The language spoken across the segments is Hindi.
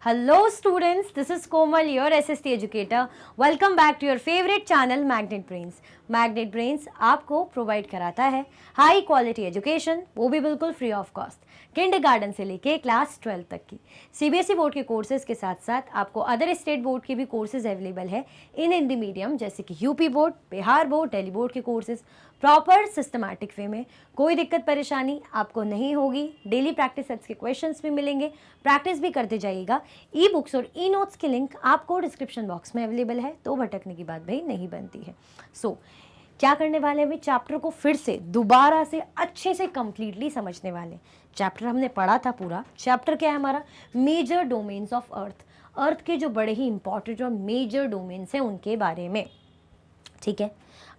Hello students, this is Komal, your SST educator. Welcome back to your favorite channel Magnet Brains. Magnet Brains आपको प्रोवाइड कराता है हाई क्वालिटी एजुकेशन, वो भी बिल्कुल फ्री ऑफ कॉस्ट, किंडरगार्टन से लेके क्लास 12 तक की सीबीएसई बोर्ड के कोर्सेज के साथ साथ आपको अदर स्टेट बोर्ड के भी कोर्सेज अवेलेबल है इन हिंदी मीडियम, जैसे कि UP board, Bihar board, Delhi board के कोर्सेज प्रॉपर सिस्टमैटिक वे में। कोई दिक्कत परेशानी आपको नहीं होगी। डेली प्रैक्टिस सेट्स के क्वेश्चंस भी मिलेंगे, प्रैक्टिस भी करते जाइएगा। ई बुक्स और ई नोट्स के लिंक आपको डिस्क्रिप्शन बॉक्स में अवेलेबल है, तो भटकने की बात भाई नहीं बनती है। क्या करने वाले हैं, चैप्टर को फिर से दोबारा से अच्छे से कंप्लीटली समझने वाले। चैप्टर हमने पढ़ा था पूरा। चैप्टर क्या है हमारा? Major domains of earth. Earth के जो बड़े ही इंपॉर्टेंट और मेजर डोमेन्स हैं उनके बारे में। ठीक है,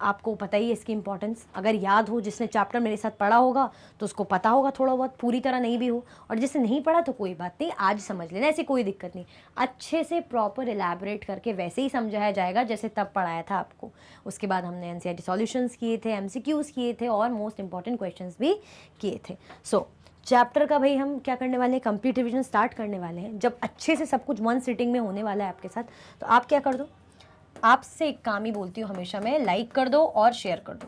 आपको पता ही है इसकी इंपॉर्टेंस। अगर याद हो, जिसने चैप्टर मेरे साथ पढ़ा होगा तो उसको पता होगा थोड़ा बहुत, पूरी तरह नहीं भी हो, और जिसने नहीं पढ़ा तो कोई बात नहीं, आज समझ लेना, ऐसी कोई दिक्कत नहीं। अच्छे से प्रॉपर एलैबोरेट करके वैसे ही समझाया जाएगा जैसे तब पढ़ाया था आपको। उसके बाद हमने एनसीईआरटी सॉल्यूशंस किए थे, एमसीक्यूज किए थे और मोस्ट इंपॉर्टेंट क्वेश्चंस भी किए थे। चैप्टर का भाई हम क्या करने वाले हैं, कंप्लीट रिविजन स्टार्ट करने वाले हैं। जब अच्छे से सब कुछ वन सिटिंग में होने वाला है आपके साथ, तो आप क्या कर दो, आपसे एक काम ही बोलती हूँ हमेशा मैं, लाइक कर दो और शेयर कर दो।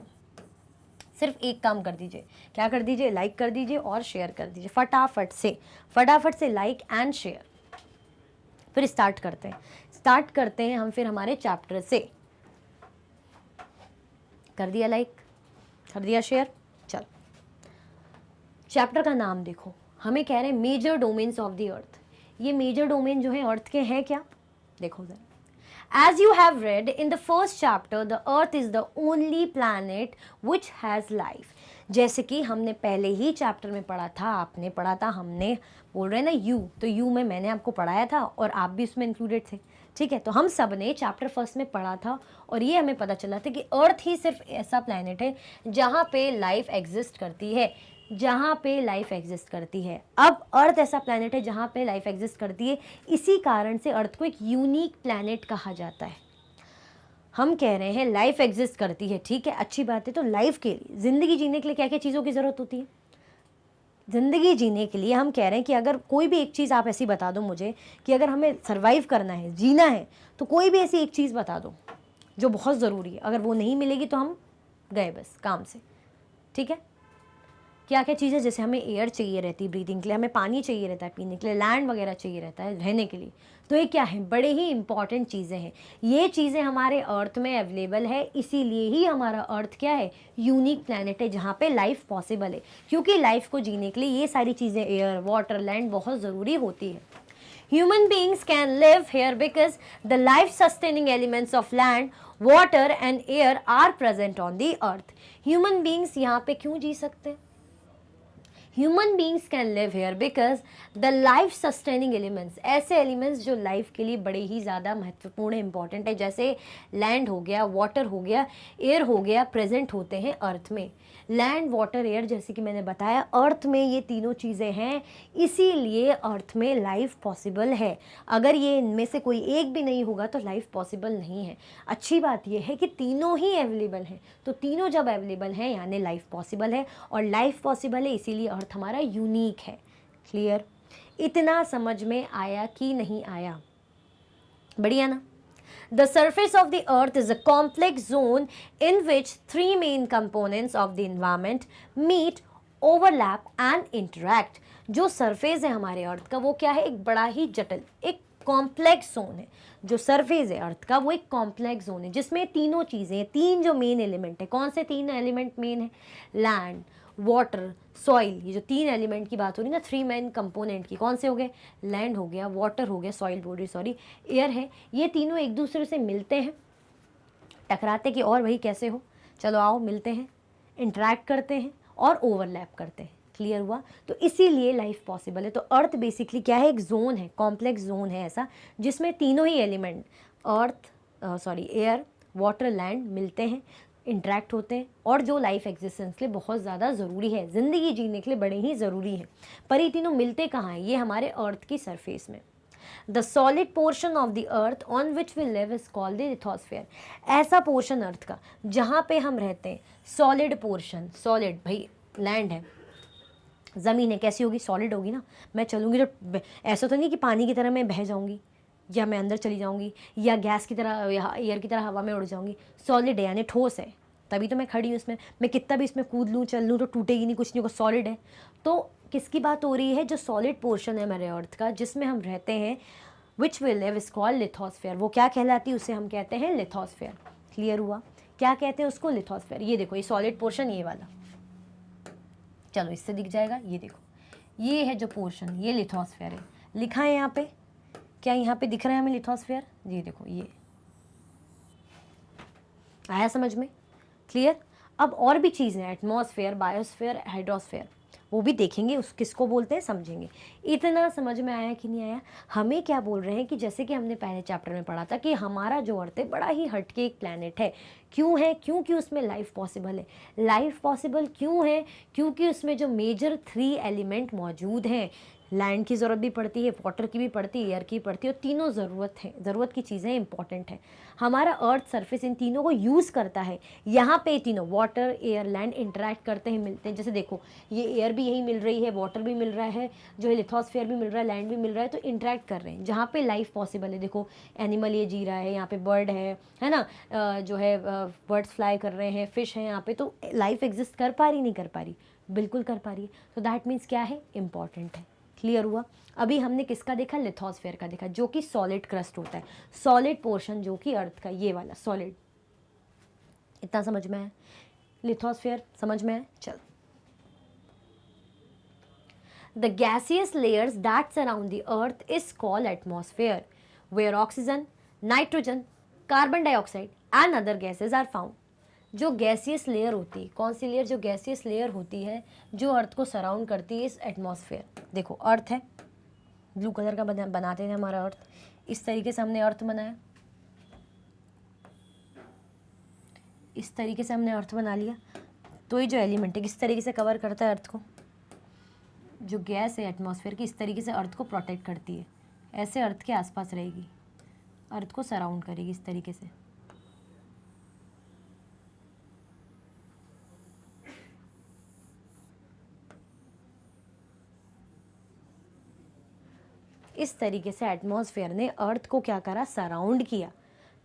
सिर्फ एक काम कर दीजिए, क्या कर दीजिए, लाइक कर दीजिए और शेयर कर दीजिए फटाफट से लाइक एंड शेयर। फिर स्टार्ट करते हैं हम फिर हमारे चैप्टर से। कर दिया लाइक, कर दिया शेयर, चलो। चैप्टर का नाम देखो, हमें कह रहे हैं major domains of the earth. ये मेजर डोमेन जो है अर्थ के हैं क्या, देखो जरा। As you have read in the first chapter, the earth is the only planet which has life. जैसे कि हमने पहले ही चैप्टर में पढ़ा था, आपने पढ़ा था, हमने बोल रहे हैं ना यू, तो यू में मैंने आपको पढ़ाया था और आप भी उसमें इंक्लूडेड थे। ठीक है, तो हम सब ने चैप्टर फर्स्ट में पढ़ा था और ये हमें पता चला था कि अर्थ ही सिर्फ ऐसा प्लैनेट है जहाँ पे लाइफ एग्जिस्ट करती है, अब अर्थ ऐसा प्लैनेट है जहाँ पे लाइफ एग्जिस्ट करती है। इसी कारण से अर्थ को एक यूनिक प्लैनेट कहा जाता है। हम कह रहे हैं लाइफ एग्जिस्ट करती है, ठीक है, अच्छी बात है। तो लाइफ के लिए, ज़िंदगी जीने के लिए क्या क्या चीज़ों की ज़रूरत होती है? ज़िंदगी जीने के लिए हम कह रहे हैं कि अगर कोई भी एक चीज़ आप ऐसी बता दो मुझे कि अगर हमें सर्वाइव करना है, जीना है, तो कोई भी ऐसी एक चीज़ बता दो जो बहुत ज़रूरी है। अगर वो नहीं मिलेगी तो हम गए बस काम से। ठीक है, क्या क्या चीज़ें, जैसे हमें एयर चाहिए रहती है ब्रीदिंग के लिए, हमें पानी चाहिए रहता है पीने के लिए, लैंड वगैरह चाहिए रहता है रहने के लिए। तो ये क्या है, बड़े ही इंपॉर्टेंट चीज़ें हैं। ये चीज़ें हमारे अर्थ में अवेलेबल है, इसीलिए ही हमारा अर्थ क्या है, यूनिक प्लैनेट है जहाँ पे लाइफ पॉसिबल है। क्योंकि लाइफ को जीने के लिए ये सारी चीज़ें, एयर, वाटर, लैंड, बहुत ज़रूरी होती है। Human beings can live here because the life-sustaining elements of land, water and air are present on the earth. Human beings यहाँ पे क्यों जी सकते हैं? Human beings can live here because the life sustaining elements, ऐसे एलिमेंट्स जो लाइफ के लिए बड़े ही ज़्यादा महत्वपूर्ण इंपॉर्टेंट है, जैसे लैंड हो गया, वाटर हो गया, एयर हो गया, प्रेजेंट होते हैं अर्थ में। लैंड, वाटर, एयर, जैसे कि मैंने बताया, अर्थ में ये तीनों चीज़ें हैं, इसीलिए अर्थ में लाइफ पॉसिबल है। अगर ये इनमें से कोई एक भी नहीं होगा तो लाइफ पॉसिबल नहीं है। अच्छी बात यह है कि तीनों ही अवेलेबल हैं, तो तीनों जब अवेलेबल हैं यानी लाइफ पॉसिबल है, और लाइफ पॉसिबल है इसीलिए अर्थ हमारा यूनिक है। क्लियर? इतना समझ में आया कि नहीं आया? बढ़िया ना? The surface of the earth is a complex zone in which three main components of the environment meet, overlap and interact. जो सरफेस है हमारे अर्थ का वो क्या है, एक बड़ा ही जटिल, एक कॉम्प्लेक्स जोन है। जो सरफेस है अर्थ का वो एक कॉम्प्लेक्स जोन है जिसमें तीनों चीज़ें, तीन जो मेन एलिमेंट है, कौन से तीन एलिमेंट मेन है, लैंड, वाटर, सॉइल, ये जो तीन एलिमेंट की बात हो रही है ना, थ्री मेन कंपोनेंट की, कौन से हो गए, लैंड हो गया, वाटर हो गया, सॉइल बोल रही सॉरी, एयर है। ये तीनों एक दूसरे से मिलते हैं, टकराते कि और वही कैसे हो, चलो आओ मिलते हैं, इंटरेक्ट करते हैं और ओवरलैप करते हैं। क्लियर हुआ? तो इसीलिए लाइफ पॉसिबल है। तो अर्थ बेसिकली क्या है, एक जोन है, कॉम्प्लेक्स जोन है ऐसा, जिसमें तीनों ही एलिमेंट एयर, वाटर, लैंड मिलते हैं, इंटरेक्ट होते हैं, और जो लाइफ एग्जिस्टेंस के लिए बहुत ज़्यादा ज़रूरी है, ज़िंदगी जीने के लिए बड़े ही ज़रूरी है। पर ये तीनों मिलते कहाँ हैं? ये हमारे अर्थ की सरफेस में। The solid portion of the earth on which we live is called the lithosphere. ऐसा पोर्शन अर्थ का जहाँ पे हम रहते हैं, सॉलिड पोर्शन, सॉलिड भाई लैंड है, ज़मीन है कैसी होगी, सॉलिड होगी ना। मैं चलूँगी तो ऐसा तो नहीं कि पानी की तरह मैं बह जाऊँगी या मैं अंदर चली जाऊँगी या गैस की तरह या एयर की तरह हवा में उड़ जाऊँगी। सॉलिड है यानी ठोस है, तभी तो मैं खड़ी हूँ इसमें। मैं कितना भी इसमें कूद लूँ चल लूँ तो टूटेगी नहीं, कुछ नहीं होगा, सॉलिड है। तो किसकी बात हो रही है, जो सॉलिड पोर्शन है हमारे अर्थ का जिसमें हम रहते हैं, which will live is called lithosphere. वो क्या कहलाती है, उसे हम कहते हैं लिथोस्फेयर। क्लियर हुआ, क्या कहते हैं उसको, लिथोस्फेयर। ये देखो ये सॉलिड पोर्शन ये वाला, चलो इससे दिख जाएगा, ये देखो ये है जो पोर्शन, ये लिथोस्फेयर है, लिखा है यहाँ पे। क्या यहाँ पे दिख रहा है हमें लिथोस्फेयर, ये देखो ये आया समझ में, क्लियर। अब और भी चीज़ें हैं, एटमॉस्फेयर, बायोस्फेयर, हाइड्रोस्फेयर, वो भी देखेंगे, उस किसको बोलते हैं समझेंगे। इतना समझ में आया कि नहीं आया। हमें क्या बोल रहे हैं कि जैसे कि हमने पहले चैप्टर में पढ़ा था कि हमारा जो अर्थ है बड़ा ही हटके एक प्लैनेट है। क्यों है, क्योंकि उसमें लाइफ पॉसिबल है। लाइफ पॉसिबल क्यों है, क्योंकि उसमें जो मेजर 3 एलिमेंट मौजूद हैं, लैंड की ज़रूरत भी पड़ती है, वाटर की भी पड़ती है, एयर की पड़ती है, और तीनों ज़रूरत की चीज़ें इंपॉर्टेंट है। हमारा अर्थ सरफेस इन तीनों को यूज़ करता है। यहाँ पे तीनों वाटर, एयर, लैंड इंटरेक्ट करते हैं, मिलते हैं। जैसे देखो ये एयर भी यही मिल रही है, वाटर भी मिल रहा है, जो है लिथोस्फेयर भी मिल रहा है, लैंड भी मिल रहा है, तो इंटरेक्ट कर रहे हैं जहाँ पे लाइफ पॉसिबल है। देखो एनिमल ये जी रहा है, यहाँ पे बर्ड है ना, जो है बर्ड्स फ्लाई कर रहे हैं, फिश है यहाँ पे, तो लाइफ एग्जिस्ट कर पा रही नहीं कर पा रही, बिल्कुल कर पा रही है। तो दैट मीन्स क्या है, इंपॉर्टेंट है। क्लियर हुआ। अभी हमने किसका देखा, लिथोस्फेयर का देखा, जो कि सॉलिड क्रस्ट होता है, सॉलिड पोर्शन जो कि अर्थ का ये वाला सॉलिड। इतना समझ में है, लिथोस्फेयर समझ में है। चल, the gaseous layers that surround the earth is called atmosphere, where oxygen, nitrogen, carbon dioxide and other gases are found. जो गैसियस लेयर होती है, कौन सी लेयर, जो गैसियस लेयर होती है जो अर्थ को सराउंड करती है, इस एटमॉस्फेयर। देखो अर्थ है, ब्लू कलर का बनाते हैं हमारा अर्थ, इस तरीके से हमने अर्थ बनाया, इस तरीके से हमने अर्थ बना लिया। तो ये जो एलिमेंट है किस तरीके से कवर करता है अर्थ को, जो गैस है एटमॉस्फेयर की, इस तरीके से अर्थ को प्रोटेक्ट करती है, ऐसे अर्थ के आसपास रहेगी, अर्थ को सराउंड करेगी इस तरीके से। इस तरीके से एटमॉस्फेयर ने अर्थ को क्या करा, सराउंड किया।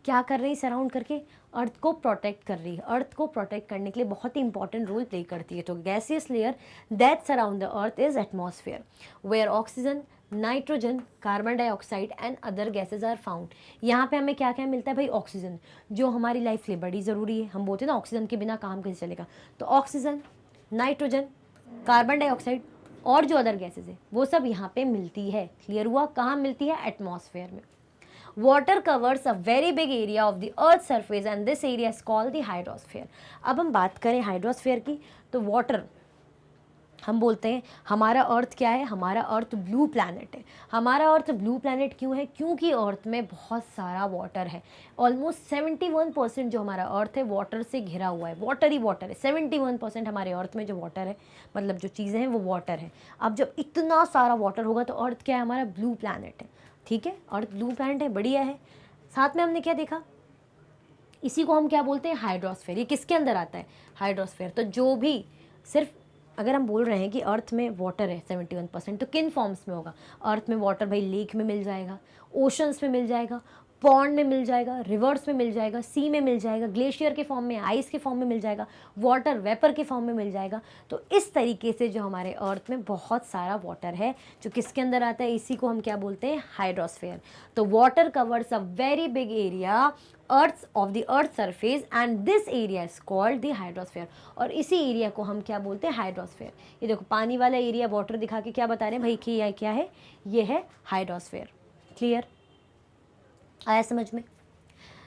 क्या कर रही, सराउंड करके अर्थ को प्रोटेक्ट कर रही है। अर्थ को प्रोटेक्ट करने के लिए बहुत ही इंपॉर्टेंट रोल प्ले करती है। तो gaseous layer that surround the earth is atmosphere, where oxygen, nitrogen, carbon dioxide and other gases are found. यहाँ पे हमें क्या क्या मिलता है भाई, ऑक्सीजन, जो हमारी लाइफ के लिए बड़ी ज़रूरी है। हम बोलते हैं ना ऑक्सीजन के बिना काम कैसे चलेगा, तो ऑक्सीजन, नाइट्रोजन, कार्बन डाइऑक्साइड और जो अदर गैसेज है वो सब यहाँ पे मिलती है। क्लियर हुआ, कहाँ मिलती है, एटमॉस्फेयर में। Water covers a very big area of the earth surface and this area is called the hydrosphere. अब हम बात करें हाइड्रोस्फेयर की, तो वाटर हम बोलते हैं हमारा अर्थ क्या है, हमारा अर्थ ब्लू प्लैनेट है। हमारा अर्थ ब्लू प्लैनेट क्यों है, क्योंकि अर्थ में बहुत सारा वाटर है। ऑलमोस्ट 71% जो हमारा अर्थ है वाटर से घिरा हुआ है, वाटर ही वाटर है। 71% हमारे अर्थ में जो वाटर है, मतलब जो चीज़ें हैं वो वाटर है। अब जब इतना सारा वाटर होगा तो अर्थ क्या है, हमारा ब्लू प्लैनेट है। ठीक है, अर्थ ब्लू प्लैनेट है, बढ़िया है। साथ में हमने क्या देखा, इसी को हम क्या बोलते हैं, हाइड्रोस्फेयर। ये किसके अंदर आता है, हाइड्रोस्फेयर। तो जो भी सिर्फ अगर हम बोल रहे हैं कि अर्थ में वाटर है 71%, तो किन फॉर्म्स में होगा, अर्थ में वाटर भाई लेक में मिल जाएगा, ओशंस में मिल जाएगा, पॉन्ड में मिल जाएगा, रिवर्स में मिल जाएगा, सी में मिल जाएगा, ग्लेशियर के फॉर्म में, आइस के फॉर्म में मिल जाएगा, वाटर वेपर के फॉर्म में मिल जाएगा। तो इस तरीके से जो हमारे अर्थ में बहुत सारा वाटर है जो किसके अंदर आता है, इसी को हम क्या बोलते हैं, हाइड्रोस्फेयर। तो water covers a very big area earth of the earth surface and this area is called the hydrosphere. और इसी एरिया को हम क्या बोलते हैं, हाइड्रोस्फेयर। ये देखो पानी वाला एरिया वाटर दिखा के क्या बता रहे हैं भाई कि यह क्या है, ये है हाइड्रोस्फेयर। क्लियर, आया समझ में।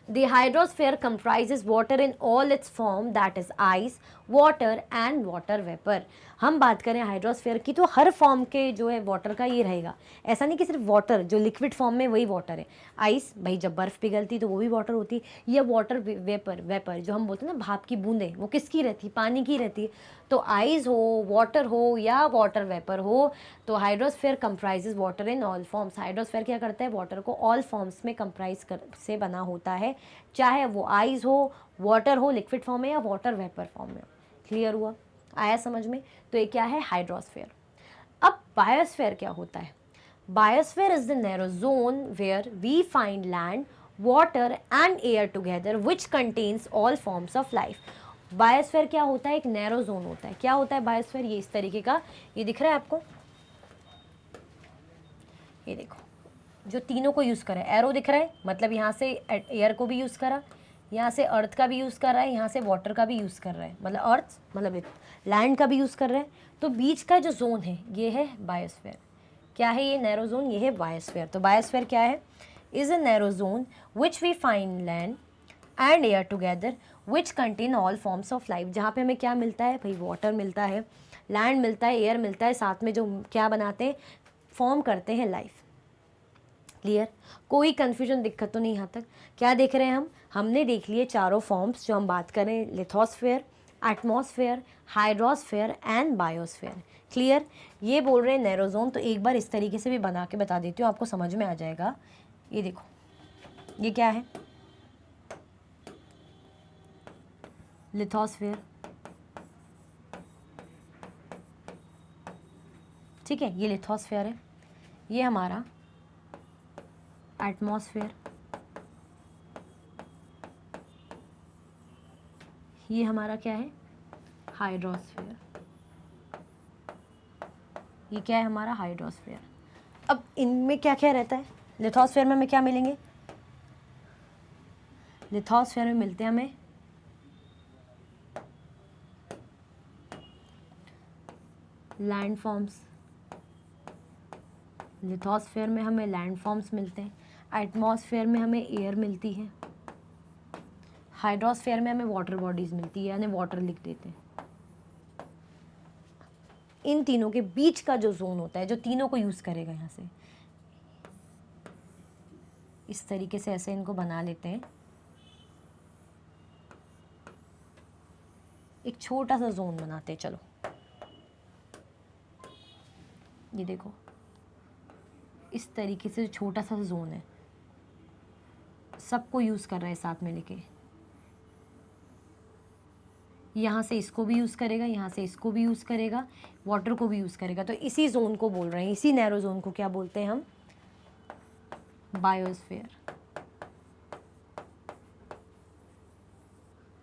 The hydrosphere comprises water in all its form, that is ice, water and water vapor। हम बात करें हाइड्रोस्फेयर की तो हर फॉर्म के जो है वाटर का ये रहेगा। ऐसा नहीं कि सिर्फ वाटर जो लिक्विड फॉर्म में वही वाटर है। आइस भाई जब बर्फ़ पिघलती तो वो भी वाटर होती है। या वाटर वेपर, वेपर जो हम बोलते हैं ना भाप की बूंदें, वो किसकी रहती है, पानी की रहती है। तो आइस हो, वाटर हो या वाटर वेपर हो, तो hydrosphere comprises water in all forms. Hydrosphere क्या करता है, वाटर को ऑल फॉर्म्स में कंप्राइज से बना होता है, चाहे वो आइस हो, वाटर हो लिक्विड फॉर्म में या वाटर वेपर फॉर्म में। क्लियर हुआ, आया समझ में। तो ये क्या है, हाइड्रोस्फेयर। बायोस्फीयर क्या होता है? Biosphere is the narrow zone where we find land, water and air together which contains all forms of life. Biosphere क्या होता है? एक नैरो जोन होता है। क्या होता है बायोस्फीयर? ये इस तरीके का, ये दिख रहा है आपको, ये देखो, जो तीनों को यूज़ करा है, एरो दिख रहा है, मतलब यहाँ से एयर को भी यूज़ करा, यहाँ से अर्थ का भी यूज़ कर रहा है, यहाँ से वाटर का भी यूज़ कर रहा है, मतलब अर्थ मतलब लैंड का भी यूज़ कर रहा है। तो बीच का जो जोन है ये है बायोस्फीयर। क्या है ये नैरो जोन? ये है बायोस्फीयर। तो बायोस्फीयर क्या है? Is a narrow zone which we find land and air together which contain all forms of life. जहाँ पे हमें क्या मिलता है भाई? वाटर मिलता है, लैंड मिलता है, एयर मिलता है, साथ में जो क्या बनाते हैं, फॉर्म करते हैं लाइफ। क्लियर? कोई कन्फ्यूजन, दिक्कत तो नहीं यहाँ तक? क्या देख रहे हैं हम? हमने देख लिए चारों फॉर्म्स जो हम बात करें, lithosphere, atmosphere, hydrosphere and biosphere. Clear? ये बोल रहे हैं नैरो जोन। तो एक बार इस तरीके से भी बना के बता देती हूँ, आपको समझ में आ जाएगा। ये देखो, ये क्या है? लिथोस्फेयर, ठीक है, ये लिथोस्फेयर है। ये हमारा एटमॉस्फेयर, ये हमारा क्या है? हाइड्रोस्फेयर। ये क्या है? हमारा हाइड्रोस्फेयर। अब इनमें क्या क्या रहता है? लिथोस्फेयर में हमें क्या मिलेंगे? लिथोस्फेयर में मिलते हैं हमें लैंड फॉर्म्स, लिथोस्फेयर में हमें लैंड फॉर्म्स मिलते हैं, एटमॉस्फेयर में हमें एयर मिलती है, हाइड्रोस्फेयर में हमें वाटर बॉडीज मिलती है, यानी वाटर लिख देते हैं। इन तीनों के बीच का जो जोन होता है, जो तीनों को यूज़ करेगा, यहाँ से इस तरीके से ऐसे इनको बना लेते हैं, एक छोटा सा जोन बनाते हैं। चलो ये देखो, इस तरीके से छोटा सा जोन है, सबको यूज़ कर रहा है साथ में लेके। यहाँ से इसको भी यूज़ करेगा, यहाँ से इसको भी यूज़ करेगा, वाटर को भी यूज़ करेगा। तो इसी जोन को बोल रहे हैं, इसी नैरो जोन को क्या बोलते हैं हम? बायोस्फीयर।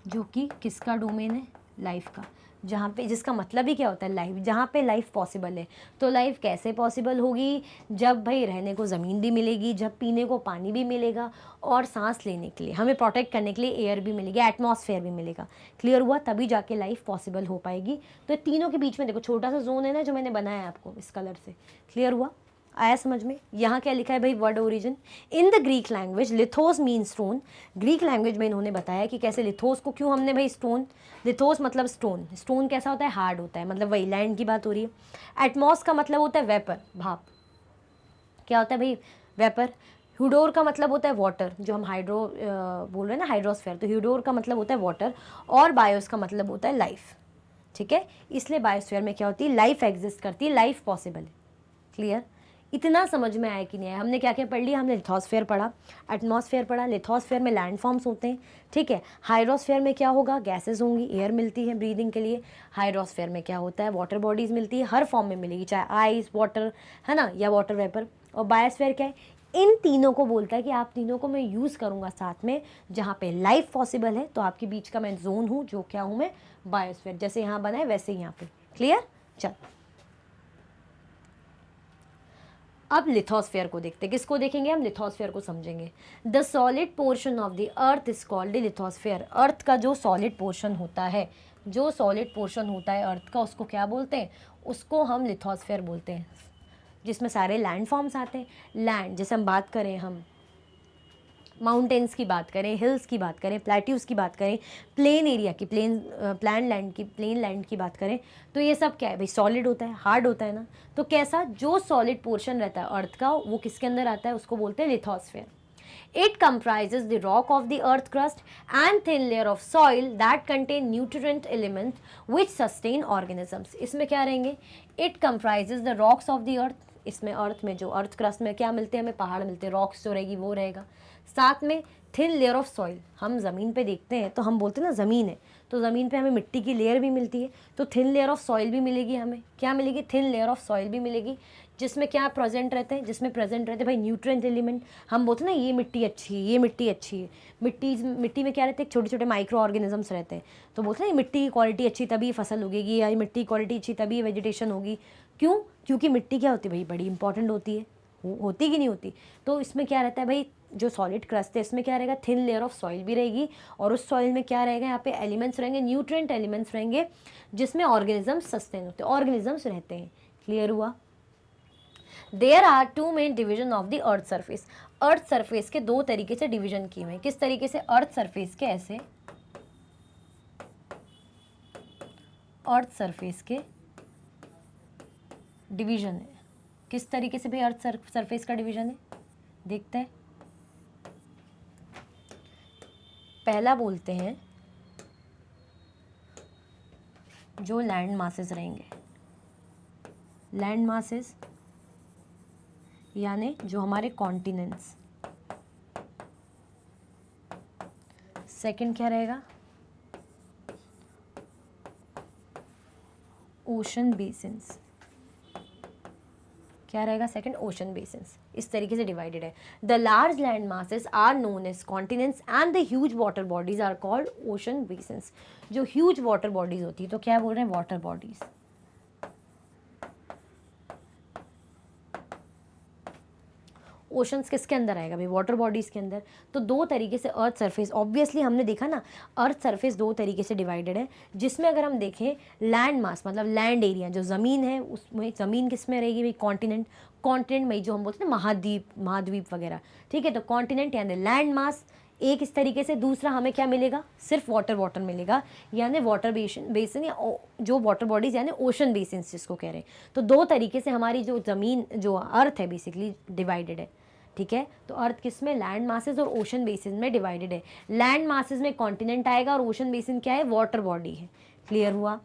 जो कि किसका डोमेन है? लाइफ का। जहाँ पे, जिसका मतलब ही क्या होता है? लाइफ। जहाँ पे लाइफ पॉसिबल है। तो लाइफ कैसे पॉसिबल होगी? जब भाई रहने को ज़मीन भी मिलेगी, जब पीने को पानी भी मिलेगा, और सांस लेने के लिए, हमें प्रोटेक्ट करने के लिए एयर भी मिलेगी, एटमॉस्फेयर भी मिलेगा। क्लियर हुआ? तभी जाके लाइफ पॉसिबल हो पाएगी। तो तीनों के बीच में देखो छोटा सा जोन है ना, जो मैंने बनाया है आपको इस कलर से। क्लियर हुआ? आया समझ में? यहाँ क्या लिखा है भाई? Word origin. In the Greek language lithos mean stone. Greek language में इन्होंने बताया कि कैसे लिथोस को, क्यों हमने भाई स्टोन, लिथोस मतलब स्टोन। स्टोन कैसा होता है? हार्ड होता है, मतलब वही लैंड की बात हो रही है। एटमॉस का मतलब होता है वेपर, भाप। क्या होता है भाई? वेपर। ह्यूडोर का मतलब होता है वाटर, जो हम हाइड्रो बोल रहे हैं ना, हाइड्रोस्फेयर। तो ह्यूडोर का मतलब होता है वाटर, और बायोस का मतलब होता है लाइफ। ठीक है? इसलिए बायोस्फीयर में क्या होती है? लाइफ एग्जिस्ट करती है, लाइफ पॉसिबल है। क्लियर? इतना समझ में आया कि नहीं आया? हमने क्या क्या पढ़ लिया? हमने लिथोस्फेयर पढ़ा, एटमॉस्फेयर पढ़ा। लिथोस्फेयर में लैंड फॉर्म्स होते हैं, ठीक है। हाइड्रोस्फेयर में क्या होगा? गैसेस होंगी, एयर मिलती है ब्रीदिंग के लिए। हाइड्रोस्फेयर में क्या होता है? वाटर बॉडीज़ मिलती है, हर फॉर्म में मिलेगी, चाहे आइस, वाटर, है ना, या वाटर वेपर। और बायोस्फीयर क्या है? इन तीनों को बोलता है कि आप तीनों को मैं यूज़ करूँगा साथ में, जहाँ पे लाइफ पॉसिबल है। तो आपके बीच का मैं जोन हूँ, जो क्या हूँ मैं? बायोस्फीयर। जैसे यहाँ बना है वैसे यहाँ पे। क्लियर? चल, अब लिथोस्फेयर को देखते हैं। किसको देखेंगे हम? लिथोस्फेयर को समझेंगे। The solid portion of the earth is called lithosphere. Earth का जो सॉलिड पोर्शन होता है, जो सॉलिड पोर्शन होता है अर्थ का, उसको क्या बोलते हैं? उसको हम लिथोस्फेयर बोलते हैं, जिसमें सारे लैंड फॉर्म्स आते हैं। लैंड, जैसे हम बात करें, हम माउंटेन्स की बात करें, हिल्स की बात करें, प्लेट्यूज़ की बात करें, प्लेन एरिया की, प्लेन लैंड की बात करें, तो ये सब क्या है भाई? सॉलिड होता है, हार्ड होता है ना। तो कैसा? जो सॉलिड पोर्शन रहता है अर्थ का, वो किसके अंदर आता है? उसको बोलते हैं lithosphere. It comprises the rock of the earth crust and thin layer of soil that contain nutrient elements which sustain organisms. इसमें क्या रहेंगे? It comprises the rocks of the earth. इसमें अर्थ में, जो अर्थ क्रस्ट में क्या मिलते हैं हमें? पहाड़ मिलते हैं, रॉक्स जो रहेगी वो रहेगा। साथ में थिन लेयर ऑफ सॉइल, हम ज़मीन पे देखते हैं तो हम बोलते हैं ना ज़मीन है, तो ज़मीन पे हमें मिट्टी की लेयर भी मिलती है, तो थिन लेयर ऑफ सॉइल भी मिलेगी हमें। क्या मिलेगी? थिन लेयर ऑफ सॉइल भी मिलेगी, जिसमें क्या प्रेजेंट रहते हैं? जिसमें प्रेजेंट रहते हैं भाई न्यूट्रिएंट एलिमेंट। हम बोलते हैं ना ये मिट्टी अच्छी है, ये मिट्टी अच्छी है। मिट्टी में क्या रहते हैं? छोटे छोटे माइक्रो ऑर्गेनिजम्स रहते हैं। तो बोलते हैं ये मिट्टी की क्वालिटी अच्छी तभी फसल उगेगी, या ये मिट्टी की क्वालिटी अच्छी तभी वेजिटेशन होगी। क्यों? क्योंकि मिट्टी क्या होती है भाई? बड़ी इंपॉर्टेंट होती है, होती कि नहीं होती? तो इसमें क्या रहता है भाई? जो सॉलिड क्रस्ट है इसमें क्या रहेगा? थिन लेयर ऑफ सॉइल भी रहेगी, और उस सॉइल में क्या रहेगा? यहाँ पे एलिमेंट्स रहेंगे, न्यूट्रिएंट एलिमेंट्स रहेंगे, जिसमें ऑर्गेनिजम्स सस्टेन होते हैं, ऑर्गेनिजम्स रहते हैं। क्लियर हुआ? There are two main division of the earth surface. Earth surface के दो तरीके से डिवीजन किए हुए हैं। किस तरीके से? अर्थ सरफेस के ऐसे, अर्थ सरफेस के डिवीजन है। किस तरीके से भाई अर्थ सरफेस का डिवीजन है? देखते हैं। पहला बोलते हैं जो लैंड मासेस रहेंगे, लैंड मासेस यानी जो हमारे कॉन्टिनेंट्स। सेकंड क्या रहेगा? Ocean basins. क्या रहेगा? Second, ocean basins. इस तरीके से डिवाइडेड है। The large land masses are known as continents and the huge water bodies are called ocean basins. जो ह्यूज वाटर बॉडीज होती है, तो क्या बोल रहे हैं? Water bodies. ओशंस किसके अंदर आएगा भाई? वाटर बॉडीज़ के अंदर। तो दो तरीके से अर्थ सरफेस, ऑब्वियसली हमने देखा ना, अर्थ सरफेस दो तरीके से डिवाइडेड है, जिसमें अगर हम देखें लैंड मास मतलब लैंड एरिया, जो ज़मीन है उसमें, ज़मीन किस में रहेगी भाई? कॉन्टिनेंट। कॉन्टिनेंट में जो हम बोलते हैं महाद्वीप वगैरह, ठीक है। तो कॉन्टिनेंट यानी लैंड मास एक इस तरीके से। दूसरा हमें क्या मिलेगा? सिर्फ वाटर मिलेगा, यानी वाटर बेसिन या जो वाटर बॉडीज यानी ओशन बेसिन जिसको कह रहे हैं। तो दो तरीके से हमारी जो ज़मीन, जो अर्थ है बेसिकली डिवाइडेड है, ठीक है। तो अर्थ किस में? लैंड मासेस और ओशन बेसिन में डिवाइडेड है। लैंड मासेस में कॉन्टिनेंट आएगा, और ओशन बेसिन क्या है? वाटर बॉडी है। क्लियर हुआ?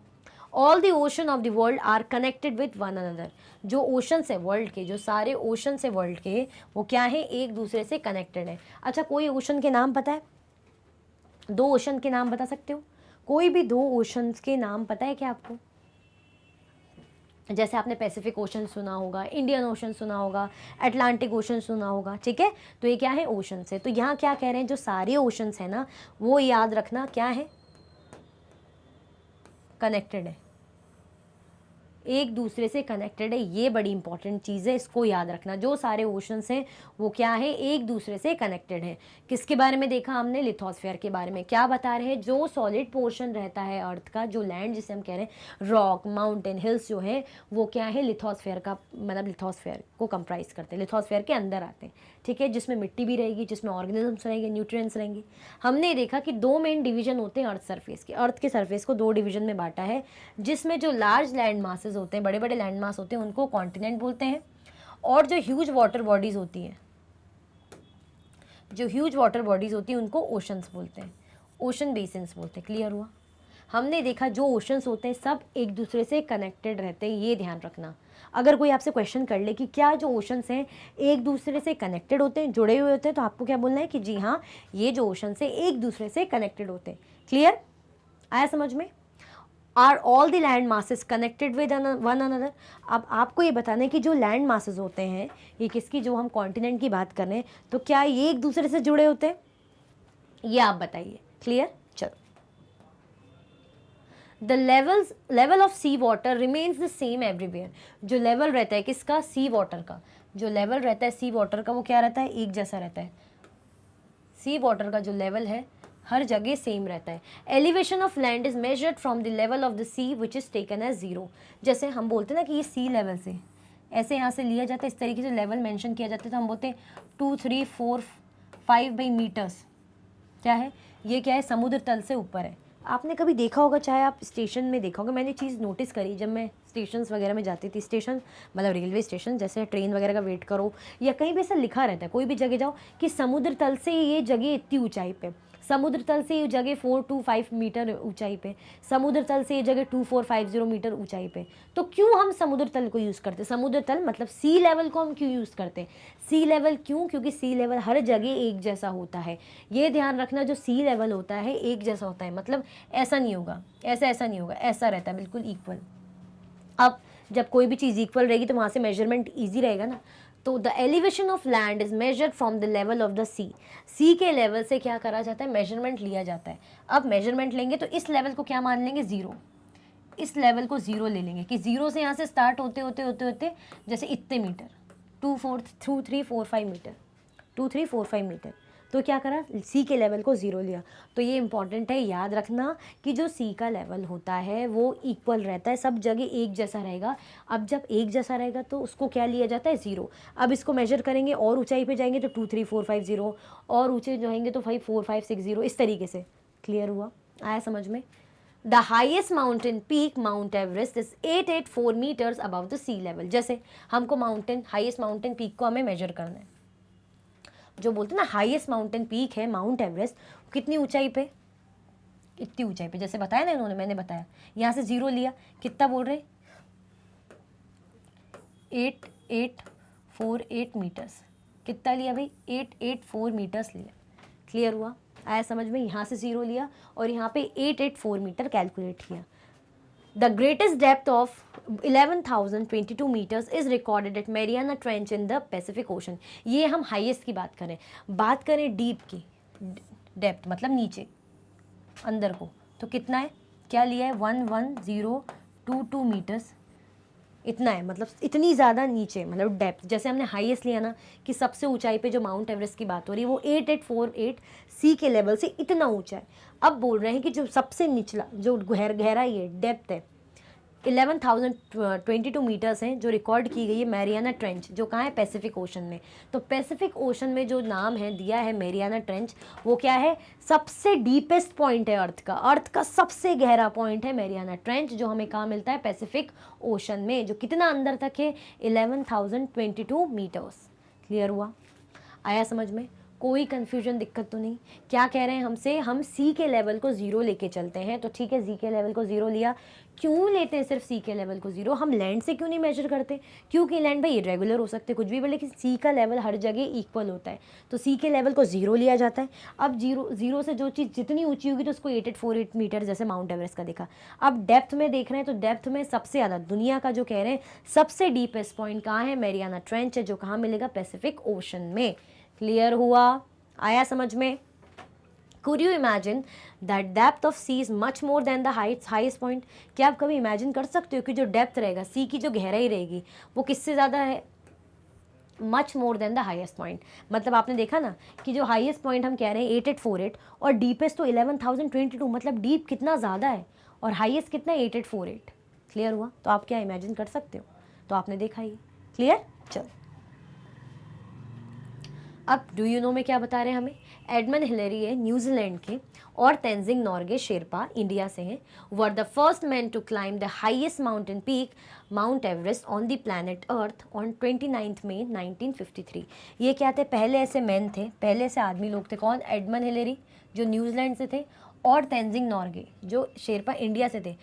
All the ocean of the world are connected with one another. जो ओशंस है वर्ल्ड के, जो सारे ओशंस है वर्ल्ड के, वो क्या है? एक दूसरे से कनेक्टेड है। अच्छा, कोई ओशन के नाम पता है? दो ओशन के नाम बता सकते हो? कोई भी दो ओशंस के नाम पता है क्या आपको? जैसे आपने पैसिफिक ओशन सुना होगा, इंडियन ओशन सुना होगा, अटलांटिक ओशन सुना होगा, ठीक है। तो ये क्या है? ओशंस है। तो यहाँ क्या कह रहे हैं? जो सारे ओशंस है ना, वो याद रखना क्या है? कनेक्टेड है, एक दूसरे से कनेक्टेड है। ये बड़ी इंपॉर्टेंट चीज़ है, इसको याद रखना। जो सारे ओशंस हैं वो क्या है? एक दूसरे से कनेक्टेड है। किसके बारे में देखा हमने? लिथोस्फीयर के बारे में। क्या बता रहे हैं? जो सॉलिड पोर्शन रहता है अर्थ का, जो लैंड जिसे हम कह रहे हैं, रॉक, माउंटेन, हिल्स जो है, वो क्या है? लिथोस्फीयर का मतलब लिथोस्फीयर को कंप्राइज करते हैं, लिथोस्फीयर के अंदर आते हैं, ठीक है। जिसमें मिट्टी भी रहेगी, जिसमें ऑर्गेनिजम्स रहेंगे, न्यूट्रिएंट्स रहेंगे। हमने देखा कि दो मेन डिवीजन होते हैं अर्थ सरफेस के। अर्थ के सरफेस को दो डिवीजन में बांटा है, जिसमें जो लार्ज लैंड मासेस होते हैं, बड़े बड़े लैंड मास होते हैं, उनको कॉन्टिनेंट बोलते हैं। और जो ह्यूज वाटर बॉडीज होती हैं, जो ह्यूज वाटर बॉडीज होती हैं, उनको ओशंस बोलते हैं, ओशन बेसिन्स बोलते हैं। क्लियर हुआ? हमने देखा जो ओशंस होते हैं सब एक दूसरे से कनेक्टेड रहते हैं, ये ध्यान रखना। अगर कोई आपसे क्वेश्चन कर ले कि क्या जो ओशंस हैं एक दूसरे से कनेक्टेड होते हैं, जुड़े हुए होते हैं, तो आपको क्या बोलना है कि जी हाँ, ये जो ओशंस हैं एक दूसरे से कनेक्टेड होते हैं। क्लियर? आया समझ में? Are all the land masses connected with one another. अब आपको ये बताना है कि जो लैंड मासेस होते हैं, ये किसकी, जो हम कॉन्टिनेंट की बात कर रहे हैं, तो क्या ये एक दूसरे से जुड़े होते हैं? ये आप बताइए। क्लियर? चलो। The level of sea water remains the same everywhere. जो लेवल रहता है किसका? सी वाटर का। जो लेवल रहता है सी वाटर का, वो क्या रहता है? एक जैसा रहता है। सी वाटर का जो लेवल है हर जगह सेम रहता है। Elevation of land is measured from the level of the sea which is taken as zero. जैसे हम बोलते हैं ना कि ये सी लेवल से, ऐसे यहाँ से लिया जाता है, इस तरीके से लेवल मेंशन किया जाता है, तो हम बोलते हैं 2, 3, 4, 5 बाई मीटर्स। क्या है ये? क्या है? समुद्र तल से ऊपर है। आपने कभी देखा होगा, चाहे आप स्टेशन में देखा होगा, मैंने चीज़ नोटिस करी जब मैं स्टेशंस वगैरह में जाती थी, स्टेशन मतलब रेलवे स्टेशन, जैसे ट्रेन वगैरह का वेट करो या कहीं भी ऐसा लिखा रहता है कोई भी जगह जाओ कि समुद्र तल से ये जगह इतनी ऊंचाई पे, समुद्र तल से ये जगह 425 मीटर ऊंचाई पे, समुद्र तल से ये जगह 2450 मीटर ऊंचाई पे। तो क्यों हम समुद्र तल को यूज़ करते हैं? समुद्र तल मतलब सी लेवल को हम क्यों यूज़ करते हैं? सी लेवल क्यों? क्योंकि सी लेवल हर जगह एक जैसा होता है। ये ध्यान रखना, जो सी लेवल होता है एक जैसा होता है, मतलब ऐसा नहीं होगा, ऐसा नहीं होगा, ऐसा रहता है बिल्कुल इक्वल। अब जब कोई भी चीज़ इक्वल रहेगी तो वहाँ से मेजरमेंट ईजी रहेगा ना। तो the elevation of land is measured from the level of the sea. Sea के लेवल से क्या करा जाता है? मेजरमेंट लिया जाता है। अब मेजरमेंट लेंगे तो इस लेवल को क्या मान लेंगे? ज़ीरो। इस लेवल को ज़ीरो ले लेंगे कि ज़ीरो से यहाँ से स्टार्ट होते होते होते होते जैसे इतने मीटर, 2 3 4 5 मीटर, 2 3 4 5 मीटर। तो क्या करा? सी के लेवल को ज़ीरो लिया। तो ये इंपॉर्टेंट है, याद रखना कि जो सी का लेवल होता है वो इक्वल रहता है, सब जगह एक जैसा रहेगा। अब जब एक जैसा रहेगा तो उसको क्या लिया जाता है? ज़ीरो। अब इसको मेजर करेंगे और ऊंचाई पे जाएंगे तो 2 3 4 5 0, और ऊँचे जाएंगे तो 5 4 5 6 0, इस तरीके से। क्लियर हुआ? आया समझ में? The highest mountain peak Mount Everest is 884 metres above the sea level. जैसे हमको माउंटेन, हाइएस्ट माउंटेन पीक को हमें मेजर करना है, जो बोलते हैं ना हाईएस्ट माउंटेन पीक है माउंट एवरेस्ट, कितनी ऊंचाई पे? इतनी ऊंचाई पे, जैसे बताया ना इन्होंने, मैंने बताया यहाँ से ज़ीरो लिया, कितना बोल रहे? 8848 मीटर्स। कितना लिया भाई? 884 मीटर्स लिया। क्लियर हुआ? आया समझ में? यहाँ से ज़ीरो लिया और यहाँ पे 884 मीटर कैलकुलेट किया। The greatest depth of 11,022 meters is recorded at Mariana Trench in the Pacific Ocean। ये हम हाईएस्ट की बात करें डीप की, डेप्थ मतलब नीचे अंदर को, तो कितना है? क्या लिया है? 11022 मीटर्स, इतना है, मतलब इतनी ज़्यादा नीचे, मतलब डेप्थ। जैसे हमने हाईएस्ट लिया ना कि सबसे ऊंचाई पे जो माउंट एवरेस्ट की बात हो रही है वो 8848 सी के लेवल से इतना ऊंचा है। अब बोल रहे हैं कि जो सबसे निचला, जो गहराई है, डेप्थ है, 11,022 मीटर्स हैं, जो रिकॉर्ड की गई है मैरियाना ट्रेंच, जो कहाँ है? पैसिफिक ओशन में। तो पैसिफिक ओशन में जो नाम है दिया है मैरियाना ट्रेंच, वो क्या है? सबसे डीपेस्ट पॉइंट है अर्थ का सबसे गहरा पॉइंट है मैरियाना ट्रेंच, जो हमें कहाँ मिलता है? पैसिफिक ओशन में, जो कितना अंदर तक है? 11,022 मीटर्स। क्लियर हुआ? आया समझ में? कोई कन्फ्यूजन, दिक्कत तो नहीं? क्या कह रहे हैं हमसे? हम सी के लेवल को ज़ीरो लेके चलते हैं, तो ठीक है, सी के लेवल को ज़ीरो लिया। क्यों लेते हैं सिर्फ सी के लेवल को ज़ीरो? हम लैंड से क्यों नहीं मेजर करते? क्योंकि लैंड भाई इरेगुलर हो सकते कुछ भी, लेकिन सी का लेवल हर जगह इक्वल होता है, तो सी के लेवल को ज़ीरो लिया जाता है। अब ज़ीरो से जो चीज़ जितनी ऊँची होगी तो उसको 8848 मीटर, जैसे माउंट एवरेस्ट का देखा। अब डेप्थ में देख रहे हैं तो डेप्थ में सबसे ज़्यादा दुनिया का जो कह रहे हैं सबसे डीपेस्ट पॉइंट कहाँ है? मैरियाना ट्रेंच है, जो कहाँ मिलेगा? पैसिफिक ओशन में। क्लियर हुआ? आया समझ में? Could you imagine that depth of sea is much more than the highest point? क्या आप कभी इमेजिन कर सकते हो कि जो डेप्थ रहेगा, सी की जो गहराई रहेगी, वो किससे ज़्यादा है? Much more than the highest point. मतलब आपने देखा ना कि जो हाईएस्ट पॉइंट हम कह रहे हैं 8848 और डीपेस्ट तो 11,022, मतलब डीप कितना ज़्यादा है और हाईएस्ट कितना है? 8848। क्लियर हुआ? तो आप क्या इमेजिन कर सकते हो? तो आपने देखा ही। क्लियर? चलो, अब डू यू नो में क्या बता रहे हैं हमें? एडमंड हिलेरी है न्यूजीलैंड के, और तेंजिंग नॉर्गे शेरपा इंडिया से हैं, were the first man to climb the highest mountain peak Mount Everest on the planet earth on 29 May 1953। ये क्या थे? पहले ऐसे मैन थे, पहले ऐसे आदमी लोग थे। कौन? एडमंड हिलेरी जो न्यूजीलैंड से थे, और तेंजिंग नॉर्गे जो शेरपा इंडिया से थे,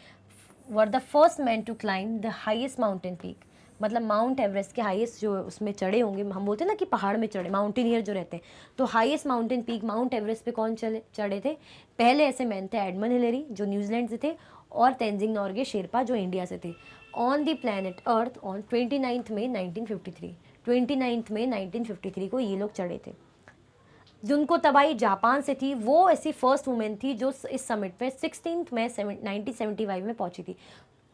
were the first man to climb the highest mountain peak, मतलब माउंट एवरेस्ट के हाईएस्ट जो उसमें चढ़े होंगे, हम बोलते हैं ना कि पहाड़ में चढ़े, माउंटेनियर जो रहते हैं, तो highest mountain peak Mount Everest पे कौन चढ़े थे? पहले ऐसे मैन थे एडमंड हिलेरी जो न्यूजीलैंड से थे, और तेंजिंग नॉर्गे शेरपा जो इंडिया से थे, on the planet earth on 29 May 1953। 29 May 1953 को ये लोग चढ़े थे। जिनको तबाही जापान से थी, वो ऐसी फर्स्ट वुमेन थी जो इस समिट पे 16 मई 1975 में पहुंची थी।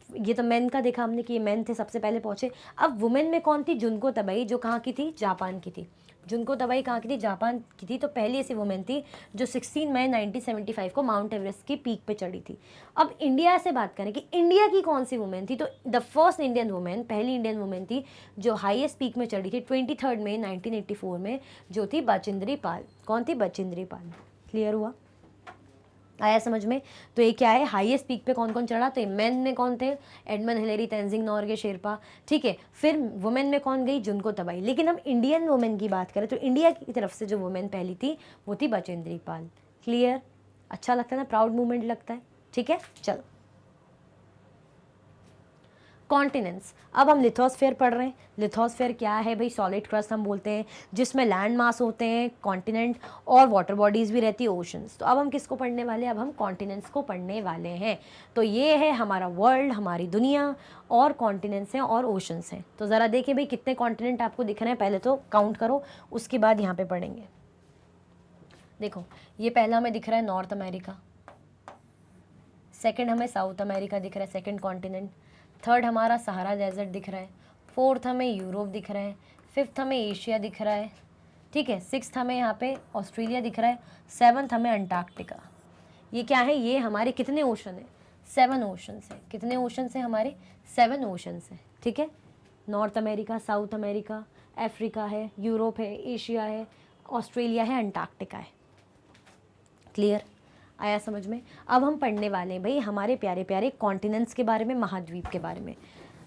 ये तो मैन का देखा हमने कि ये मैन थे, सबसे पहले पहुंचे। अब वुमेन में कौन थी? जुनको तबई, जो कहाँ की थी? जापान की थी। जुनको तबई कहाँ की थी? जापान की थी। तो पहली ऐसी वुमेन थी जो 16 मई 1975 को माउंट एवरेस्ट की पीक पे चढ़ी थी। अब इंडिया से बात करें कि इंडिया की कौन सी वुमेन थी, तो द फर्स्ट इंडियन वुमेन, पहली इंडियन वुमेन थी जो हाईएस्ट पीक में चढ़ी थी 23 मई 1984 में, जो थी बचेंद्री पाल। कौन थी? बचेंद्री पाल। क्लियर हुआ? आया समझ में? तो ये क्या है, हाईएस्ट पीक पे कौन कौन चढ़ा? तो मेन में कौन थे? एडमंड हिलेरी, तेंजिंग नोर्गे, शेरपा, ठीक है। फिर वुमेन में कौन गई? जुनको तबाई। लेकिन हम इंडियन वुमेन की बात करें तो इंडिया की तरफ से जो वुमेन पहली थी वो थी बचेंद्री पाल। क्लियर? अच्छा लगता है ना, प्राउड मूवमेंट लगता है, ठीक है। चलो, कॉन्टिनेंट्स। अब हम लिथोस्फेयर पढ़ रहे हैं। लिथोस्फेयर क्या है भाई? सॉलिड क्रस्ट हम बोलते हैं, जिसमें लैंड मास होते हैं, कॉन्टिनेंट और वाटर बॉडीज़ भी रहती है, ओशंस। तो अब हम किसको पढ़ने वाले हैं? अब हम कॉन्टिनेंट्स को पढ़ने वाले हैं। तो ये है हमारा वर्ल्ड, हमारी दुनिया, और कॉन्टिनेंट्स हैं और ओशंस हैं। तो ज़रा देखिए भाई कितने कॉन्टिनेंट आपको दिख रहे हैं, पहले तो काउंट करो, उसके बाद यहाँ पे पढ़ेंगे। देखो, ये पहला हमें दिख रहा है नॉर्थ अमेरिका, सेकंड हमें साउथ अमेरिका दिख रहा है, सेकंड कॉन्टिनेंट। थर्ड हमारा सहारा डेजर्ट दिख रहा है। फोर्थ हमें यूरोप दिख रहा है। फिफ्थ हमें एशिया दिख रहा है, ठीक है। सिक्स्थ हमें यहाँ पे ऑस्ट्रेलिया दिख रहा है। सेवन्थ हमें अंटार्कटिका। ये क्या है? ये हमारे कितने ओशन है? 7 ओशंस है। कितने ओशंस है हमारे? 7 ओशंस है, ठीक है। North America, south America, Africa है, यूरोप है, एशिया है, ऑस्ट्रेलिया है, अंटार्कटिका है। क्लियर? आया समझ में? अब हम पढ़ने वाले हैं भाई हमारे प्यारे प्यारे कॉन्टिनेंट्स के बारे में, महाद्वीप के बारे में।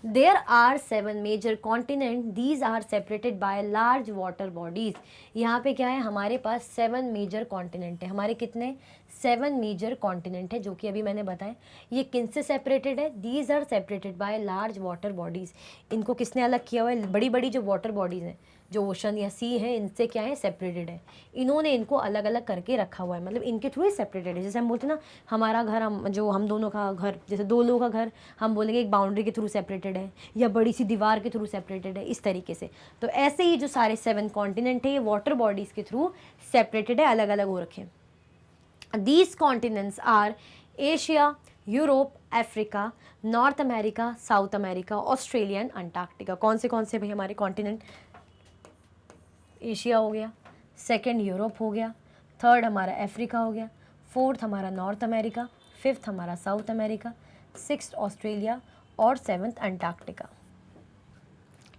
There are 7 major continent, these are separated by large water bodies. यहाँ पे क्या है? हमारे पास 7 मेजर कॉन्टिनेंट है। हमारे कितने? 7 मेजर कॉन्टिनेंट है, जो कि अभी मैंने बताया। ये किन से सेपरेटेड है? These are separated by large water bodies. इनको किसने अलग किया हुआ है? बड़ी बड़ी जो वाटर बॉडीज़ हैं, जो ओशन या सी है, इनसे क्या है? सेपरेटेड है। इन्होंने इनको अलग अलग करके रखा हुआ है, मतलब इनके थ्रू ही सेपरेटेड है। जैसे हम बोलते हैं ना, हमारा घर, हम दोनों का घर, जैसे 2 लोगों का घर, हम बोलेंगे एक बाउंड्री के थ्रू सेपरेटेड है या बड़ी सी दीवार के थ्रू सेपरेटेड है, इस तरीके से। तो ऐसे ही जो सारे 7 कॉन्टिनेंट है, ये वाटर बॉडीज़ के थ्रू सेपरेटेड है, अलग अलग हो रखे हैं। These continents are Asia, Europe, Africa, north America, south America, Australia and Antarctica. कौन से भाई हमारे कॉन्टिनेंट? एशिया हो गया, सेकंड यूरोप हो गया, थर्ड हमारा अफ्रीका हो गया, फोर्थ हमारा नॉर्थ अमेरिका, फिफ्थ हमारा साउथ अमेरिका, सिक्स्थ ऑस्ट्रेलिया और सेवन्थ अंटार्कटिका।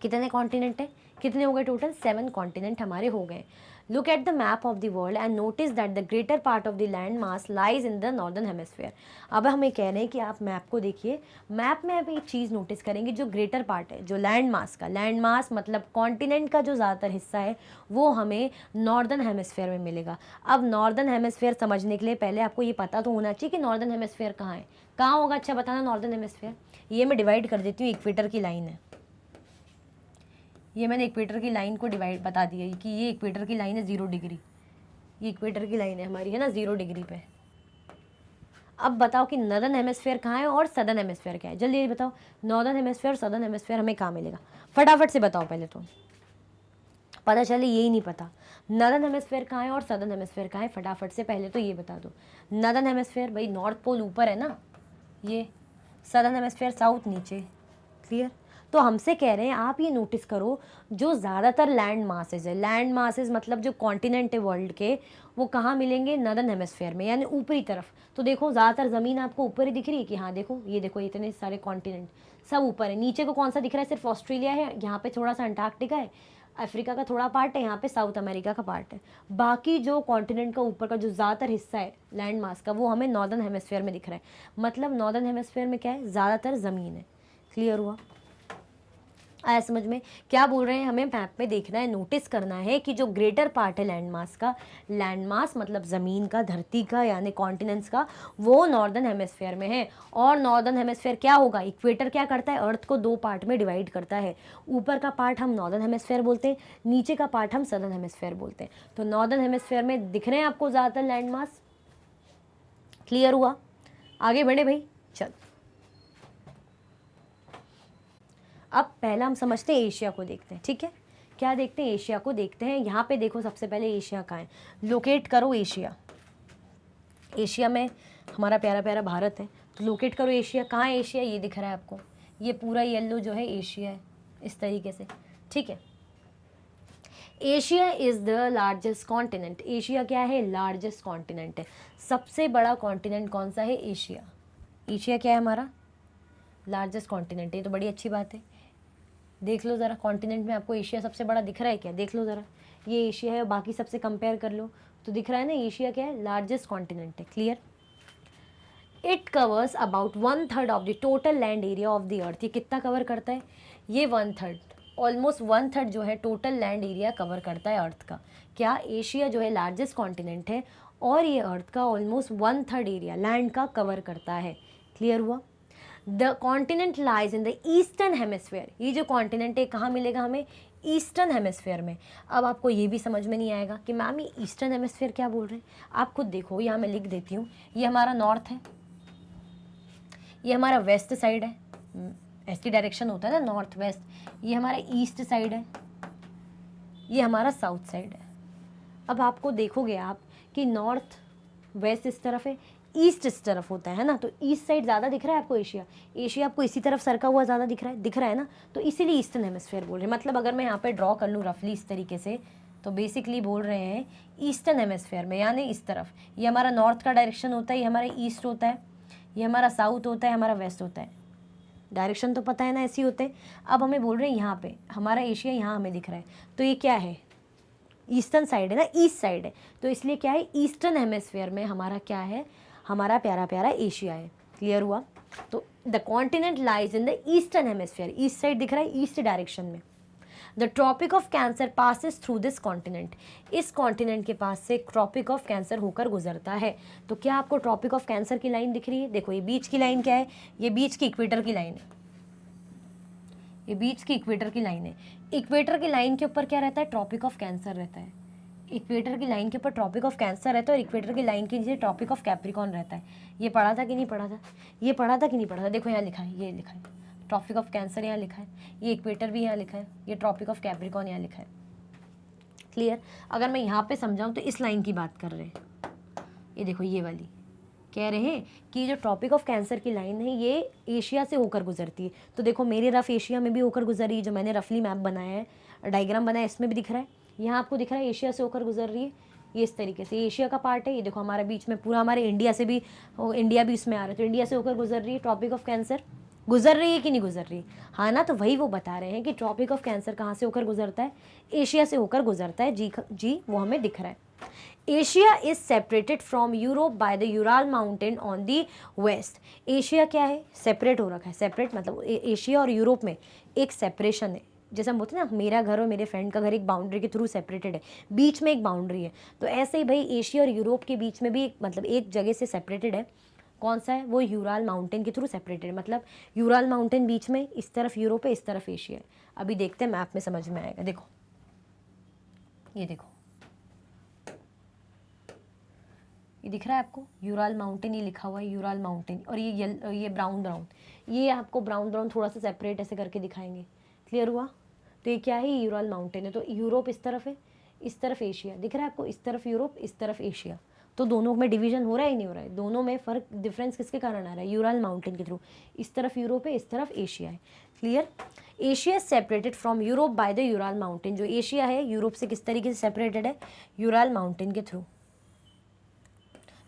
कितने कॉन्टिनेंट है? कितने हो गए टोटल? 7 कॉन्टिनेंट हमारे हो गए। Look at the map of the world and notice that the greater part of the land mass lies in the northern hemisphere. अब हमें कह रहे हैं कि आप मैप को देखिए। मैप में आप एक चीज़ नोटिस करेंगे, जो ग्रेटर पार्ट है, जो लैंड मास का, लैंड मास मतलब कॉन्टिनेंट का जो ज़्यादातर हिस्सा है, वो हमें नॉर्दर्न हेमिस्फीयर में मिलेगा। अब नॉर्दर्न हेमिस्फीयर समझने के लिए पहले आपको ये पता तो होना चाहिए कि नॉर्दर्न हेमिस्फीयर कहाँ है, कहाँ होगा। अच्छा बताना, नॉर्दर्न हेमिस्फीयर। ये मैं डिवाइड कर देती हूँ, इक्वेटर की लाइन है। ये मैंने इक्वेटर की लाइन को डिवाइड बता दिया कि ये इक्वेटर की लाइन है 0 डिग्री। ये इक्वेटर की लाइन है हमारी, है ना, 0 डिग्री पे। अब बताओ कि नॉर्दर्न हेमिस्फीयर कहाँ है और सदर्न हेमिस्फीयर क्या है? जल्दी ये बताओ, नॉर्दर्न हेमिस्फीयर और सदर्न हेमिस्फीयर हमें कहाँ मिलेगा? फटाफट से बताओ, पहले तो पता चले यही नहीं पता। नॉर्दर्न हेमिस्फीयर कहाँ है और सदर्न हेमिस्फीयर कहाँ है? फटाफट से पहले तो ये बता दो। नॉर्दर्न हेमिस्फीयर भाई नॉर्थ पोल ऊपर है ना, ये। सदर्न हेमिस्फीयर साउथ नीचे। क्लियर? तो हमसे कह रहे हैं आप ये नोटिस करो, जो ज़्यादातर लैंड मासेस है, लैंड मासेस मतलब जो कॉन्टिनेंट है वर्ल्ड के, वो कहाँ मिलेंगे? नॉर्दर्न हेमिस्फीयर में, यानी ऊपरी तरफ। तो देखो ज़्यादातर ज़मीन आपको ऊपर ही दिख रही है कि हाँ देखो, ये देखो इतने सारे कॉन्टिनेंट सब ऊपर है। नीचे को कौन सा दिख रहा है? सिर्फ ऑस्ट्रेलिया है, यहाँ पे थोड़ा सा अंटार्कटिका है, अफ्रीका का थोड़ा पार्ट है, यहाँ पे साउथ अमेरिका का पार्ट है। बाकी जो कॉन्टिनेंट का ऊपर का जो ज़्यादातर हिस्सा है लैंड मास का, वो हमें नॉर्दर्न हेमिस्फीयर में दिख रहा है। मतलब नॉर्दर्न हेमिस्फीयर में क्या है? ज़्यादातर ज़मीन है। क्लियर हुआ? आया समझ में? क्या बोल रहे हैं, हमें मैप में देखना है, नोटिस करना है कि जो ग्रेटर पार्ट है लैंड मास का, लैंड मास मतलब ज़मीन का, धरती का, यानी कॉन्टिनेंट्स का, वो नॉर्दर्न हेमिस्फीयर में है। और नॉर्दर्न हेमिस्फीयर क्या होगा? इक्वेटर क्या करता है? अर्थ को 2 पार्ट में डिवाइड करता है। ऊपर का पार्ट हम नॉर्दर्न हेमिस्फीयर बोलते हैं, नीचे का पार्ट हम सदर्न हेमिस्फीयर बोलते हैं। तो नॉर्दर्न हेमिस्फीयर में दिख रहे हैं आपको ज़्यादातर लैंड मास। क्लियर हुआ? आगे बढ़े भाई, चल। अब पहला हम समझते हैं, एशिया को देखते हैं, ठीक है। क्या देखते हैं? एशिया को देखते हैं। यहाँ पे देखो, सबसे पहले एशिया कहाँ है? लोकेट करो एशिया। एशिया में हमारा प्यारा प्यारा भारत है, तो लोकेट करो एशिया। कहाँ है एशिया? ये दिख रहा है आपको, ये पूरा येलो जो है एशिया है, इस तरीके से, ठीक है। Asia is the largest continent. Asia क्या है? लार्जेस्ट कॉन्टिनेंट है। सबसे बड़ा कॉन्टिनेंट कौन सा है? एशिया। एशिया क्या है हमारा? लार्जेस्ट कॉन्टिनेंट है। तो बड़ी अच्छी बात है। देख लो ज़रा, कॉन्टिनेंट में आपको एशिया सबसे बड़ा दिख रहा है क्या? देख लो ज़रा, ये एशिया है, बाकी सबसे कंपेयर कर लो तो दिख रहा है ना, एशिया क्या है? लार्जेस्ट कॉन्टिनेंट है। Clear? It covers about 1/3 of the total land area of the earth. ये कितना कवर करता है? ये 1/3, ऑलमोस्ट 1/3 जो है टोटल लैंड एरिया कवर करता है अर्थ का। क्या? एशिया जो है लार्जेस्ट कॉन्टिनेंट है और ये अर्थ का ऑलमोस्ट 1/3 एरिया लैंड का कवर करता है। क्लियर हुआ? The continent lies in the eastern hemisphere. ये जो कॉन्टिनेंट है कहाँ मिलेगा हमें? ईस्टर्न हेमिस्फीयर में। अब आपको ये भी समझ में नहीं आएगा कि मैम ये ईस्टर्न हेमिस्फीयर क्या बोल रहे हैं। आप खुद देखो, यहाँ मैं लिख देती हूँ, ये हमारा नॉर्थ है, ये हमारा वेस्ट साइड है, ऐसी डायरेक्शन होता है ना नॉर्थ वेस्ट, ये हमारा ईस्ट साइड है, ये हमारा साउथ साइड है। अब आपको देखोगे आप कि नॉर्थ वेस्ट इस तरफ है, ईस्ट इस तरफ होता है ना, तो ईस्ट साइड ज़्यादा दिख रहा है आपको। एशिया, एशिया आपको इसी तरफ सरका हुआ ज़्यादा दिख रहा है ना, तो इसीलिए ईस्टर्न हेमिस्फीयर बोल रहे हैं। मतलब अगर मैं यहाँ पे ड्रॉ कर लूँ रफली इस तरीके से, तो बेसिकली बोल रहे हैं ईस्टर्न हेमिस्फीयर में, यानी इस तरफ ये हमारा नॉर्थ का डायरेक्शन होता है, ये हमारा ईस्ट होता है, ये हमारा साउथ होता है, हमारा वेस्ट होता है। डायरेक्शन तो पता है ना, ऐसे ही होते हैं। अब हमें बोल रहे हैं यहाँ पे हमारा एशिया यहाँ हमें दिख रहा है, तो ये क्या है? ईस्टर्न साइड है ना, ईस्ट साइड है, तो इसलिए क्या है? ईस्टर्न हेमिस्फीयर में हमारा क्या है? हमारा प्यारा प्यारा एशिया है। क्लियर हुआ? तो the continent lies in the eastern hemisphere, east side दिख रहा है, ईस्ट डायरेक्शन में। The Tropic of Cancer passes through this continent. इस कॉन्टिनेंट के पास से ट्रॉपिक ऑफ कैंसर होकर गुजरता है। तो क्या आपको ट्रॉपिक ऑफ कैंसर की लाइन दिख रही है? देखो, ये बीच की लाइन क्या है? ये बीच की इक्वेटर की लाइन है, ये बीच की इक्वेटर की लाइन है। इक्वेटर की लाइन के ऊपर क्या रहता है? ट्रॉपिक ऑफ कैंसर रहता है। इक्वेटर की लाइन के ऊपर ट्रॉपिक ऑफ कैंसर रहता है और इक्वेटर की लाइन के नीचे ट्रॉपिक ऑफ कैप्रिकॉन रहता है। ये पढ़ा था कि नहीं पढ़ा था? ये पढ़ा था कि नहीं पढ़ा था? देखो यहाँ लिखा है, ये लिखा है ट्रॉपिक ऑफ कैंसर, यहाँ लिखा है, ये इक्वेटर भी यहाँ लिखा है, ये ट्रॉपिक ऑफ कैप्रिकॉन यहाँ लिखा है। क्लियर? अगर मैं यहाँ पे समझाऊँ तो इस लाइन की बात कर रहे हैं, ये देखो ये वाली, कह रहे हैं कि जो ट्रॉपिक ऑफ कैंसर की लाइन है ये एशिया से होकर गुजरती है। तो देखो मेरे रफ एशिया में भी होकर गुजर रही है, जो मैंने रफली मैप बनाया है, डायग्राम बनाया है, इसमें भी दिख रहा है, यहाँ आपको दिख रहा है एशिया से होकर गुजर रही है। ये इस तरीके से एशिया का पार्ट है। ये देखो हमारा बीच में पूरा हमारे इंडिया से भी, इंडिया भी इसमें आ रहा है, तो इंडिया से होकर गुजर रही है ट्रॉपिक ऑफ कैंसर। गुजर रही है कि नहीं गुजर रही? हाँ ना, तो वही वो बता रहे हैं कि ट्रॉपिक ऑफ कैंसर कहाँ से होकर गुजरता है? एशिया से होकर गुजरता है। जी वो हमें दिख रहा है। Asia is separated from Europe by the Ural mountain on the west. Asia क्या है? सेपरेट हो रखा है। सेपरेट मतलब एशिया और यूरोप में एक सेपरेशन है। जैसे हम बोलते हैं ना, मेरा घर और मेरे फ्रेंड का घर एक बाउंड्री के थ्रू सेपरेटेड है, बीच में एक बाउंड्री है, तो ऐसे ही भाई एशिया और यूरोप के बीच में भी मतलब एक जगह से सेपरेटेड है। कौन सा है? वो यूराल माउंटेन के थ्रू सेपरेटेड है। मतलब यूराल माउंटेन बीच में, इस तरफ यूरोप है, इस तरफ एशिया है। अभी देखते हैं मैप में समझ में आएगा। देखो ये देखो, ये दिख रहा है आपको यूराल माउंटेन, ये लिखा हुआ है यूराल माउंटेन, और ये ब्राउन ब्राउन, ये आपको ब्राउन ब्राउन थोड़ा सा सेपरेट ऐसे करके दिखाएंगे। क्लियर हुआ? तो ये क्या है? यूराल माउंटेन है। तो यूरोप इस तरफ है, इस तरफ एशिया दिख रहा है आपको, इस तरफ यूरोप, इस तरफ एशिया। तो दोनों में डिवीजन हो रहा है ही नहीं हो रहा है? दोनों में फ़र्क, डिफरेंस किसके कारण आ रहा है? यूराल माउंटेन के थ्रू। इस तरफ यूरोप है, इस तरफ एशिया है। Clear? Asia separated from Europe by the Ural mountain. जो एशिया है यूरोप से किस तरीके से सेपरेटेड है? यूराल माउंटेन के थ्रू।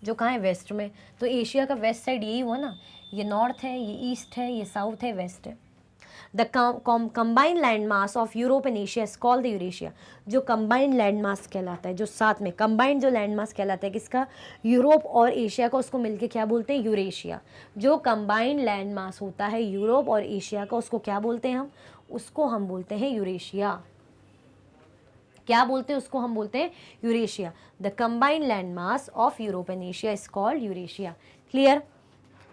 जो कहाँ है? वेस्ट में। तो एशिया का वेस्ट साइड यही हुआ ना, ये नॉर्थ है, ये ईस्ट है, ये साउथ है, वेस्ट है। The combined land mass of Europe and Asia is called the Eurasia. जो कंबाइंड लैंड मास कहलाता है, जो साथ में कंबाइंड जो लैंड मास कहलाता है किसका? यूरोप और एशिया का, उसको मिलके क्या बोलते हैं? यूरेशिया। जो कंबाइंड लैंड मास होता है यूरोप और एशिया का, उसको क्या बोलते हैं हम? उसको हम बोलते हैं यूरेशिया। क्या बोलते हैं उसको? हम बोलते हैं Eurasia. The combined land mass of Europe and Asia is called Eurasia. Clear?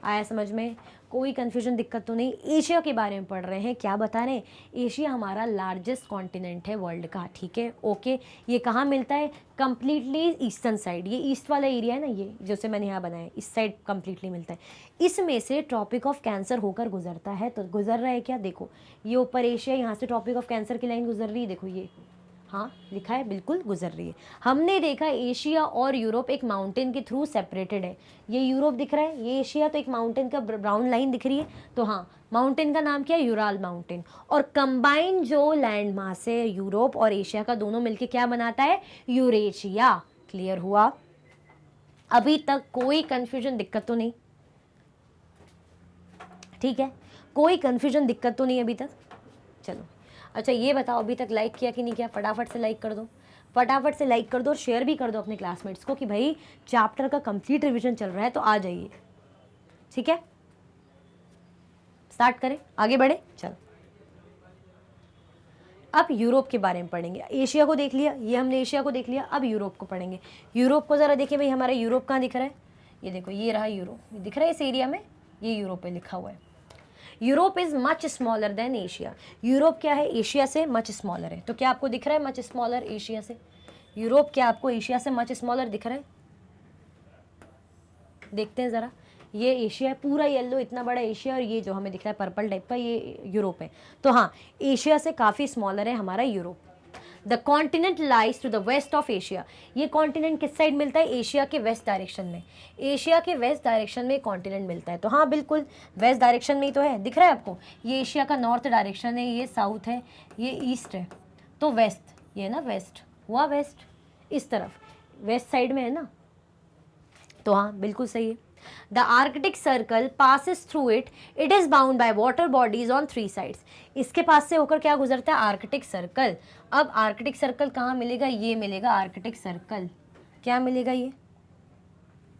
आया समझ में? कोई कंफ्यूजन, दिक्कत तो नहीं? एशिया के बारे में पढ़ रहे हैं, क्या बता रहे हैं? एशिया हमारा लार्जेस्ट कॉन्टिनेंट है वर्ल्ड का। ठीक है, ओके। ये कहाँ मिलता है? कंप्लीटली ईस्टर्न साइड, ये ईस्ट वाला एरिया है ना, ये जैसे मैंने यहाँ बनाया, इस साइड कंप्लीटली मिलता है। इसमें से ट्रॉपिक ऑफ कैंसर होकर गुजरता है। तो गुजर रहा है क्या? देखो ये ऊपर एशिया, यहाँ से ट्रॉपिक ऑफ कैंसर की लाइन गुजर रही है। देखो ये, हाँ लिखा है, बिल्कुल गुजर रही है। हमने देखा एशिया और यूरोप एक माउंटेन के थ्रू सेपरेटेड है। ये यूरोप दिख रहा है, ये एशिया, तो एक माउंटेन का ब्राउन लाइन दिख रही है। तो हाँ, माउंटेन का नाम क्या है? Ural mountain. और कंबाइंड जो लैंड मास है यूरोप और एशिया का, दोनों मिलके क्या बनाता है? यूरेशिया। क्लियर हुआ? अभी तक कोई कंफ्यूजन, दिक्कत तो नहीं? ठीक है, कोई कंफ्यूजन, दिक्कत तो नहीं अभी तक? चलो अच्छा, ये बताओ अभी तक लाइक किया कि नहीं किया? फटाफट से लाइक कर दो, फटाफट से लाइक कर दो, और शेयर भी कर दो अपने क्लासमेट्स को कि भाई चैप्टर का कंप्लीट रिवीजन चल रहा है, तो आ जाइए। ठीक है, स्टार्ट करें, आगे बढ़े, चलो। अब यूरोप के बारे में पढ़ेंगे। एशिया को देख लिया, ये हमने एशिया को देख लिया, अब यूरोप को पढ़ेंगे। यूरोप को ज़रा देखिए भाई, हमारा यूरोप कहाँ दिख रहा है, ये देखो, ये रहा यूरोप, ये दिख रहा है इस एरिया में, ये यूरोप पे लिखा हुआ है। Europe is much smaller than Asia. Europe क्या है, एशिया से मच स्मॉलर है। तो क्या आपको दिख रहा है मच स्मॉलर एशिया से? यूरोप क्या आपको एशिया से मच स्मॉलर दिख रहा है? देखते हैं ज़रा, ये एशिया है, पूरा येलो इतना बड़ा एशिया, और ये जो हमें दिख रहा है पर्पल टाइप का, ये यूरोप है। तो हाँ, एशिया से काफ़ी स्मॉलर है हमारा Europe. The continent lies to the west of Asia. ये कॉन्टिनेंट किस साइड मिलता है? एशिया के वेस्ट डायरेक्शन में। एशिया के वेस्ट डायरेक्शन में कॉन्टिनेंट मिलता है। तो हाँ बिल्कुल वेस्ट डायरेक्शन में ही तो है, दिख रहा है आपको, ये एशिया का नॉर्थ डायरेक्शन है, ये साउथ है, ये ईस्ट है, तो वेस्ट, ये ना वेस्ट हुआ, वेस्ट इस तरफ वेस्ट साइड में है ना, तो हाँ बिल्कुल सही है। The Arctic circle passes through it, it is bound by water bodies on 3 sides. इसके पास से होकर क्या गुजरता है? Arctic circle. अब आर्कटिक सर्कल कहाँ मिलेगा? ये मिलेगा आर्कटिक सर्कल। क्या मिलेगा? ये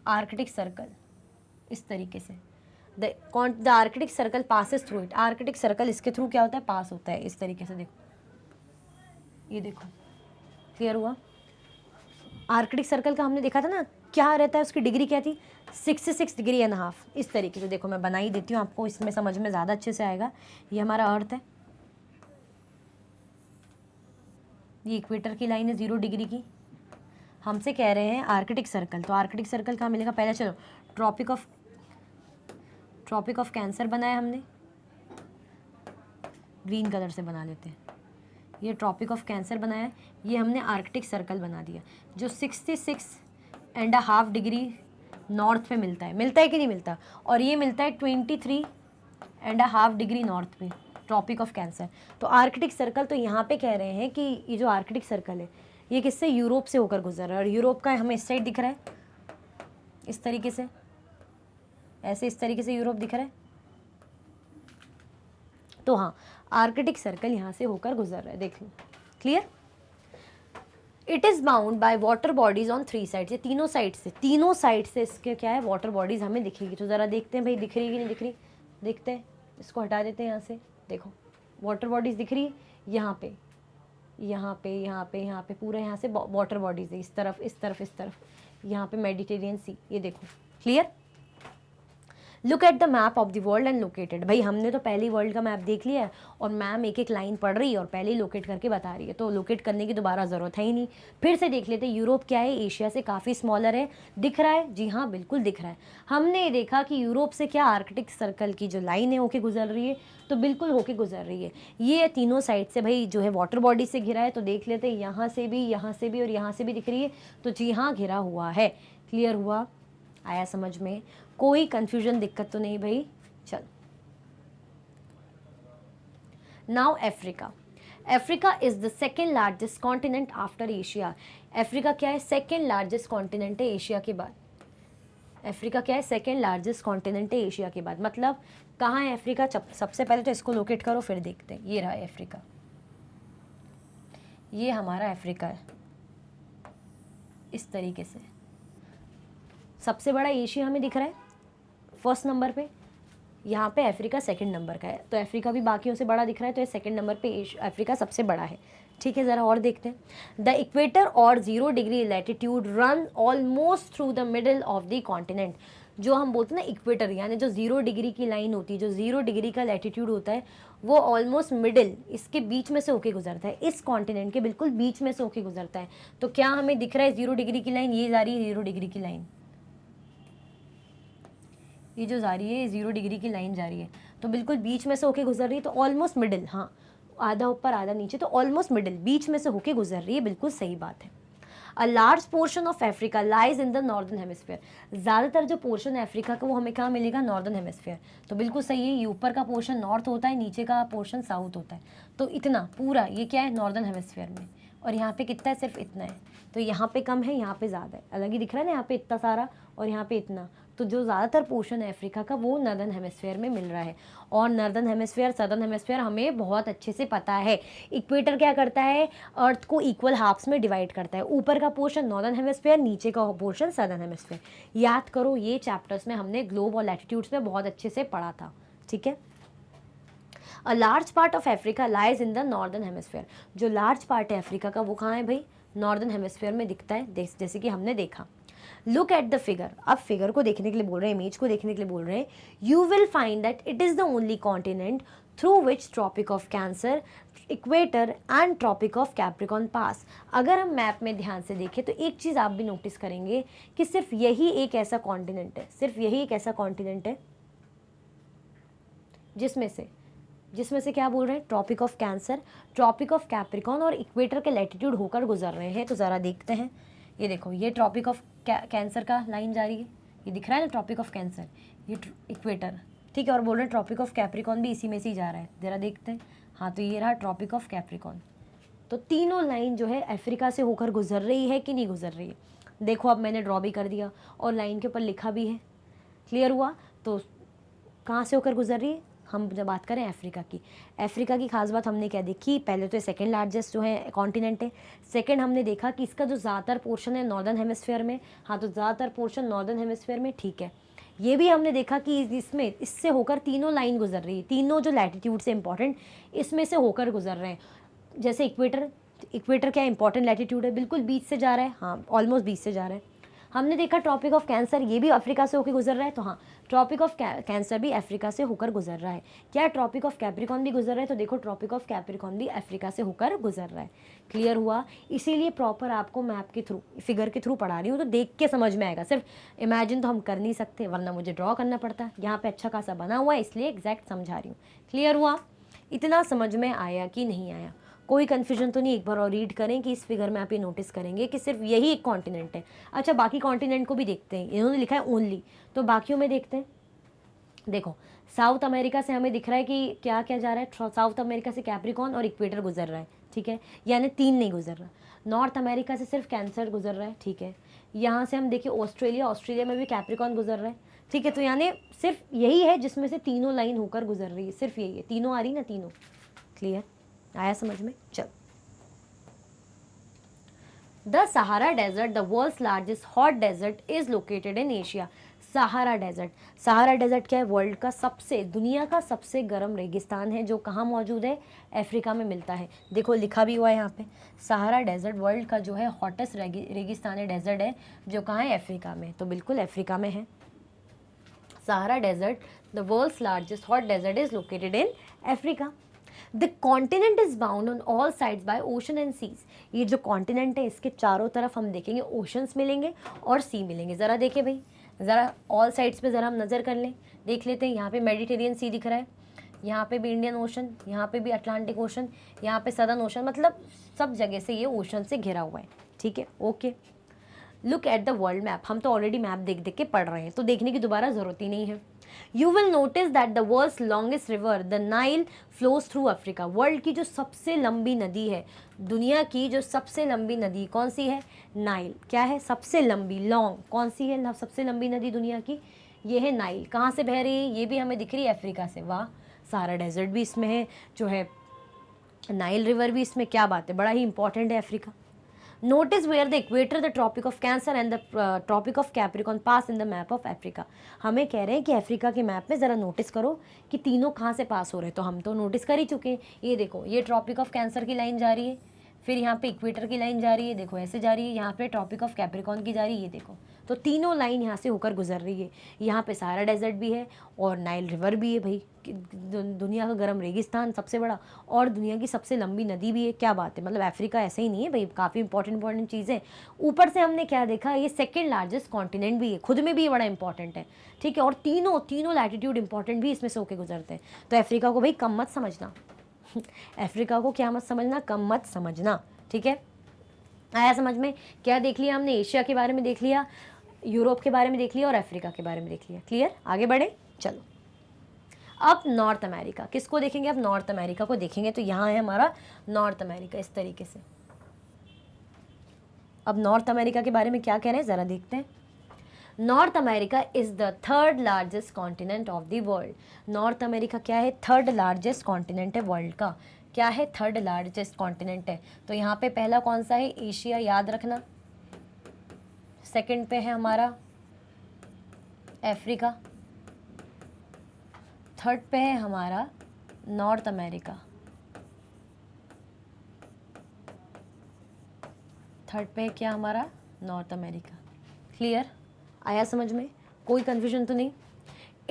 आर्कटिक सर्कल, इस तरीके से। The Arctic circle passes through it. Arctic circle इसके थ्रू क्या होता है? पास होता है, इस तरीके से। देखो, ये देखो, क्लियर हुआ? आर्कटिक सर्कल का हमने देखा था ना, क्या रहता है, उसकी डिग्री क्या थी? 66 डिग्री एंड हाफ, इस तरीके से। देखो मैं बना ही देती हूँ आपको, इसमें समझ में ज़्यादा अच्छे से आएगा। ये हमारा अर्थ है, ये इक्वेटर की लाइन है 0 डिग्री की। हमसे कह रहे हैं आर्कटिक सर्कल, तो आर्कटिक सर्कल कहाँ मिलेगा? पहले चलो ट्रॉपिक ऑफ कैंसर बनाया हमने, ग्रीन कलर से बना लेते हैं। ये ट्रॉपिक ऑफ कैंसर बनाया, ये हमने आर्कटिक सर्कल बना दिया, जो 66.5 डिग्री नॉर्थ पे मिलता है कि नहीं मिलता? और ये मिलता है 23.5 डिग्री नॉर्थ पे, ट्रॉपिक ऑफ कैंसर। तो आर्कटिक सर्कल, तो यहाँ पे कह रहे हैं कि ये जो आर्कटिक सर्कल है, ये किससे? यूरोप से होकर गुजर रहा है। और यूरोप का हमें इस साइड दिख रहा है, इस तरीके से, ऐसे इस तरीके से यूरोप दिख रहा है। तो हाँ, आर्कटिक सर्कल यहाँ से होकर गुजर रहा है, देख लो, clear? It is bound by water bodies on 3 side. ये तीनों साइड से इसके क्या है? वाटर बॉडीज हमें दिखेगी। तो ज़रा देखते हैं भाई, दिख रही है कि नहीं दिख रही, देखते हैं, इसको हटा देते हैं यहाँ से। देखो वाटर बॉडीज दिख रही है, यहाँ पे पूरा यहाँ से वाटर बॉडीज है, इस तरफ, यहाँ पे मेडिटेरियन सी, ये देखो, clear? Look at the map of the world and located. भाई हमने तो पहले ही वर्ल्ड का मैप देख लिया है, और मैम एक एक लाइन पढ़ रही है और पहले ही लोकेट करके बता रही है, तो लोकेट करने की दोबारा ज़रूरत है ही नहीं। फिर से देख लेते हैं, यूरोप क्या है? एशिया से काफ़ी स्मॉलर है। दिख रहा है? जी हाँ बिल्कुल दिख रहा है। हमने देखा कि यूरोप से क्या आर्कटिक सर्कल की जो लाइन है होके गुजर रही है, तो बिल्कुल होके गुजर रही है। ये तीनों साइड से भाई जो है वाटर बॉडी से घिरा है, तो देख लेते हैं, यहाँ से भी और यहाँ से भी दिख रही है, तो जी हाँ घिरा हुआ है। क्लियर हुआ? आया समझ में? कोई कंफ्यूजन, दिक्कत तो नहीं भाई? चल, now Africa. Africa is the second largest continent after Asia. Africa क्या है? सेकेंड लार्जेस्ट कॉन्टिनेंट है एशिया के बाद। अफ्रीका क्या है? सेकेंड लार्जेस्ट कॉन्टिनेंट है एशिया के बाद। मतलब कहाँ है अफ्रीका? सबसे पहले तो इसको लोकेट करो, फिर देखते हैं। ये रहा अफ्रीका, ये हमारा अफ्रीका है, इस तरीके से। सबसे बड़ा एशिया हमें दिख रहा है फर्स्ट नंबर पे, यहाँ पे अफ्रीका सेकंड नंबर का है। तो अफ्रीका भी बाकियों से बड़ा दिख रहा है, तो ये सेकंड नंबर पे अफ्रीका सबसे बड़ा है। ठीक है, ज़रा और देखते हैं। द इक्वेटर और 0 degree latitude run almost through the middle of the continent. जो हम बोलते हैं ना इक्वेटर, यानी जो 0 डिग्री की लाइन होती है, जो 0 डिग्री का लैटिट्यूड होता है, वो ऑलमोस्ट मिडिल, इसके बीच में से होके गुजरता है, इस कॉन्टिनेंट के बिल्कुल बीच में से होके गुजरता है। तो क्या हमें दिख रहा है 0 डिग्री की लाइन? ये जा रही है 0 डिग्री की लाइन, ये जो जा रही है 0 डिग्री की लाइन जा रही है, तो बिल्कुल बीच में से होके गुजर रही है। तो ऑलमोस्ट मिडिल, हाँ आधा ऊपर आधा नीचे, तो ऑलमोस्ट मिडिल, बीच में से होके गुजर रही है, बिल्कुल सही बात है। A large portion of Africa lies in the northern hemisphere. ज़्यादातर जो पोर्शन है अफ्रीका का, वो हमें कहाँ मिलेगा? Northern hemisphere. तो बिल्कुल सही है, ये ऊपर का पोर्शन नॉर्थ होता है, नीचे का पोर्शन साउथ होता है। तो इतना पूरा ये क्या है? नॉर्दर्न हेमिस्फीयर में। और यहाँ पे कितना है? सिर्फ इतना है। तो यहाँ पे कम है, यहाँ पे ज़्यादा है, अलग ही दिख रहा है ना, यहाँ पे इतना सारा और यहाँ पे इतना। तो जो ज़्यादातर पोर्शन है अफ्रीका का वो नॉर्दर्न हेमिस्फीयर में मिल रहा है। और नॉर्दर्न हेमिस्फीयर, सदर्न हेमिस्फीयर हमें बहुत अच्छे से पता है। इक्वेटर क्या करता है, अर्थ को इक्वल हाफ्स में डिवाइड करता है। ऊपर का पोर्शन नॉर्दर्न हेमिस्फीयर, नीचे का पोर्शन सदर्न हेमिस्फीयर। याद करो, ये चैप्टर्स में हमने ग्लोब और लैटिट्यूड्स में बहुत अच्छे से पढ़ा था, ठीक है। A large part of Africa lies in the northern hemisphere. जो लार्ज पार्ट है अफ्रीका का वो कहाँ है भाई, नॉर्दर्न हेमिस्फीयर में दिखता है, जैसे कि हमने देखा। लुक एट द फिगर, अब फिगर को देखने के लिए बोल रहे हैं, इमेज को देखने के लिए बोल रहे हैं। You will find that it is the only continent through which Tropic of Cancer, equator and Tropic of Capricorn pass. अगर हम मैप में ध्यान से देखें तो एक चीज़ आप भी नोटिस करेंगे कि सिर्फ यही एक ऐसा कॉन्टिनेंट है, सिर्फ यही एक ऐसा कॉन्टिनेंट है जिसमें से क्या बोल रहे हैं, Tropic of Cancer, Tropic of Capricorn और इक्वेटर के लैटिट्यूड होकर गुजर रहे हैं। तो ज़रा देखते हैं, ये देखो, ये ट्रॉपिक ऑफ कैंसर का लाइन जा रही है, ये दिख रहा है ना ट्रॉपिक ऑफ कैंसर, ये इक्वेटर, ठीक है। और बोल रहे हैं ट्रॉपिक ऑफ कैप्रिकॉन भी इसी में से ही जा रहा है, ज़रा देखते हैं। हाँ, तो ये रहा ट्रॉपिक ऑफ कैप्रिकॉन। तो तीनों लाइन जो है अफ्रीका से होकर गुजर रही है कि नहीं गुजर रही है। देखो, अब मैंने ड्रॉ भी कर दिया और लाइन के ऊपर लिखा भी है, क्लियर हुआ। तो कहाँ से होकर गुजर रही है, हम जब बात करें अफ्रीका की खास बात हमने क्या देखी, पहले तो ये सेकंड लार्जेस्ट जो है कॉन्टिनेंट है। सेकंड हमने देखा कि इसका जो ज़्यादातर पोर्शन है नॉर्दर्न हेमिस्फीयर में, हाँ तो ज़्यादातर पोर्शन नॉर्दर्न हेमिस्फीयर में, ठीक है। ये भी हमने देखा कि इससे होकर तीनों लाइन गुजर रही है, तीनों जो लैटिट्यूड से इंपॉर्टेंट इसमें से होकर गुजर रहे हैं। जैसे इक्वेटर क्या इंपॉर्टेंट लैटिट्यूड है, बिल्कुल बीच से जा रहा है, हाँ ऑलमोस्ट बीच से जा रहा है। हमने देखा ट्रॉपिक ऑफ कैंसर, ये भी अफ्रीका से होकर गुजर रहा है, तो हाँ ट्रॉपिक ऑफ कैंसर भी अफ्रीका से होकर गुजर रहा है। क्या ट्रॉपिक ऑफ कैप्रिकॉन भी गुजर रहा है, तो देखो ट्रॉपिक ऑफ कैप्रिकॉन भी अफ्रीका से होकर गुजर रहा है। क्लियर हुआ। इसीलिए प्रॉपर आपको मैप के थ्रू, फिगर के थ्रू पढ़ा रही हूँ, तो देख के समझ में आएगा। सिर्फ इमेजिन तो हम कर नहीं सकते, वरना मुझे ड्रॉ करना पड़ता। यहाँ पे अच्छा खासा बना हुआ है, इसलिए एग्जैक्ट समझा रही हूँ। क्लियर हुआ, इतना समझ में आया कि नहीं आया, कोई कन्फ्यूजन तो नहीं। एक बार और रीड करें कि इस फिगर में आप ये नोटिस करेंगे कि सिर्फ यही एक कॉन्टिनेंट है। अच्छा, बाकी कॉन्टिनेंट को भी देखते हैं, इन्होंने लिखा है ओनली, तो बाकियों में देखते हैं। देखो, साउथ अमेरिका से हमें दिख रहा है कि क्या क्या जा रहा है, साउथ अमेरिका से कैप्रिकॉन और इक्वेटर गुजर रहा है, ठीक है, यानी तीन नहीं गुजर रहा। नॉर्थ अमेरिका से सिर्फ कैंसर गुजर रहा है, ठीक है। यहाँ से हम देखिए ऑस्ट्रेलिया में भी कैप्रिकॉन गुजर रहा है, ठीक है। तो यानी सिर्फ यही है जिसमें से तीनों लाइन होकर गुजर रही है, सिर्फ यही है, तीनों आ रही ना, तीनों। क्लियर, आया समझ में। चल, the Sahara desert, the world's largest hot desert, is located in Asia. Sahara desert क्या है, वर्ल्ड का सबसे, दुनिया का सबसे गर्म रेगिस्तान है, जो कहाँ मौजूद है, अफ्रीका में मिलता है। देखो लिखा भी हुआ है यहाँ पे, सहारा डेजर्ट वर्ल्ड का जो है हॉटेस्ट रेगिस्तान है, डेजर्ट है, जो कहाँ है, अफ्रीका में। तो बिल्कुल अफ्रीका में है Sahara desert. The world's largest hot desert is located in Africa. The continent is bound on all sides by ocean and seas. ये जो कॉन्टिनेंट है इसके चारों तरफ हम देखेंगे ओशंस मिलेंगे और सी मिलेंगे। ज़रा देखें भाई, ज़रा ऑल साइड्स पे ज़रा हम नज़र कर लें, देख लेते हैं। यहाँ पे मेडिटेरियन सी दिख रहा है, यहाँ पे भी इंडियन ओशन, यहाँ पे भी अटलांटिक ओशन, यहाँ पे सदर्न ओशन, मतलब सब जगह से ये ओशन से घिरा हुआ है, ठीक है। Okay, look at the world map. हम तो ऑलरेडी मैप देख देख के पढ़ रहे हैं, तो देखने की दोबारा ज़रूरत ही नहीं है। You will notice that the world's longest river the Nile flows through Africa. World की जो सबसे लंबी नदी है, दुनिया की जो सबसे लंबी नदी कौन सी है, नाइल। क्या है, सबसे लंबी, लॉन्ग, कौन सी है सबसे लंबी नदी दुनिया की, ये है नाइल। कहाँ से बह रही है, ये भी हमें दिख रही है अफ्रीका से। वाह, सहारा डेजर्ट भी इसमें है, जो है नाइल रिवर भी इसमें, क्या बात है, बड़ा ही इंपॉर्टेंट है Africa. Notice where the equator, the Tropic of Cancer and the Tropic of Capricorn pass in the map of Africa. हमें कह रहे हैं कि अफ्रीका के मैप में ज़रा नोटिस करो कि तीनों कहाँ से पास हो रहे हैं, तो हम तो नोटिस कर ही चुके हैं। ये देखो, ये ट्रॉपिक ऑफ कैंसर की लाइन जा रही है, फिर यहाँ पे इक्वेटर की लाइन जा रही है, देखो ऐसे जा रही है, यहाँ पे ट्रॉपिक ऑफ कैप्रिकॉन की जा रही है, ये देखो। तो तीनों लाइन यहाँ से होकर गुजर रही है। यहाँ पे सहारा डेजर्ट भी है और नाइल रिवर भी है भाई, दुनिया का गर्म रेगिस्तान सबसे बड़ा, और दुनिया की सबसे लंबी नदी भी है। क्या बात है, मतलब अफ्रीका ऐसे ही नहीं है भाई, काफ़ी इंपॉर्टेंट चीज़ें। ऊपर से हमने क्या देखा, ये सेकेंड लार्जेस्ट कॉन्टिनेंट भी है, खुद में भी बड़ा इंपॉर्टेंट है, ठीक है। और तीनों लैटिट्यूड इंपॉर्टेंट भी इसमें से होकर गुजरते हैं। तो अफ्रीका को भाई कम मत समझना अफ्रीका को क्या मत समझना, कम मत समझना, ठीक है। आया समझ में। क्या देख लिया हमने, एशिया के बारे में देख लिया, यूरोप के बारे में देख लिया और अफ्रीका के बारे में देख लिया। क्लियर, आगे बढ़े। चलो, अब नॉर्थ अमेरिका, किसको देखेंगे, अब नॉर्थ अमेरिका को देखेंगे। तो यहाँ है हमारा नॉर्थ अमेरिका, इस तरीके से। अब नॉर्थ अमेरिका के बारे में क्या कह रहे हैं ज़रा देखते हैं। North America is the third largest continent of the world. North America क्या है? थर्ड लार्जेस्ट कॉन्टिनेंट है वर्ल्ड का। क्या है? थर्ड लार्जेस्ट कॉन्टिनेंट है। तो यहाँ पे पहला कौन सा है? एशिया, याद रखना। सेकंड पे है हमारा अफ्रीका, थर्ड पे है हमारा नॉर्थ अमेरिका, थर्ड पे क्या हमारा? North America. क्लियर? आया समझ में? कोई कन्फ्यूजन तो नहीं?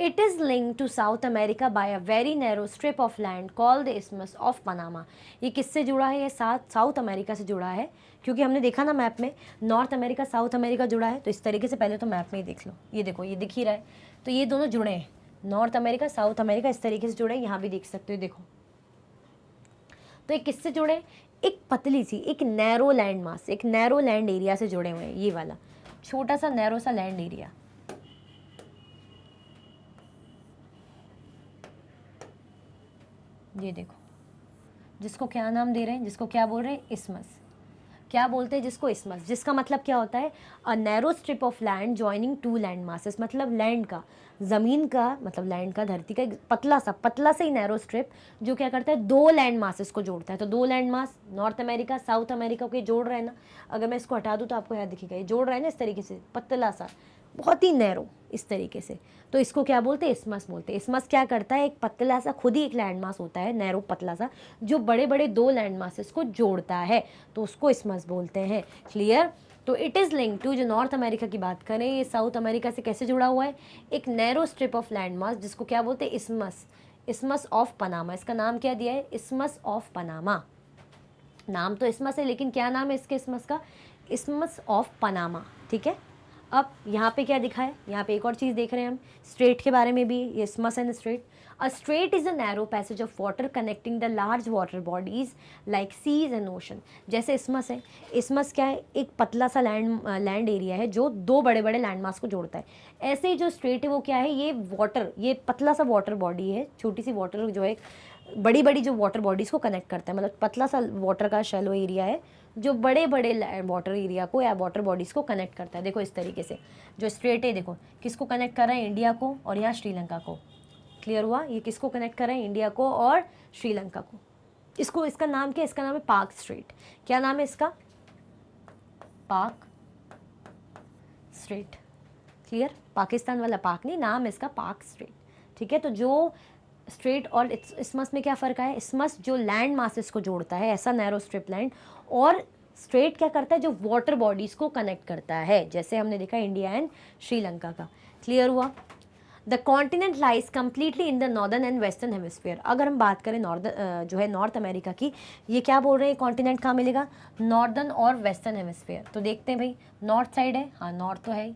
It is link to South America by a very narrow strip of land called the isthmus of Panama. ये किससे जुड़ा है? ये साउथ अमेरिका से जुड़ा है, क्योंकि हमने देखा ना मैप में नॉर्थ अमेरिका साउथ अमेरिका जुड़ा है। तो इस तरीके से पहले तो मैप में ही देख लो, ये देखो ये दिख ही रहा है। तो ये दोनों जुड़े हैं, नॉर्थ अमेरिका साउथ अमेरिका इस तरीके से जुड़े हैं। यहाँ भी देख सकते हो, देखो। तो ये किससे जुड़े? एक पतली सी, एक नैरो लैंड मास, एक नैरो लैंड एरिया से जुड़े हुए हैं। ये वाला छोटा सा नैरो सा लैंड एरिया, ये देखो, जिसको क्या नाम दे रहे हैं? जिसको क्या बोल रहे हैं? इस्मस। क्या बोलते हैं जिसको? इस्मस। जिसका मतलब क्या होता है? A narrow strip of land joining two land masses. मतलब लैंड का, ज़मीन का, मतलब लैंड का, धरती का एक पतला सा ही नैरो स्ट्रिप जो क्या करता है? दो लैंड मासेस को जोड़ता है। तो दो land mass north America south America को जोड़ रहे हैं ना। अगर मैं इसको हटा दूँ तो आपको यहाँ दिखेगा, ये जोड़ रहा है ना इस तरीके से, पतला सा, बहुत ही नैरो इस तरीके से। तो इसको क्या बोलते हैं? इस्मस बोलते हैं। इस्मस क्या करता है? एक पतला सा, खुद ही एक लैंड मास होता है, नैरो पतला सा, जो बड़े बड़े दो लैंड मासेस को जोड़ता है, तो उसको इस्मस बोलते हैं। क्लियर? तो इट इज़ लिंक टू, जो नॉर्थ अमेरिका की बात करें, ये साउथ अमेरिका से कैसे जुड़ा हुआ है? एक narrow strip of land mass, जिसको क्या बोलते हैं? इस्मस। इस्मस ऑफ पनामा। इसका नाम क्या दिया है? इस्मस ऑफ पनामा। नाम तो इस्मस है, लेकिन क्या नाम है इसके इस्मस का? इस्मस ऑफ पनामा। ठीक है। अब यहाँ पे क्या दिखा है? यहाँ पे एक और चीज़ देख रहे हैं हम, स्ट्रेट के बारे में भी। ये isthmus and strait. A strait is a narrow passage of water connecting the large water bodies like seas and ocean. जैसे इस्मस है, इस्मस क्या है? एक पतला सा लैंड एरिया है जो दो बड़े बड़े लैंड मास को जोड़ता है। ऐसे ही जो स्ट्रेट है वो क्या है? ये वाटर, ये पतला सा वाटर बॉडी है, छोटी सी वाटर जो है, बड़ी बड़ी जो वाटर बॉडीज़ को कनेक्ट करता है। मतलब पतला सा वाटर का शैलो एरिया है जो बड़े बड़े वाटर एरिया को या वाटर बॉडीज़ को कनेक्ट करता है। देखो इस तरीके से जो स्ट्रेट है, देखो किसको कनेक्ट कर रहा है? इंडिया को और यहाँ श्रीलंका को। क्लियर हुआ? ये किसको कनेक्ट कर रहा है? इंडिया को और श्रीलंका को। इसका नाम क्या है? इसका नाम है पाक स्ट्रेट। क्या नाम है इसका? पाक स्ट्रेट। क्लियर? पाकिस्तान वाला पाक नहीं, नाम है इसका पाक स्ट्रेट। ठीक है। तो जो स्ट्रेट और इस्मस में क्या फ़र्क है? इस्मस जो लैंड मासेस को जोड़ता है, ऐसा नैरो स्ट्रिप लैंड, और स्ट्रेट क्या करता है? जो वाटर बॉडीज़ को कनेक्ट करता है, जैसे हमने देखा इंडिया एंड श्रीलंका का। क्लियर हुआ? The continent lies completely in the northern and western hemisphere. अगर हम बात करें जो है नॉर्थ अमेरिका की, ये क्या बोल रहे हैं? कॉन्टिनेंट कहाँ मिलेगा? नॉर्दर्न और वेस्टर्न हेमिस्फीयर। तो देखते हैं भाई, नॉर्थ साइड है, हाँ नॉर्थ तो है।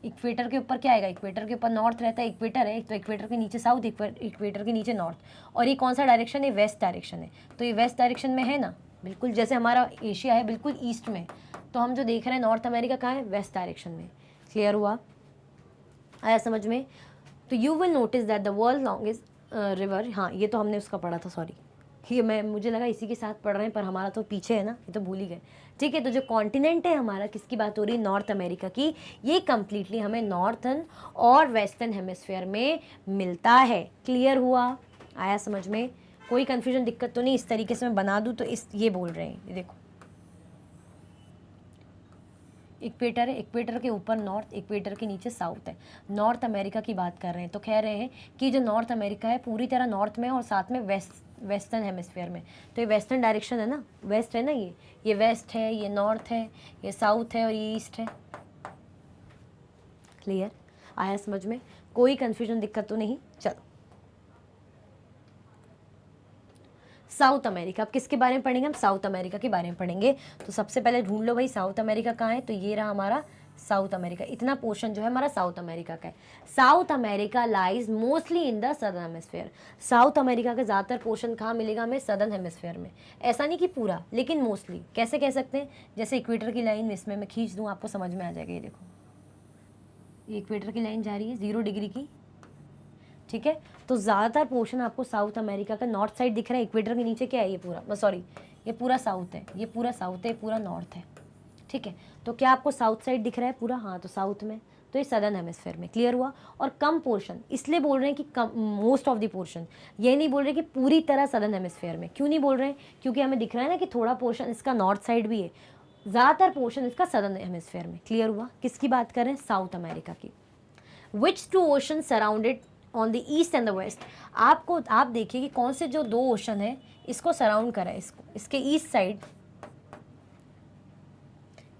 इक्वेटर के ऊपर क्या आएगा? इक्वेटर के ऊपर नॉर्थ रहता है, इक्वेटर है, तो इक्वेटर के नीचे साउथ, इक्वेटर के नीचे नॉर्थ। और ये कौन सा डायरेक्शन है? वेस्ट डायरेक्शन है। तो ये वेस्ट डायरेक्शन में है ना, बिल्कुल जैसे हमारा एशिया है बिल्कुल ईस्ट में। तो हम जो देख रहे हैं नॉर्थ अमेरिका कहाँ है? वेस्ट डायरेक्शन में। क्लियर हुआ? आया समझ में? तो you will notice that the world longest river, हाँ ये तो हमने उसका पढ़ा था, सॉरी, ये मुझे लगा इसी के साथ पढ़ रहे हैं, पर हमारा तो पीछे है ना, ये तो भूल ही गए। ठीक है। तो जो कॉन्टिनेंट है हमारा, किसकी बात हो रही है? नॉर्थ अमेरिका की। ये कम्प्लीटली हमें नॉर्थर्न और वेस्टर्न हेमिस्फीयर में मिलता है। क्लियर हुआ? आया समझ में? कोई कन्फ्यूजन, दिक्कत तो नहीं? इस तरीके से मैं बना दूँ तो ये बोल रहे हैं, ये देखो इक्वेटर है, इक्वेटर के ऊपर नॉर्थ, इक्वेटर के नीचे साउथ है। नॉर्थ अमेरिका की बात कर रहे हैं, तो कह रहे हैं कि जो नॉर्थ अमेरिका है पूरी तरह नॉर्थ में और साथ में वेस्टर्न हेमिस्फीयर में। तो ये वेस्टर्न डायरेक्शन है ना, वेस्ट है ना, ये वेस्ट है, ये नॉर्थ है, ये साउथ है और ये ईस्ट है। क्लियर? आया समझ में? कोई कन्फ्यूजन, दिक्कत तो नहीं? चलो साउथ अमेरिका, अब किसके बारे में पढ़ेंगे? हम साउथ अमेरिका के बारे में पढ़ेंगे। तो सबसे पहले ढूंढ लो भाई साउथ अमेरिका कहाँ है। तो ये रहा हमारा साउथ अमेरिका। इतना पोर्शन जो है हमारा साउथ अमेरिका का है। South America lies mostly in the southern hemisphere. South America का ज़्यादातर पोर्शन कहाँ मिलेगा हमें? सदर्न हेमिस्फीयर में। ऐसा नहीं कि पूरा, लेकिन मोस्टली। कैसे कह सकते हैं? जैसे इक्वेटर की लाइन इसमें मैं खींच दूँ, आपको समझ में आ जाएगा। ये देखो, ये इक्वेटर की लाइन जा रही है 0 डिग्री की। ठीक है। तो ज़्यादातर पोर्शन आपको साउथ अमेरिका का नॉर्थ साइड दिख रहा है। इक्वेटर के नीचे क्या है? ये पूरा, सॉरी, ये पूरा साउथ है, ये पूरा साउथ है, पूरा नॉर्थ है। ठीक है। तो क्या आपको साउथ साइड दिख रहा है पूरा? हाँ, तो साउथ में, तो ये सदर्न हेमिस्फेयर में। क्लियर हुआ। और कम पोर्शन इसलिए बोल रहे हैं कि कम, मोस्ट ऑफ द पोर्शन, ये नहीं बोल रहे कि पूरी तरह सदर्न हेमिस्फेयर में। क्यों नहीं बोल रहे हैं? क्योंकि हमें दिख रहा है ना कि थोड़ा पोर्शन इसका नॉर्थ साइड भी है, ज़्यादातर पोर्शन इसका सदर्न हेमिस्फेयर में। क्लियर हुआ। किसकी बात कर रहे हैं? साउथ अमेरिका की। Which two ocean surrounded on the east and the west. आप देखिए कि कौन से जो दो ओशन है इसको सराउंड करा है, इसके ईस्ट साइड,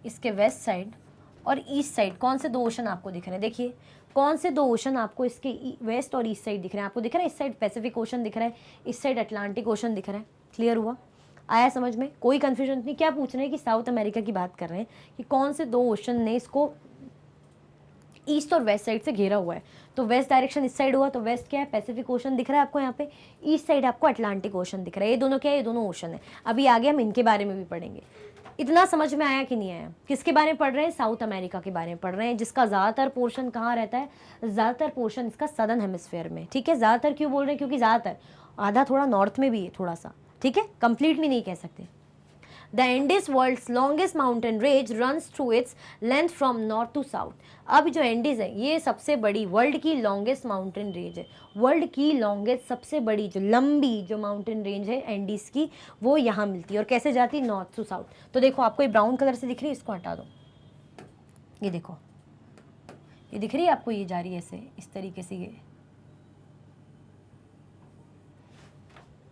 इसके वेस्ट साइड और ईस्ट साइड कौन से दो ओशन आपको दिख रहे हैं? देखिए कौन से दो ओशन आपको इसके वेस्ट और ईस्ट साइड दिख रहे हैं? आपको दिख रहा है इस साइड पैसिफिक ओशन दिख रहा है, इस साइड अटलांटिक ओशन दिख रहा है। क्लियर हुआ। आया समझ में? कोई कंफ्यूजन नहीं। क्या पूछ रहे हैं कि साउथ अमेरिका की बात कर रहे हैं कि कौन से दो ओशन ने इसको ईस्ट और वेस्ट साइड से घेरा हुआ है। तो वेस्ट डायरेक्शन इस साइड हुआ, तो वेस्ट क्या है? पैसिफिक ओशन दिख रहा है आपको यहाँ पे, ईस्ट साइड आपको अटलांटिक ओशन दिख रहा है। ये दोनों क्या है? ये दोनों ओशन है। अभी आगे हम इनके बारे में भी पढ़ेंगे। इतना समझ में आया कि नहीं आया? किसके बारे में पढ़ रहे हैं? साउथ अमेरिका के बारे में पढ़ रहे हैं, जिसका ज़्यादातर पोर्शन कहाँ रहता है? ज़्यादातर पोर्शन इसका सदर्न हेमिस्फेयर में। ठीक है। ज़्यादातर क्यों बोल रहे हैं? क्योंकि ज़्यादातर, आधा थोड़ा नॉर्थ में भी है थोड़ा सा। ठीक है। कंप्लीटली नहीं कह सकते। The Andes world's longest mountain range runs through its length from north to south. अब जो एंडीज है ये सबसे बड़ी, वर्ल्ड की लॉन्गेस्ट माउंटेन रेंज है। वर्ल्ड की लॉन्गेस्ट, सबसे बड़ी, जो लंबी जो माउंटेन रेंज है एंडीज की, वो यहाँ मिलती है। और कैसे जाती है? North to south. तो देखो आपको ये ब्राउन कलर से दिख रही है, इसको हटा दो। ये देखो, ये दिख रही है आपको? ये जा रही है ऐसे, इस तरीके से।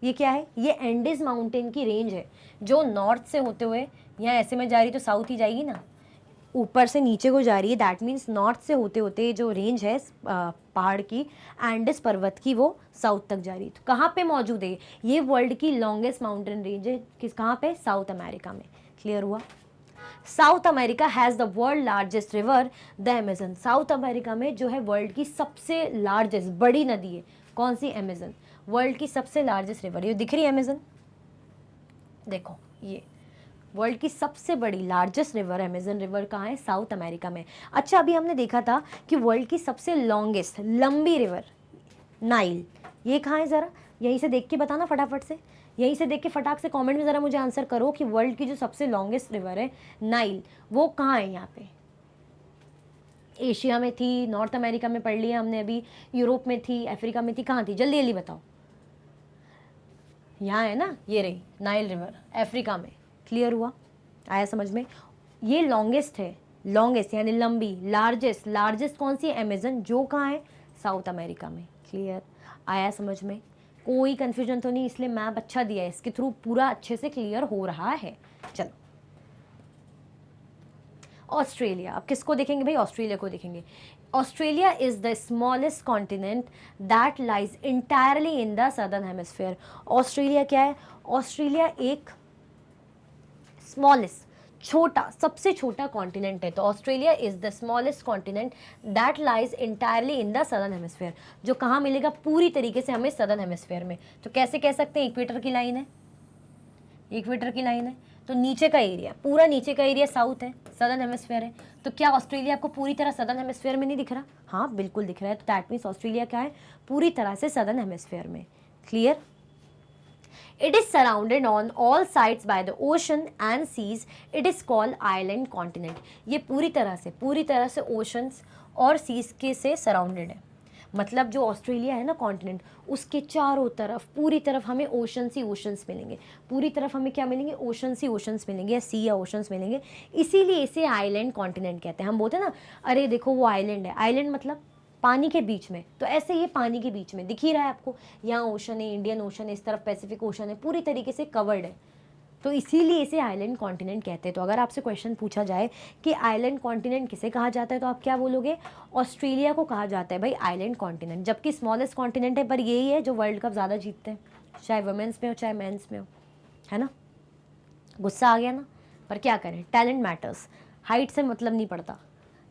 ये क्या है? ये एंडीज माउंटेन की रेंज है जो नॉर्थ से होते हुए यहाँ ऐसे में जा रही, तो साउथ ही जाएगी ना, ऊपर से नीचे को जा रही है। दैट मीन्स नॉर्थ से होते होते जो रेंज है पहाड़ की, एंडस पर्वत की, वो साउथ तक जा रही है। तो कहाँ पे मौजूद है? ये वर्ल्ड की लॉन्गेस्ट माउंटेन रेंज है। कहाँ पे? साउथ अमेरिका में। क्लियर हुआ। South America has the world largest river the Amazon. South America में जो है वर्ल्ड की सबसे लार्जेस्ट, बड़ी नदी है। कौन सी? अमेजन। वर्ल्ड की सबसे लार्जेस्ट रिवर, ये दिख रही है अमेजन? देखो ये वर्ल्ड की सबसे बड़ी लार्जेस्ट रिवर अमेजन रिवर कहाँ है? साउथ अमेरिका में। अच्छा, अभी हमने देखा था कि वर्ल्ड की सबसे लॉन्गेस्ट, लंबी रिवर नाइल, ये कहाँ है? ज़रा यहीं से देख के बताना फटाफट से, यहीं से देख के फटाक से कमेंट में ज़रा मुझे आंसर करो कि वर्ल्ड की जो सबसे लॉन्गेस्ट रिवर है नाइल, वो कहाँ है? यहाँ पे एशिया में थी, नॉर्थ अमेरिका में पढ़ लिया हमने अभी, यूरोप में थी, अफ्रीका में थी, कहाँ थी? जल्दी जल्दी बताओ। यहाँ है ना, ये रही नाइल रिवर, अफ्रीका में। क्लियर हुआ। आया समझ में? ये लॉन्गेस्ट है, लॉन्गेस्ट यानी लंबी। लार्जेस्ट, लार्जेस्ट कौन सी है? अमेजन, जो कहाँ है? साउथ अमेरिका में। क्लियर। आया समझ में? कोई कंफ्यूजन तो नहीं, इसलिए मैप अच्छा दिया है, इसके थ्रू पूरा अच्छे से क्लियर हो रहा है। चलो ऑस्ट्रेलिया, अब किसको देखेंगे भाई? ऑस्ट्रेलिया को देखेंगे। Australia is the smallest continent that lies entirely in the southern hemisphere. Australia क्या है? ऑस्ट्रेलिया एक स्मॉलेस्ट, छोटा, सबसे छोटा कॉन्टिनेंट है। तो Australia is the smallest continent that lies entirely in the southern hemisphere. जो कहाँ मिलेगा? पूरी तरीके से हमें सदर्न हेमिस्फेयर में। तो कैसे कह सकते हैं? इक्वेटर की लाइन है, इक्वेटर की लाइन है, तो नीचे का एरिया, पूरा नीचे का एरिया साउथ है, सदर्न हेमिस्फेयर है। तो क्या ऑस्ट्रेलिया आपको पूरी तरह सदर्न हेमिस्फेयर में नहीं दिख रहा? हाँ बिल्कुल दिख रहा है। तो दैट मीन्स ऑस्ट्रेलिया क्या है? पूरी तरह से सदर्न हेमिस्फेयर में। Clear. It is surrounded on all sides by the ocean and seas. It is called island continent. ये पूरी तरह से ओशंस और सीज के से सराउंडेड है। मतलब जो ऑस्ट्रेलिया है ना कॉन्टिनेंट, उसके चारों तरफ, पूरी तरफ हमें ओशंस ही ओशंस मिलेंगे। पूरी तरफ हमें क्या मिलेंगे? ओशंस ही ओशंस मिलेंगे, या सी या ओशंस मिलेंगे। इसीलिए इसे आइलैंड कॉन्टिनेंट कहते हैं। हम बोलते हैं ना, अरे देखो वो आइलैंड है। आइलैंड मतलब पानी के बीच में, तो ऐसे ये पानी के बीच में दिख ही रहा है आपको। यहाँ ओशन है, इंडियन ओशन है, इस तरफ पैसिफिक ओशन है, पूरी तरीके से कवर्ड है। तो इसीलिए इसे आइलैंड कॉन्टिनेंट कहते हैं। तो अगर आपसे क्वेश्चन पूछा जाए कि आइलैंड कॉन्टिनेंट किसे कहा जाता है, तो आप क्या बोलोगे? ऑस्ट्रेलिया को कहा जाता है भाई आइलैंड कॉन्टिनेंट। जबकि स्मॉलेस्ट कॉन्टिनेंट है, पर यही है जो वर्ल्ड कप ज़्यादा जीतते हैं, चाहे वुमेंस में हो चाहे मेंस में हो, है ना। गुस्सा आ गया ना, पर क्या करें, टैलेंट मैटर्स। हाइट से मतलब नहीं पड़ता,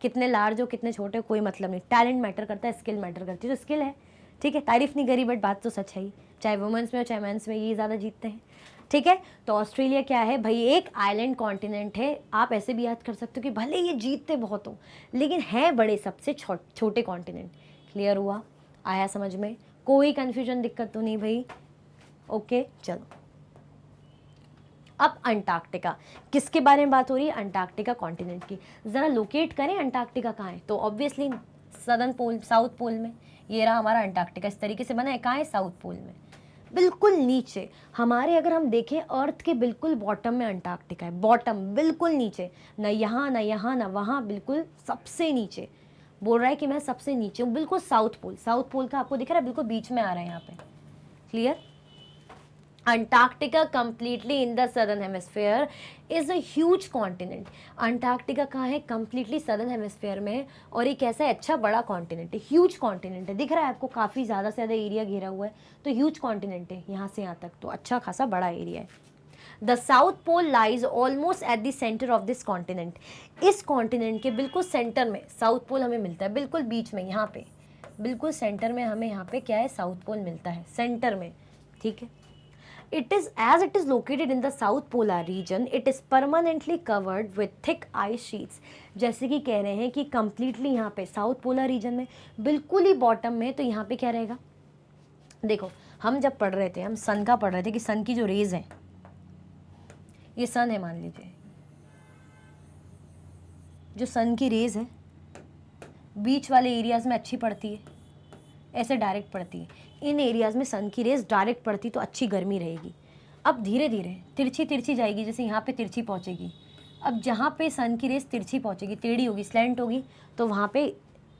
कितने लार्ज हो कितने छोटे हो कोई मतलब नहीं, टैलेंट मैटर करता है, स्किल मैटर करती है। तो स्किल है, ठीक है, तारीफ नहीं करी, बट बात तो सच है ही। चाहे वुमेंस में हो चाहे मेंस में, ये ज़्यादा जीतते हैं। ठीक है, तो ऑस्ट्रेलिया क्या है भाई? एक आइलैंड कॉन्टिनेंट है। आप ऐसे भी याद कर सकते हो कि भले ये जीतते बहुत हो, लेकिन है बड़े सबसे छोटे कॉन्टिनेंट। क्लियर हुआ? आया समझ में? कोई कन्फ्यूजन, दिक्कत तो नहीं भाई? ओके चलो अब अंटार्कटिका, किसके बारे में बात हो रही है? अंटार्कटिका कॉन्टिनेंट की। ज़रा लोकेट करें अंटार्कटिका कहाँ है, तो ऑब्वियसली सदर्न पोल, साउथ पोल में। ये रहा हमारा अंटार्कटिका, इस तरीके से बना है, कहाँ है? साउथ पोल में, बिल्कुल नीचे हमारे। अगर हम देखें अर्थ के बिल्कुल बॉटम में अंटार्कटिका है, बॉटम बिल्कुल नीचे, न यहाँ न यहाँ न वहाँ, बिल्कुल सबसे नीचे। बोल रहा है कि मैं सबसे नीचे हूँ, बिल्कुल साउथ पोल। साउथ पोल का आपको दिख रहा है, बिल्कुल बीच में आ रहा है यहाँ पे, clear? Antarctica completely in the southern hemisphere is a huge continent. Antarctica कहाँ है? कंप्लीटली सदर्न हेमिस्फीयर में, और एक ऐसा अच्छा बड़ा कॉन्टिनेंट है, ह्यूज कॉन्टिनेंट है। दिख रहा है आपको, काफ़ी ज़्यादा से ज़्यादा एरिया घेरा हुआ है, तो ह्यूज कॉन्टिनेंट है यहाँ से यहाँ तक, तो अच्छा खासा बड़ा एरिया है। The south pole lies almost at the centre of this continent. इस कॉन्टिनेंट के बिल्कुल सेंटर में साउथ पोल हमें मिलता है, बिल्कुल बीच में यहाँ पे, बिल्कुल सेंटर में हमें यहाँ पे क्या है? साउथ पोल मिलता है, सेंटर में, ठीक है। It is, as it is located in the south polar region, it is permanently covered with thick ice sheets। जैसे कि कह रहे हैं कि completely यहाँ पे साउथ पोलर रीजन में बिल्कुल ही बॉटम में, तो यहाँ पे क्या रहेगा? देखो, हम जब पढ़ रहे थे, हम सन का पढ़ रहे थे कि सन की जो रेज है, ये सन है मान लीजिए, जो सन की रेज है बीच वाले एरियाज में अच्छी पड़ती है, ऐसे डायरेक्ट पड़ती है। इन एरियाज़ में सन की रेज डायरेक्ट पड़ती तो अच्छी गर्मी रहेगी। अब धीरे धीरे तिरछी तिरछी जाएगी, जैसे यहाँ पे तिरछी पहुँचेगी। अब जहाँ पे सन की रेज तिरछी पहुँचेगी, टेढ़ी होगी, स्लैंट होगी, तो वहाँ पे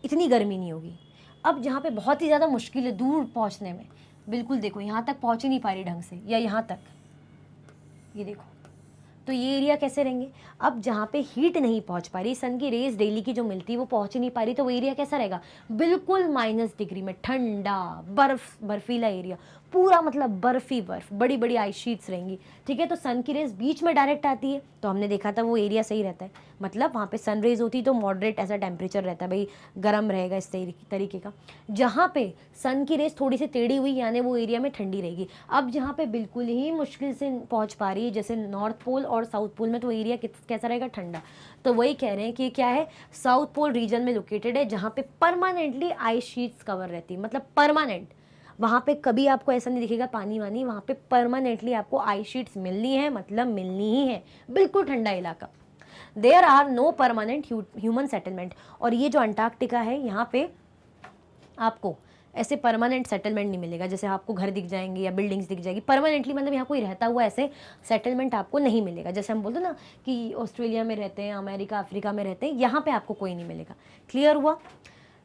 इतनी गर्मी नहीं होगी। अब जहाँ पे बहुत ही ज़्यादा मुश्किल है दूर पहुँचने में, बिल्कुल देखो यहाँ तक पहुँच ही नहीं पा रही ढंग से, या यहाँ तक, ये देखो, तो ये एरिया कैसे रहेंगे? अब जहाँ पे हीट नहीं पहुँच पा रही, सन की रेज डेली की जो मिलती है वो पहुँच ही नहीं पा रही, तो वो एरिया कैसा रहेगा? बिल्कुल -डिग्री में, ठंडा, बर्फीला एरिया, पूरा मतलब बर्फ ही बर्फ, बड़ी बड़ी आइस शीट्स रहेंगी, ठीक है। तो सन की रेज बीच में डायरेक्ट आती है, तो हमने देखा था वो एरिया सही रहता है, मतलब वहाँ पे सन रेज होती तो मॉडरेट ऐसा टेम्परेचर रहता है, भाई गर्म रहेगा इस तरीके का। जहाँ पे सन की रेज थोड़ी सी टेढ़ी हुई, यानी वो एरिया में ठंडी रहेगी। अब जहाँ पे बिल्कुल ही मुश्किल से पहुँच पा रही है, जैसे नॉर्थ पोल और साउथ पोल में, तो एरिया कैसा रहेगा? ठंडा। तो वही कह रहे हैं कि क्या है? साउथ पोल रीजन में लोकेटेड है, जहाँ पे परमानेंटली आइस शीट्स कवर रहती है, मतलब परमानेंट। वहाँ पे कभी आपको ऐसा नहीं दिखेगा पानी वानी, वहाँ पे परमानेंटली आपको आइस शीट्स मिलनी है, मतलब मिलनी ही है, बिल्कुल ठंडा इलाका। There are no permanent human settlement. और ये जो अंटार्कटिका है, यहाँ पे आपको ऐसे परमानेंट सेटलमेंट नहीं मिलेगा, जैसे आपको घर दिख जाएंगे या बिल्डिंग्स दिख जाएगी, परमानेंटली मतलब यहाँ कोई रहता हुआ ऐसे सेटलमेंट आपको नहीं मिलेगा। जैसे हम बोलते ना कि ऑस्ट्रेलिया में रहते हैं, अमेरिका अफ्रीका में रहते हैं, यहाँ पे आपको कोई नहीं मिलेगा। क्लियर हुआ?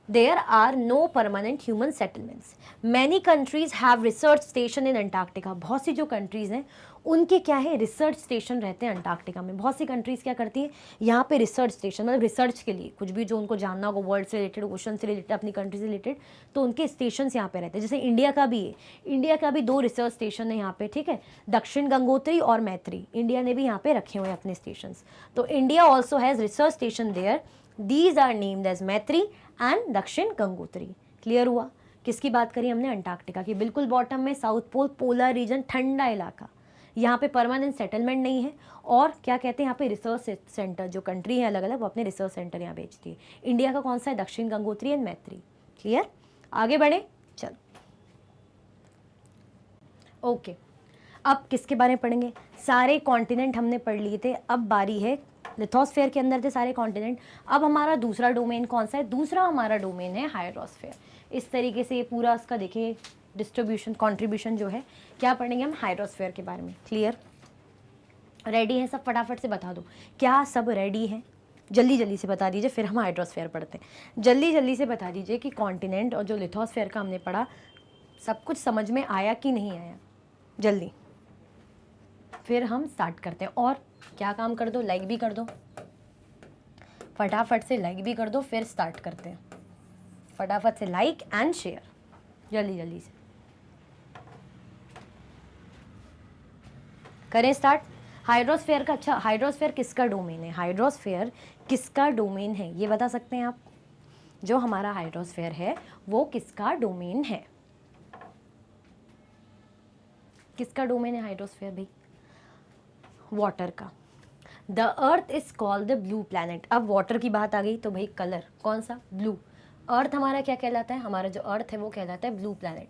There are no permanent human settlements. Many countries have research station in Antarctica. बहुत सी जो कंट्रीज़ हैं उनके क्या है? रिसर्च स्टेशन रहते हैं अंटार्कटिका में। बहुत सी कंट्रीज़ क्या करती हैं? यहाँ पे रिसर्च स्टेशन, मतलब रिसर्च के लिए कुछ भी जो उनको जानना होगा वर्ल्ड से रिलेटेड, ओशन से रिलेटेड, अपनी कंट्री से रिलेटेड, तो उनके स्टेशन यहाँ पे रहते हैं। जैसे इंडिया का भी है, इंडिया का भी 2 रिसर्च स्टेशन है यहाँ पे, ठीक है, दक्षिण गंगोत्री और मैत्री। इंडिया ने भी यहाँ पे रखे हुए हैं अपने स्टेशन। तो India also has research station there. These are named as Maitri and Dakshin Gangotri. Clear हुआ? किसकी बात करी हमने? अंटार्कटिका की। बिल्कुल बॉटम में साउथ पोल, पोलर रीजन, ठंडा इलाका, यहाँ पे परमानेंट सेटलमेंट नहीं है। और क्या कहते हैं यहाँ पे? रिसर्च सेंटर, जो कंट्री है अलग अलग, वो अपने रिसर्च सेंटर यहाँ भेजती है। इंडिया का कौन सा है? दक्षिण गंगोत्री एंड मैत्री। क्लियर? आगे बढ़े, चलो। ओके, अब किसके बारे में पढ़ेंगे? सारे कॉन्टिनेंट हमने पढ़ लिए थे, अब बारी है, लिथोस्फीयर के अंदर थे सारे कॉन्टिनेंट। अब हमारा दूसरा डोमेन कौन सा है? दूसरा हमारा डोमेन है हाइड्रोस्फीयर। इस तरीके से पूरा उसका देखिए डिस्ट्रीब्यूशन, कंट्रीब्यूशन जो है। क्या पढ़ेंगे हम? हाइड्रोस्फीयर के बारे में। क्लियर? रेडी है सब? फटाफट से बता दो, क्या सब रेडी है? जल्दी जल्दी से बता दीजिए, फिर हम हाइड्रोस्फीयर पढ़ते हैं। जल्दी जल्दी से बता दीजिए कि कॉन्टिनेंट और जो लिथोस्फीयर का हमने पढ़ा, सब कुछ समझ में आया कि नहीं आया? जल्दी, फिर हम स्टार्ट करते हैं। और क्या काम कर दो? लाइक भी कर दो, फटाफट से लाइक भी कर दो, फिर स्टार्ट करते हैं। फटाफट से लाइक एंड शेयर, जल्दी जल्दी से करें स्टार्ट। हाइड्रोस्फीयर का, अच्छा हाइड्रोस्फीयर किसका डोमेन है? हाइड्रोस्फीयर किसका डोमेन है ये बता सकते हैं आप? जो हमारा हाइड्रोस्फीयर है वो किसका डोमेन है? किसका डोमेन है हाइड्रोस्फीयर भाई? वाटर का। The earth is called the blue planet. अब वाटर की बात आ गई तो भाई कलर कौन सा? ब्लू। अर्थ हमारा क्या कहलाता है? हमारा जो अर्थ है वो कहलाता है ब्लू प्लैनेट।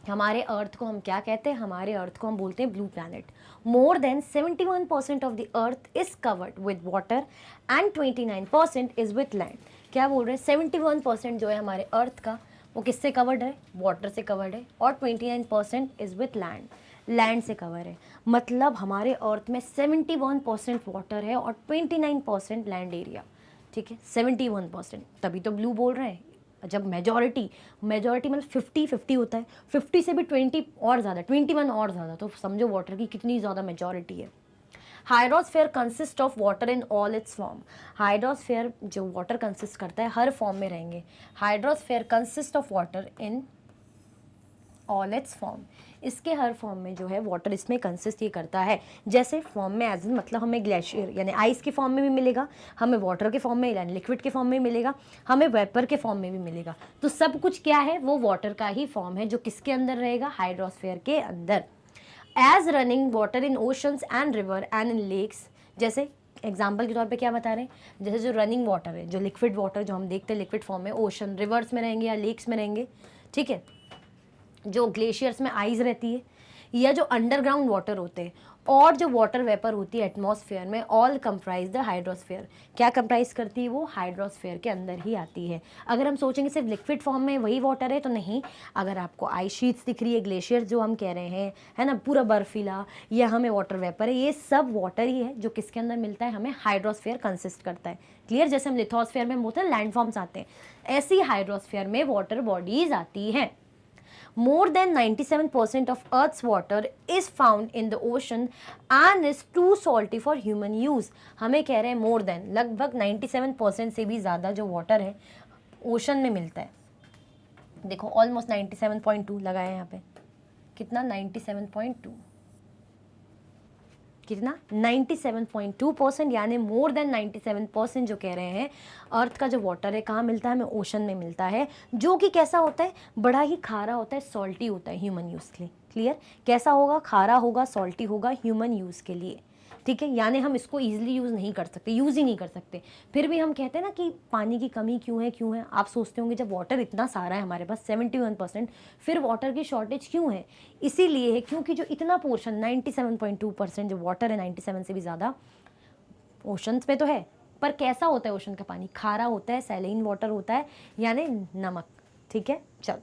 हमारे अर्थ को हम क्या कहते हैं, हमारे अर्थ को हम बोलते हैं blue planet. More than 71% of the earth is covered with water and 29% is with land. क्या बोल रहे हैं, 71% जो है हमारे अर्थ का वो किससे कवर्ड है, वाटर से कवर्ड है, और 29% इज विथ लैंड, लैंड से कवर है। मतलब हमारे अर्थ में 71% वाटर है और 29% लैंड एरिया, ठीक है, 71%, तभी तो ब्लू बोल रहे हैं। जब मेजॉरिटी मतलब 50-50 होता है, 50 से भी 20 और ज़्यादा, 21 और ज़्यादा, तो समझो वाटर की कितनी ज़्यादा मेजॉरिटी है। Hydrosphere consist of water in all it's form. Hydrosphere जो वाटर कंसिस्ट करता है हर फॉर्म में रहेंगे। Hydrosphere consist of water in all it's form, इसके हर फॉर्म में जो है वाटर इसमें कंसिस्ट ये करता है। जैसे फॉर्म में एज इन मतलब हमें ग्लेशियर यानी आइस के फॉर्म में भी मिलेगा, हमें वाटर के फॉर्म में यानी लिक्विड के फॉर्म में मिलेगा, हमें वेपर के फॉर्म में भी मिलेगा। तो सब कुछ क्या है, वो वाटर का ही फॉर्म है, जो किसके अंदर रहेगा, हाइड्रोस्फेयर के अंदर। As running water in oceans and river and in lakes, जैसे एग्जाम्पल के तौर पे क्या बता रहे हैं, जैसे जो रनिंग वाटर है, जो लिक्विड वाटर जो हम देखते हैं लिक्विड फॉर्म में, ओशन रिवर्स में रहेंगे या लेक्स में रहेंगे, ठीक है, जो ग्लेशियर्स में आइस रहती है, या जो अंडरग्राउंड वाटर होते हैं, और जो वाटर वेपर होती है एटमॉस्फेयर में, ऑल कंप्राइज द हाइड्रोस्फेयर। क्या कंप्राइज करती है वो, हाइड्रोस्फेयर के अंदर ही आती है। अगर हम सोचेंगे सिर्फ लिक्विड फॉर्म में वही वाटर है तो नहीं, अगर आपको आइस शीट्स दिख रही है, ग्लेशियर जो हम कह रहे हैं, है ना, पूरा बर्फीला, या हमें वाटर वेपर है, ये सब वाटर ही है जो किसके अंदर मिलता है, हमें हाइड्रोस्फेयर कंसिस्ट करता है। क्लियर, जैसे हम लिथोस्फेयर में होते हैं लैंड फॉर्म्स आते हैं, ऐसी हाइड्रोस्फेयर में वाटर बॉडीज आती हैं। More than 97% of Earth's water is found in the ocean and is too salty for human use. हमें कह रहे हैं more than, लगभग 97% से भी ज़्यादा जो वाटर है ओशन में मिलता है। देखो ऑलमोस्ट 97.2 लगाया है यहाँ पे, कितना 97.2, कितना 97.2%, यानी मोर देन 97% जो कह रहे हैं अर्थ का जो वाटर है कहाँ मिलता है, हमें ओशन में मिलता है, जो कि कैसा होता है, बड़ा ही खारा होता है, सॉल्टी होता है ह्यूमन यूज़ के लिए। क्लियर, कैसा होगा, खारा होगा, सॉल्टी होगा ह्यूमन यूज़ के लिए, ठीक है, यानी हम इसको ईजिली यूज़ नहीं कर सकते, यूज़ ही नहीं कर सकते। फिर भी हम कहते हैं ना कि पानी की कमी क्यों है, आप सोचते होंगे जब वाटर इतना सारा है हमारे पास 71%, फिर वाटर की शॉर्टेज क्यों है, इसीलिए है क्योंकि जो इतना पोर्शन 97.2% जो वाटर है, 97 से भी ज़्यादा ओशंस में तो है, पर कैसा होता है ओशन का पानी, खारा होता है, सैलाइन वाटर होता है, यानी नमक, ठीक है। चलो,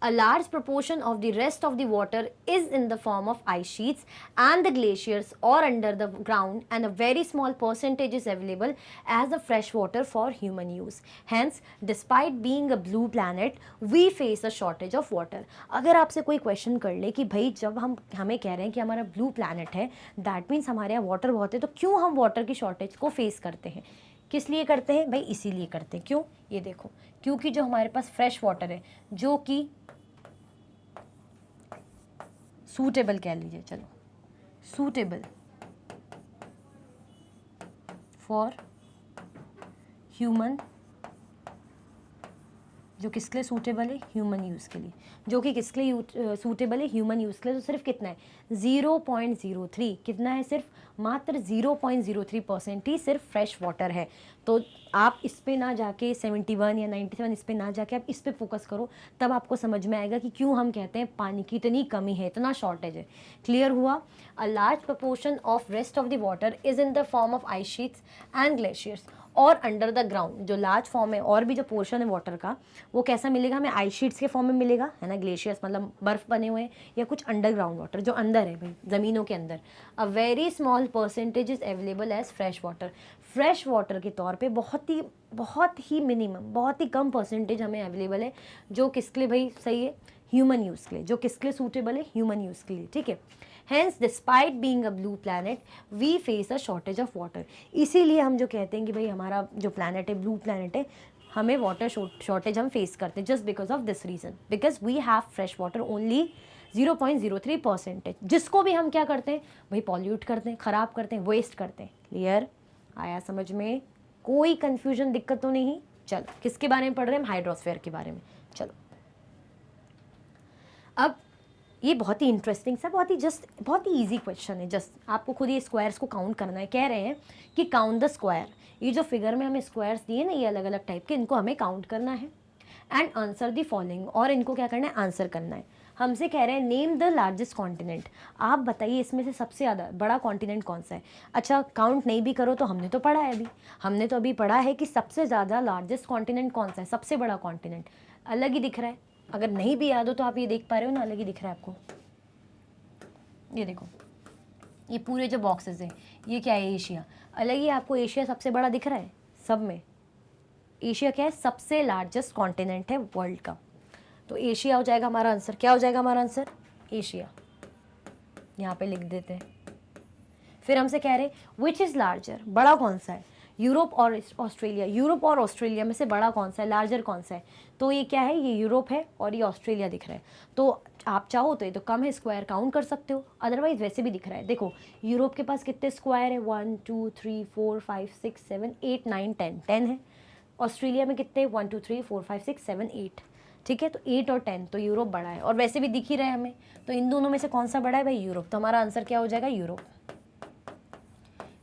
a large proportion of the rest of the water is in the form of ice sheets and the glaciers or under the ground, and a very small percentage is available as a fresh water for human use. Hence, despite being a blue planet, we face a shortage of water. अगर आपसे कोई क्वेश्चन कर ले कि भाई जब हम हमें कह रहे हैं कि हमारा ब्लू प्लैनेट है, दैट मीन्स हमारे यहाँ वाटर बहुत है, तो क्यों हम वाटर की शॉर्टेज को फेस करते हैं, किस लिए करते हैं भाई, इसीलिए करते हैं। क्यों, ये देखो, क्योंकि जो हमारे पास फ्रेश वाटर है, जो कि सूटेबल कह लीजिए, चलो सूटेबल फॉर ह्यूमन, जो किसके लिए सूटेबल है, ह्यूमन यूज़ के लिए, जो कि किसके लिए सूटेबल है, ह्यूमन यूज़ के लिए, तो सिर्फ कितना है 0.03, कितना है, सिर्फ मात्र 0.03% ही सिर्फ फ्रेश वाटर है। तो आप इस पे ना जाके 71 या 97 इस पे ना जाके आप इस पे फोकस करो, तब आपको समझ में आएगा कि क्यों हम कहते हैं पानी की इतनी कमी है, इतना शॉर्टेज है। क्लियर हुआ। A large proportion of rest of the water is in the form of ice sheets and glaciers और अंडर द ग्राउंड, जो लार्ज फॉर्म है और भी जो पोर्शन है वाटर का, वो कैसा मिलेगा हमें, आइस शीट्स के फॉर्म में मिलेगा, है ना, ग्लेशियर्स मतलब बर्फ बने हुए हैं, या कुछ अंडरग्राउंड वाटर जो अंदर है भाई ज़मीनों के अंदर। A very small percentage is available as fresh water, fresh water के तौर पे बहुत ही मिनिमम, बहुत ही कम परसेंटेज हमें अवेलेबल है, जो किसके लिए भाई सही है, ह्यूमन यूज़ के लिए, जो किसके लिए सूटेबल है, ह्यूमन यूज़ के लिए, ठीक है। Hence, despite being a blue planet, we face a shortage of water. इसीलिए हम जो कहते हैं कि भाई हमारा जो प्लानट है ब्लू प्लानट है, हमें वाटर शॉर्टेज हम फेस करते हैं, just because of this reason, because we have fresh water only 0.03%, जिसको भी हम क्या करते हैं भाई, पॉल्यूट करते हैं, ख़राब करते हैं, वेस्ट करते हैं। क्लियर आया समझ में, कोई कन्फ्यूजन, दिक्कत तो नहीं। चलो, किसके बारे में पढ़ रहे हैं हम, हाइड्रोस्फेयर के बारे में। चलो, अब ये बहुत ही इंटरेस्टिंग सा, बहुत ही इजी क्वेश्चन है। जस्ट आपको खुद ये स्क्वायर्स को काउंट करना है। कह रहे हैं कि काउंट द स्क्वायर, ये जो फिगर में हमें स्क्वायर्स दिए ना, ये अलग अलग टाइप के, इनको हमें काउंट करना है। एंड आंसर द फॉलोइंग, और इनको क्या करना है, आंसर करना है। हमसे कह रहे हैं नेम द लार्जेस्ट कॉन्टिनेंट, आप बताइए इसमें से सबसे ज़्यादा बड़ा कॉन्टिनेंट कौन सा है। अच्छा काउंट नहीं भी करो तो हमने तो पढ़ा है अभी, हमने तो अभी पढ़ा है कि सबसे ज़्यादा लार्जेस्ट कॉन्टिनेंट कौन सा है, सबसे बड़ा कॉन्टिनेंट अलग ही दिख रहा है। अगर नहीं भी याद हो तो आप ये देख पा रहे हो ना, अलग ही दिख रहा है आपको। ये देखो ये पूरे जो बॉक्सेस हैं ये क्या है, एशिया, अलग ही आपको एशिया सबसे बड़ा दिख रहा है सब में। एशिया क्या है, सबसे लार्जेस्ट कॉन्टिनेंट है वर्ल्ड का, तो एशिया हो जाएगा हमारा आंसर। क्या हो जाएगा हमारा आंसर, एशिया, यहाँ पे लिख देते हैं। फिर हमसे कह रहे विच इज़ लार्जर, बड़ा कौन सा है, यूरोप और ऑस्ट्रेलिया, यूरोप और ऑस्ट्रेलिया में से बड़ा कौन सा है, लार्जर कौन सा है, तो ये क्या है, ये यूरोप है और ये ऑस्ट्रेलिया दिख रहा है। तो आप चाहो तो ये तो कम है, स्क्वायर काउंट कर सकते हो, अदरवाइज वैसे भी दिख रहा है। देखो यूरोप के पास कितने स्क्वायर है, 1 2 3 4 5 6 7 8 9 10, 10 है। ऑस्ट्रेलिया में कितने, 1 2 3 4 5 6 7 8, ठीक है, तो 8 और 10, तो यूरोप बड़ा है और वैसे भी दिख ही रहा है हमें। तो इन दोनों में से कौन सा बड़ा है भाई, यूरोप, तो हमारा आंसर क्या हो जाएगा, यूरोप।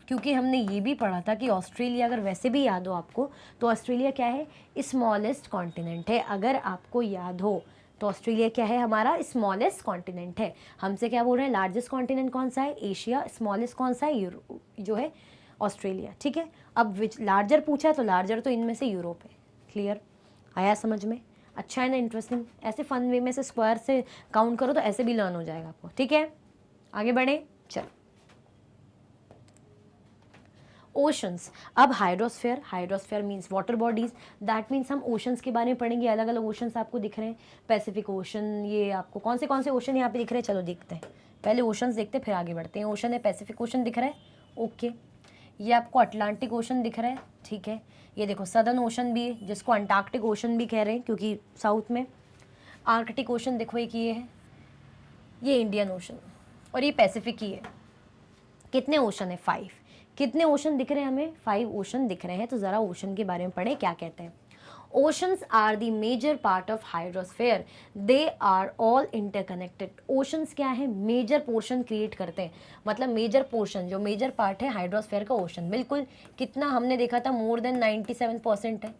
क्योंकि हमने ये भी पढ़ा था कि ऑस्ट्रेलिया, अगर वैसे भी याद हो आपको, तो ऑस्ट्रेलिया क्या है, स्मॉलेस्ट कॉन्टिनेंट है। अगर आपको याद हो तो ऑस्ट्रेलिया क्या है, हमारा स्मॉलेस्ट कॉन्टिनेंट है। हमसे क्या बोल रहे हैं, लार्जेस्ट कॉन्टिनेंट कौन सा है, एशिया, स्मॉलेस्ट कौन सा है, जो है ऑस्ट्रेलिया, ठीक है। अब विच लार्जर पूछा है तो लार्जर तो इनमें से यूरोप है। क्लियर, आया समझ में, अच्छा है ना, इंटरेस्टिंग। ऐसे फन वे में से स्क्वायर से काउंट करो तो ऐसे भी लर्न हो जाएगा आपको, ठीक है। आगे बढ़े, चलो ओशंस। अब hydrosphere, hydrosphere means water bodies, that means हम ओशंस के बारे में पढ़ेंगे। अलग अलग ओशंस आपको दिख रहे हैं, पैसिफिक ओशन, ये आपको कौन से ओशन यहाँ पे दिख रहे हैं, चलो देखते हैं। पहले ओशंस देखते हैं फिर आगे बढ़ते हैं। ओशन है, पैसिफिक ओशन दिख रहा है, ओके। ये आपको अटलांटिक ओशन दिख रहा है, ठीक है। ये देखो सदर्न ओशन भी है, जिसको अंटार्कटिक ओशन भी कह रहे हैं क्योंकि साउथ में। आर्कटिक ओशन देखो एक ये है, ये इंडियन ओशन, और ये पैसिफिक ही है। कितने ओशन है, 5। कितने ओशन दिख रहे हैं हमें, 5 ओशन दिख रहे हैं। तो ज़रा ओशन के बारे में पढ़े, क्या कहते हैं। Oceans are the major part of hydrosphere, they are all interconnected. Oceans क्या है, मेजर पोर्शन क्रिएट करते हैं, मतलब मेजर पोर्शन, जो मेजर पार्ट है हाइड्रोस्फेयर का, ओशन। बिल्कुल, कितना हमने देखा था, मोर देन 97%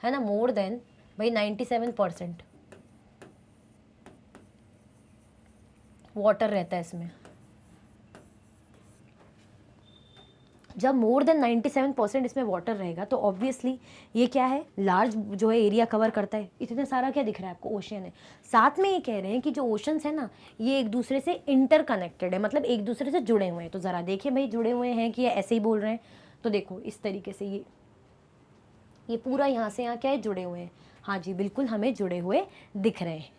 है ना, मोर देन भाई 97% वाटर रहता है इसमें। जब मोर देन 97% इसमें वाटर रहेगा तो ऑब्वियसली ये क्या है, लार्ज जो है एरिया कवर करता है। इतना सारा क्या दिख रहा है आपको, ओशन है। साथ में ये कह रहे हैं कि जो ओशंस है ना, ये एक दूसरे से इंटरकनेक्टेड है, मतलब एक दूसरे से जुड़े हुए हैं। तो ज़रा देखिए भाई, जुड़े हुए हैं कि ऐसे ही बोल रहे हैं, तो देखो इस तरीके से ये पूरा यहाँ से यहाँ क्या है, जुड़े हुए हैं। हाँ जी बिल्कुल, हमें जुड़े हुए दिख रहे हैं।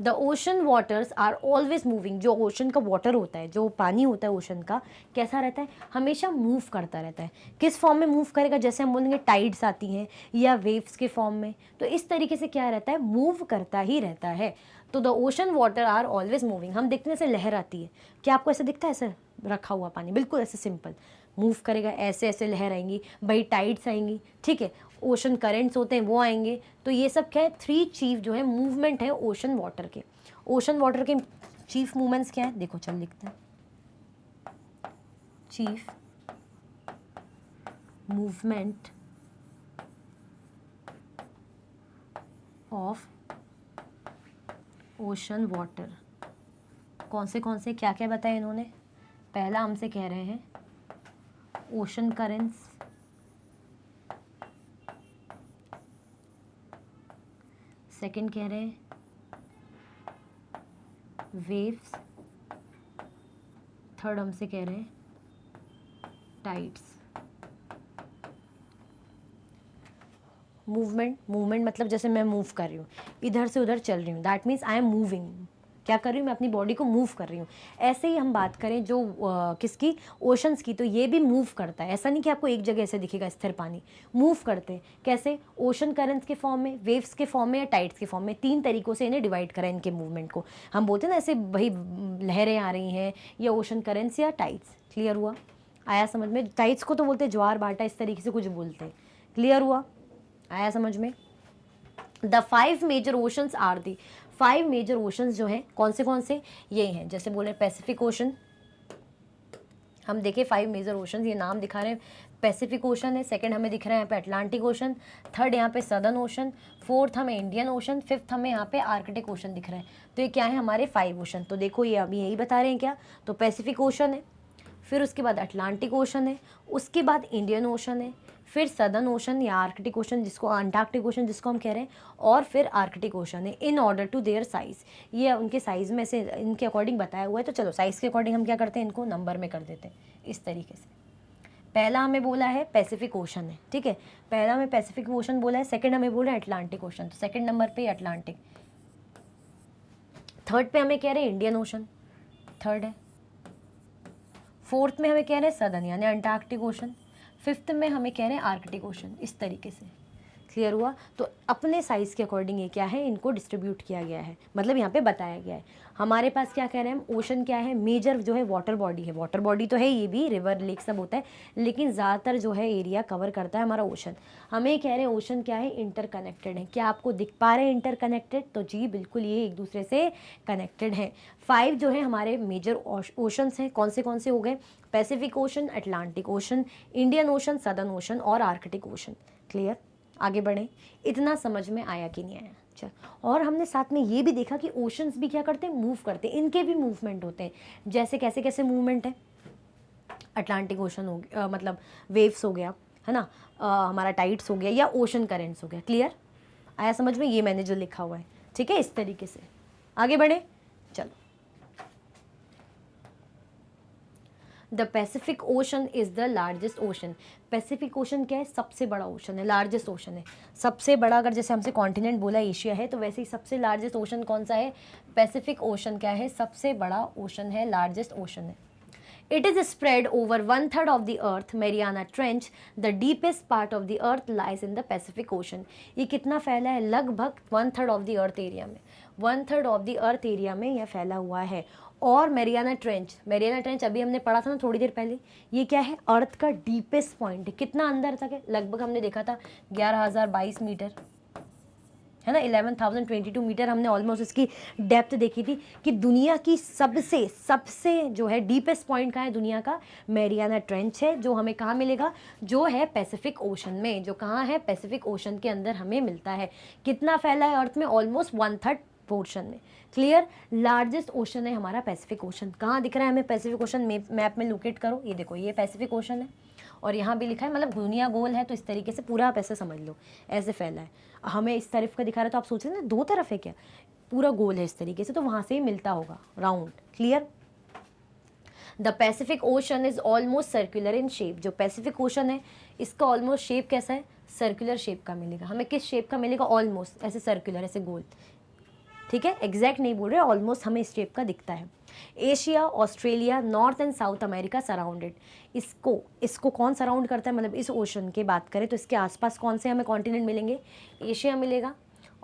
The ocean waters are always moving. जो ओशन का वाटर होता है, जो पानी होता है ओशन का, कैसा रहता है, हमेशा मूव करता रहता है। किस फॉर्म में मूव करेगा, जैसे हम बोलेंगे टाइड्स आती हैं या वेव्स के फॉर्म में, तो इस तरीके से क्या रहता है, मूव करता ही रहता है। तो the ocean water are always moving. हम देखते हैं ऐसे लहर आती है, क्या आपको ऐसे दिखता है, ऐसे रखा हुआ पानी, बिल्कुल ऐसे सिंपल मूव करेगा, ऐसे ऐसे लहर आएंगी भाई, टाइड्स आएंगी, ठीक है। ओशन करेंट्स होते हैं वो आएंगे। तो ये सब क्या है, 3 चीफ जो है मूवमेंट है ओशन वाटर के। ओशन वाटर के चीफ मूवमेंट्स क्या है, देखो चल लिखते हैं। Chief movement of ocean water, कौन से क्या क्या बताया इन्होंने। पहला हमसे कह रहे हैं ओशन करेंट्स, सेकंड कह रहे हैं वेव्स, थर्ड हमसे कह रहे हैं टाइड्स। मूवमेंट मतलब जैसे मैं मूव कर रही हूँ, इधर से उधर चल रही हूँ, that means I am moving. क्या कर रही हूँ, मैं अपनी बॉडी को मूव कर रही हूँ। ऐसे ही हम बात करें जो किसकी, ओशंस की, तो ये भी मूव करता है। ऐसा नहीं कि आपको एक जगह ऐसे दिखेगा स्थिर पानी, मूव करते हैं। कैसे, ओशन करंट्स के फॉर्म में, वेव्स के फॉर्म में या टाइड्स के फॉर्म में। 3 तरीकों से इन्हें डिवाइड करा इनके मूवमेंट को। हम बोलते हैं ना ऐसे भाई लहरें आ रही हैं, या ओशन करंट्स या टाइड्स। क्लियर हुआ, आया समझ में। टाइड्स को तो बोलते हैं ज्वार भाटा, इस तरीके से कुछ बोलते हैं। क्लियर हुआ, आया समझ में। The 5 major oceans are the, 5 major oceans जो हैं कौन से ये हैं। जैसे बोले पैसिफिक ओशन, हम देखें 5 मेजर ओशंस, ये नाम दिखा रहे हैं। पैसिफिक ओशन है, सेकंड हमें दिख रहा है यहाँ पे अटलांटिक ओशन, थर्ड यहाँ पे सदर्न ओशन, फोर्थ हमें इंडियन ओशन, फिफ्थ हमें यहाँ पे आर्कटिक ओशन दिख रहा है। तो ये क्या है हमारे 5 ओशन। तो देखो ये अभी यही बता रहे हैं क्या, तो पैसिफिक ओशन है, फिर उसके बाद अटलांटिक ओशन है, उसके बाद इंडियन ओशन है, फिर सदर्न ओशन या आर्कटिक ओशन जिसको अंटार्कटिक ओशन जिसको हम कह रहे हैं, और फिर आर्कटिक ओशन है। In order to their size, ये उनके साइज़ में से इनके अकॉर्डिंग बताया हुआ है। तो चलो साइज़ के अकॉर्डिंग हम क्या करते हैं, इनको नंबर में कर देते हैं इस तरीके से। पहला हमें बोला है पैसिफिक ओशन है, ठीक है, पहला हमें पैसिफिक ओशन बोला है, सेकंड हमें बोला है अटलांटिक ओशन, तो सेकंड नंबर पे अटलांटिक, थर्ड पे हमें कह रहे हैं इंडियन ओशन, थर्ड है, फोर्थ में हमें कह रहे हैं सदर्न यानी अंटार्कटिक ओशन, फिफ्थ में हमें कह रहे हैं आर्कटिक ओशन। इस तरीके से क्लियर हुआ। तो अपने साइज़ के अकॉर्डिंग ये क्या है, इनको डिस्ट्रीब्यूट किया गया है, मतलब यहाँ पे बताया गया है। हमारे पास क्या कह रहे हैं हम, ओशन क्या है, मेजर जो है वाटर बॉडी है, वाटर बॉडी तो है, ये भी रिवर लेक सब होता है, लेकिन ज़्यादातर जो है एरिया कवर करता है हमारा ओशन। हमें कह रहे हैं ओशन क्या है, इंटरकनेक्टेड है। क्या आपको दिख पा रहे हैं इंटरकनेक्टेड, तो जी बिल्कुल ये एक दूसरे से कनेक्टेड है। 5 जो है हमारे मेजर ओशंस हैं, कौन से हो गए, Pacific ocean, Atlantic ocean, Indian ocean, southern ocean और आर्कटिक ओशन। क्लियर, आगे बढ़ें। इतना समझ में आया कि नहीं आया, चल। और हमने साथ में ये भी देखा कि ओशंस भी क्या करते हैं, मूव करते हैं, इनके भी मूवमेंट होते हैं। जैसे कैसे कैसे मूवमेंट है, अटलांटिक ओशन हो गया, मतलब वेव्स हो गया है ना, हमारा टाइड्स हो गया या ओशन करेंट्स हो गया। क्लियर आया समझ में, ये मैंने जो लिखा हुआ है, ठीक है, इस तरीके से आगे बढ़े। चलो, the Pacific ocean is the largest ocean. Pacific ocean क्या है, सबसे बड़ा ओशन है, लार्जेस्ट ओशन है, सबसे बड़ा। अगर जैसे हमसे कॉन्टिनेंट बोला एशिया है, तो वैसे ही सबसे लार्जेस्ट ओशन कौन सा है, पैसिफिक ओशन क्या है, सबसे बड़ा ओशन है, लार्जेस्ट ओशन है। It is spread over 1/3 of the Earth, Mariana Trench. The deepest part of the Earth lies in the Pacific Ocean. ये कितना फैला है, लगभग 1/3 of the Earth area में, 1/3 of the Earth area में यह फैला हुआ है। और मैरियाना ट्रेंच अभी हमने पढ़ा था ना थोड़ी देर पहले, ये क्या है, अर्थ का डीपेस्ट पॉइंट है। कितना अंदर तक है, लगभग हमने देखा था 11,022 मीटर है ना, 11,022 मीटर हमने ऑलमोस्ट इसकी डेप्थ देखी थी। कि दुनिया की सबसे जो है डीपेस्ट पॉइंट कहाँ है दुनिया का, मैरियाना ट्रेंच है, जो हमें कहाँ मिलेगा, जो है पैसिफिक ओशन में, जो कहाँ है, पैसिफिक ओशन के अंदर हमें मिलता है। कितना फैला है अर्थ में, ऑलमोस्ट 1/3 पोर्शन में। क्लियर, लार्जेस्ट ओशन है हमारा पैसिफिक ओशन। कहाँ दिख रहा है हमें पैसिफिक ओशन, मैप में लोकेट करो, ये देखो ये पैसिफिक ओशन है, और यहाँ भी लिखा है, मतलब दुनिया गोल है, तो इस तरीके से पूरा आप ऐसे समझ लो, ऐसे फैला है। हमें इस तरफ का दिखा रहा है, तो आप सोच रहे हैं ना 2 तरफ है क्या, पूरा गोल है इस तरीके से, तो वहाँ से ही मिलता होगा round. Clear, the Pacific ocean is almost circular in shape. जो पैसिफिक ओशन है इसका ऑलमोस्ट शेप कैसा है, सर्कुलर शेप का मिलेगा हमें। किस शेप का मिलेगा, ऑलमोस्ट ऐसे सर्कुलर, ऐसे गोल, ठीक है, एग्जैक्ट नहीं बोल रहे, ऑलमोस्ट हमें इस शेप का दिखता है। Asia, Australia, north and south America surrounded. इसको कौन सराउंड करता है, मतलब इस ओशन की बात करें तो इसके आसपास कौन से हमें कॉन्टिनेंट मिलेंगे, एशिया मिलेगा,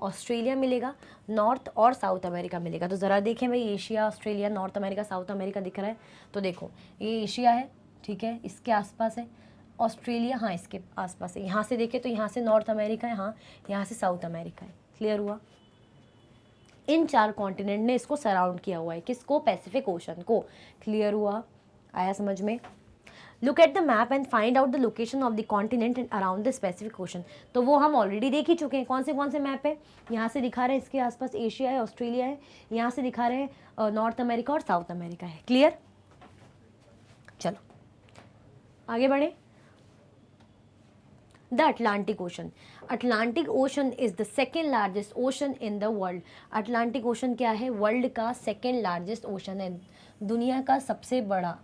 ऑस्ट्रेलिया मिलेगा, नॉर्थ और साउथ अमेरिका मिलेगा। तो ज़रा देखें भाई, Asia, Australia, north America, south America दिख रहा है, तो देखो ये एशिया है, ठीक है, इसके आसपास है, ऑस्ट्रेलिया हाँ इसके आसपास है, यहाँ से देखें तो यहाँ से नॉर्थ अमेरिका है, हाँ यहाँ से साउथ अमेरिका है। क्लियर हुआ, इन 4 कॉन्टिनेंट ने इसको सराउंड किया हुआ है, किसको, पैसिफिक ओशन को। क्लियर हुआ, आया समझ में। Look at the map and find out the location of the continent and around the Pacific ocean. तो वो हम ऑलरेडी देख ही चुके हैं। कौन से मैप है, यहाँ से दिखा रहे हैं इसके आसपास एशिया है, ऑस्ट्रेलिया है, यहाँ से दिखा रहे हैं नॉर्थ अमेरिका और साउथ अमेरिका है। क्लियर, चलो आगे बढ़े। The Atlantic ocean. Atlantic ocean is the second largest ocean in the world. Atlantic ocean क्या है, वर्ल्ड का सेकेंड लार्जेस्ट ओशन है, दुनिया का सबसे बड़ा,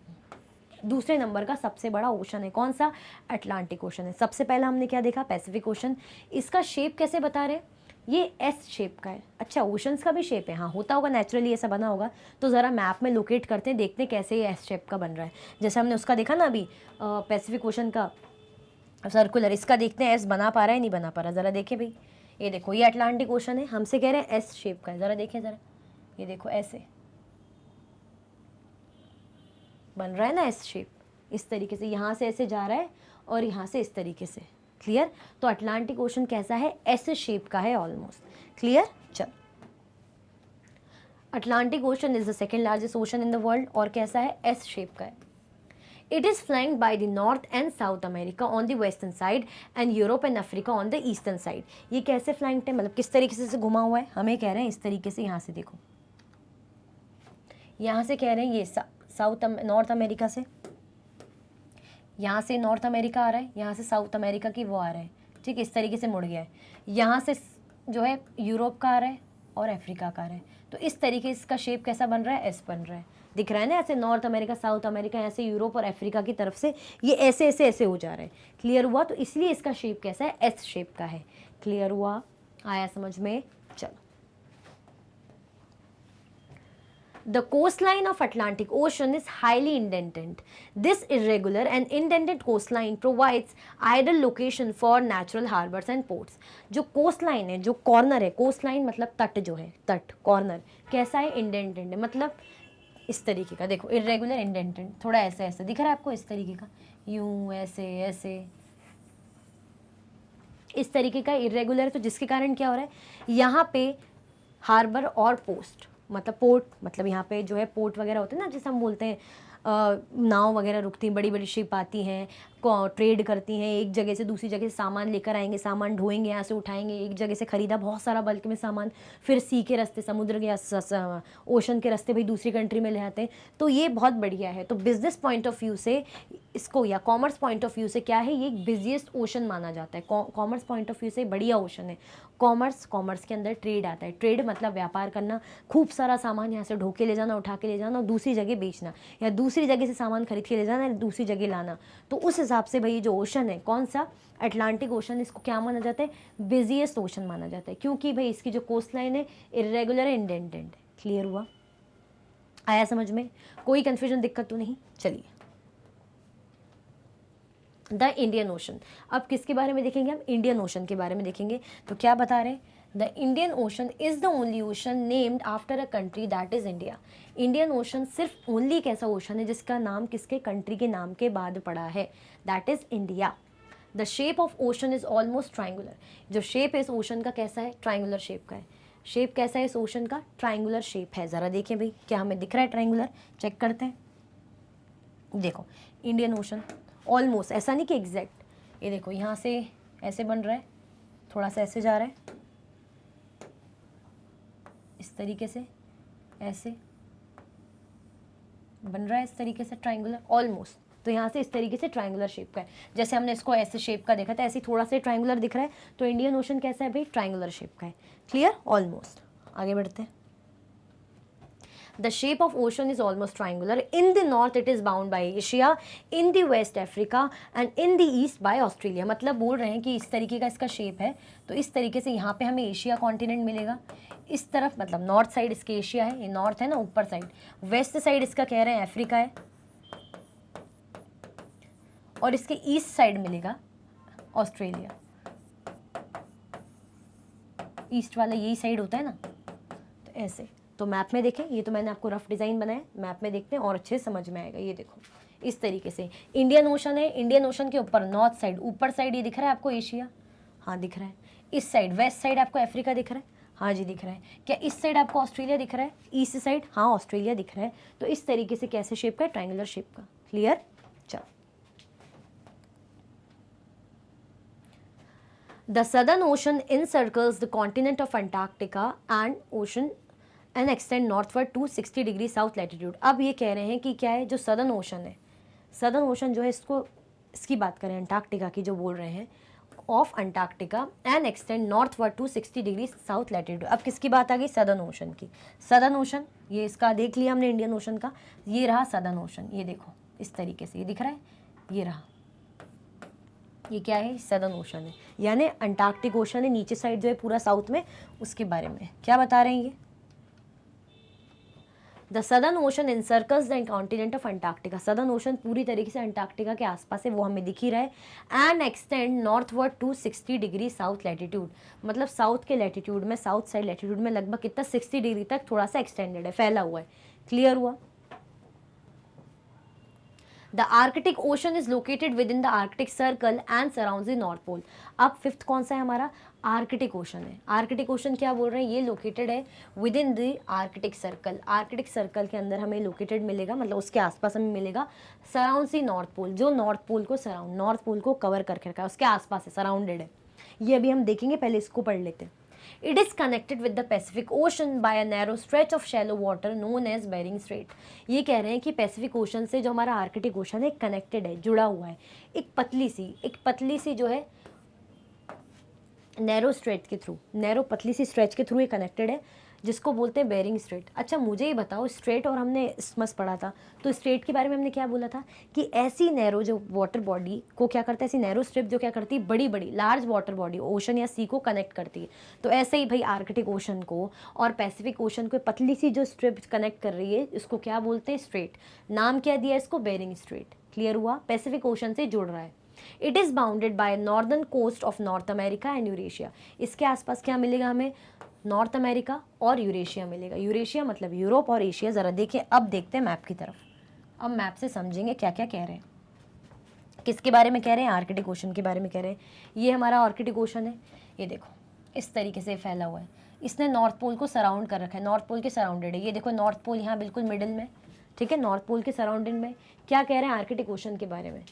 दूसरे नंबर का सबसे बड़ा ओशन है। कौन सा, अटलांटिक ओशन है। सबसे पहला हमने क्या देखा, पैसिफिक ओशन। इसका शेप कैसे बता रहे हैं, ये एस शेप का है। अच्छा, ओशंस का भी शेप है, हाँ होता होगा, नेचुरली ऐसा बना होगा। तो ज़रा मैप में लोकेट करते हैं, देखते हैं कैसे ये एस शेप का बन रहा है। जैसे हमने उसका देखा ना अभी, पैसिफिक ओशन का सर्कुलर, इसका देखते हैं एस बना पा रहा है नहीं बना पा रहा। ज़रा देखें भाई, ये देखो ये अटलांटिक ओशन है, हमसे कह रहे हैं एस शेप का है, ज़रा देखें ज़रा, ये देखो ऐसे बन रहा है ना एस शेप, इस तरीके से यहाँ से ऐसे जा रहा है और यहाँ से इस तरीके से। क्लियर, तो अटलांटिक ओशन कैसा है, एस शेप का है ऑलमोस्ट। क्लियर, चल। Atlantic ocean is the second largest ocean in the world और कैसा है, एस शेप का है। It is flanked by the North and South America on the western side and Europe and Africa on the eastern side. ये कैसे फ्लैंक्ड है, मतलब किस तरीके से घुमा हुआ है, हमें कह रहे हैं इस तरीके से, यहाँ से देखो, यहाँ से कह रहे हैं ये नॉर्थ अमेरिका से, यहाँ से नॉर्थ अमेरिका आ रहा है, यहाँ से साउथ अमेरिका की वो आ रहा है, ठीक है, इस तरीके से मुड़ गया है, यहाँ से जो है यूरोप का आ रहा है और अफ्रीका का आ रहा है। तो इस तरीके से इसका शेप कैसा बन रहा है, एस बन रहा है, दिख रहा है ना, ऐसे नॉर्थ अमेरिका, साउथ अमेरिका, ऐसे यूरोप और अफ्रीका की तरफ से ये ऐसे ऐसे ऐसे हो जा रहा है। क्लियर हुआ? तो इसलिए इसका शेप कैसा है, एस शेप का है। क्लियर हुआ? आया समझ में? चलो, The coastline of Atlantic Ocean is highly indented. This irregular and indented coastline provides ideal location for natural harbors and ports. जो coastline है, जो corner है, coastline मतलब तट जो है, तट, corner कैसा है, indented है, मतलब इस तरीके का, देखो irregular indented, थोड़ा ऐसे ऐसे दिख रहा है आपको, इस तरीके का, यूं ऐसे ऐसे, इस तरीके का irregular है। तो जिसके कारण क्या हो रहा है, यहाँ पे हार्बर और पोस्ट मतलब पोर्ट, मतलब यहाँ पे जो है पोर्ट वगैरह होते हैं ना, जैसे हम बोलते हैं नाव वगैरह रुकती हैं, बड़ी बड़ी शिप आती हैं, ट्रेड करती हैं, एक जगह से दूसरी जगह से सामान लेकर आएंगे, सामान ढोएंगे, यहाँ से उठाएंगे, एक जगह से खरीदा बहुत सारा बल्क में सामान, फिर सी के रास्ते, समुद्र के ओशन के रास्ते भाई दूसरी कंट्री में ले आते हैं। तो ये बहुत बढ़िया है। तो बिजनेस पॉइंट ऑफ व्यू से इसको, या कॉमर्स पॉइंट ऑफ व्यू से क्या है, ये एक बिजिएस्ट ओशन माना जाता है। कॉमर्स पॉइंट ऑफ व्यू से बढ़िया ओशन है कॉमर्स के अंदर ट्रेड आता है। ट्रेड मतलब व्यापार करना, खूब सारा सामान यहाँ से ढो के ले जाना, उठा के ले जाना और दूसरी जगह बेचना, या दूसरी जगह से सामान खरीद के ले जाना, दूसरी जगह लाना। तो उस हिसाब से भाई जो ओशन है, कौन सा, अटलांटिक ओशन, इसको क्या माना जाता है, बिजिएस्ट ओशन माना जाता है, क्योंकि भाई इसकी जो कोस्ट लाइन है इरेगुलर इंडेंटेड है। क्लियर हुआ? आया समझ में? कोई कंफ्यूजन, दिक्कत तो नहीं? चलिए, द इंडियन ओशन। अब किसके बारे में देखेंगे हम, इंडियन ओशन के बारे में देखेंगे। तो क्या बता रहे हैं, the Indian ocean is the only ocean named after a country that is India. Indian ocean सिर्फ ओनली एक ऐसा ओशन है जिसका नाम किसके, कंट्री के नाम के बाद पड़ा है, that is India. The shape of ocean is almost triangular. जो शेप है इस ओशन का कैसा है, ट्राइंगुलर शेप का है। शेप कैसा है इस ओशन का, ट्राइंगुलर शेप है। ज़रा देखें भाई, क्या हमें दिख रहा है ट्राइंगुलर, चेक करते हैं। देखो इंडियन ओशन ऑलमोस्ट, ऐसा नहीं कि एग्जैक्ट, ये देखो यहाँ से ऐसे बन रहा है, थोड़ा सा ऐसे जा रहा है, इस तरीके से ऐसे बन रहा है, इस तरीके से ट्राइंगुलर ऑलमोस्ट। तो यहाँ से इस तरीके से ट्राइंगुलर शेप का है, जैसे हमने इसको ऐसे शेप का देखा था, ऐसे थोड़ा सा ट्राइंगुलर दिख रहा है। तो इंडियन ओशन कैसा है भाई, ट्राइंगुलर शेप का है। क्लियर? ऑलमोस्ट। आगे बढ़ते हैं। The shape of ocean is almost triangular. In the north it is bound by Asia, in the west Africa and in the east by Australia. मतलब बोल रहे हैं कि इस तरीके का इसका शेप है। तो इस तरीके से यहाँ पे हमें एशिया कॉन्टिनेंट मिलेगा, इस तरफ मतलब नॉर्थ साइड इसके एशिया है, ये नॉर्थ है ना ऊपर साइड, वेस्ट साइड इसका कह रहे हैं अफ्रीका है, और इसके ईस्ट साइड मिलेगा ऑस्ट्रेलिया। ईस्ट वाला यही साइड होता है ना, तो ऐसे। तो मैप में देखें, ये तो मैंने आपको रफ डिज़ाइन बनाया, मैप में देखते हैं और अच्छे से समझ में आएगा। ये देखो इस तरीके से इंडियन ओशन है, इंडियन ओशन के ऊपर नॉर्थ साइड, ऊपर साइड ये दिख रहा है आपको एशिया, हाँ दिख रहा है। इस साइड वेस्ट साइड आपको अफ्रीका दिख रहा है, हाँ जी दिख रहा है। क्या इस साइड आपको ऑस्ट्रेलिया दिख रहा है, ईस्ट साइड, हाँ ऑस्ट्रेलिया दिख रहा है। तो इस तरीके से कैसे शेप का, ट्राइंगुलर शेप का। क्लियर? चलो, the southern ocean encircles the continent of Antarctica and extend northward to 60 degree south latitude. अब ये कह रहे हैं कि क्या है, जो सदर्न ओशन है, सदर्न ओशन जो है इसको, इसकी बात करें अंटार्कटिका की, जो बोल रहे हैं of Antarctica and extend northward to 60 degree south latitude. अब किसकी बात आ गई, सदर्न ओशन की। सदर्न ओशन ये इसका देख लिया हमने इंडियन ओशन का, ये रहा सदर्न ओशन, ये देखो इस तरीके से ये दिख रहा है, ये रहा, ये क्या है, सदर्न ओशन है, यानी अंटार्कटिक ओशन है नीचे साइड जो है पूरा साउथ में, उसके बारे में क्या बता रहे हैं ये। The southern ocean encircles the continent of Antarctica. Southern ocean पूरी तरीके से अंटार्कटिका के आसपास है, वो हमें दिख ही रहा है। And extend northward to 60 degree south latitude, मतलब साउथ के लैटिट्यूड में, साउथ साइड लैटिट्यूड में लगभग कितना, 60 डिग्री तक थोड़ा सा एक्सटेंडेड है, फैला हुआ है। क्लियर हुआ? The Arctic Ocean is located within the Arctic Circle and surrounds the North Pole. अब फिफ्थ कौन सा है हमारा, आर्कटिक ओशन है। आर्कटिक ओशन क्या बोल रहे हैं, ये लोकेटेड है within the Arctic Circle. Arctic Circle के अंदर हमें लोकेटेड मिलेगा, मतलब उसके आसपास हमें मिलेगा। सराउंड्स द नॉर्थ पोल, जो नॉर्थ पोल को सराउंड, नॉर्थ पोल को कवर करके रखा है, उसके आसपास है, सराउंडेड है। ये अभी हम देखेंगे, पहले इसको पढ़ लेते हैं। It is connected with the Pacific Ocean by a narrow stretch of shallow water known as Bering Strait। ये कह रहे हैं कि पैसिफिक ओशन से जो हमारा आर्कटिक ओशन है कनेक्टेड है, जुड़ा हुआ है एक पतली सी जो है नैरो स्ट्रेट के थ्रू, नैरो पतली सी स्ट्रेच के थ्रू ये कनेक्टेड है, जिसको बोलते हैं बेरिंग स्ट्रेट। अच्छा मुझे ये बताओ, स्ट्रेट और हमने इसमस पढ़ा था, तो स्ट्रेट के बारे में हमने क्या बोला था कि ऐसी नैरो जो वाटर बॉडी को क्या करता है, ऐसी नैरो स्ट्रिप जो क्या करती है, बड़ी बड़ी लार्ज वाटर बॉडी ओशन या सी को कनेक्ट करती है। तो ऐसे ही भाई आर्कटिक ओशन को और पैसिफिक ओशन को पतली सी जो स्ट्रिप कनेक्ट कर रही है, इसको क्या बोलते हैं, स्ट्रेट। नाम क्या दिया इसको, बेरिंग स्ट्रेट। क्लियर हुआ, पैसिफिक ओशन से जुड़ रहा है। It is bounded by northern coast of North America and Eurasia. इसके आसपास क्या मिलेगा हमें, नॉर्थ अमेरिका और यूरेशिया मिलेगा। यूरेशिया मतलब यूरोप और एशिया। ज़रा देखिए, अब देखते हैं मैप की तरफ। अब मैप से समझेंगे क्या क्या कह रहे हैं, किसके बारे में कह रहे हैं, आर्कटिक ओशन के बारे में कह रहे हैं। ये हमारा आर्कटिक ओशन है, ये देखो इस तरीके से फैला हुआ है, इसने नॉर्थ पोल को सराउंड कर रखा है, नॉर्थ पोल के सराउंडेड है। ये देखो नॉर्थ पोल यहाँ बिल्कुल मिडिल में, ठीक है, नॉर्थ पोल के सराउंडिंग में। क्या कह रहे हैं आर्कटिक ओशन के बारे में,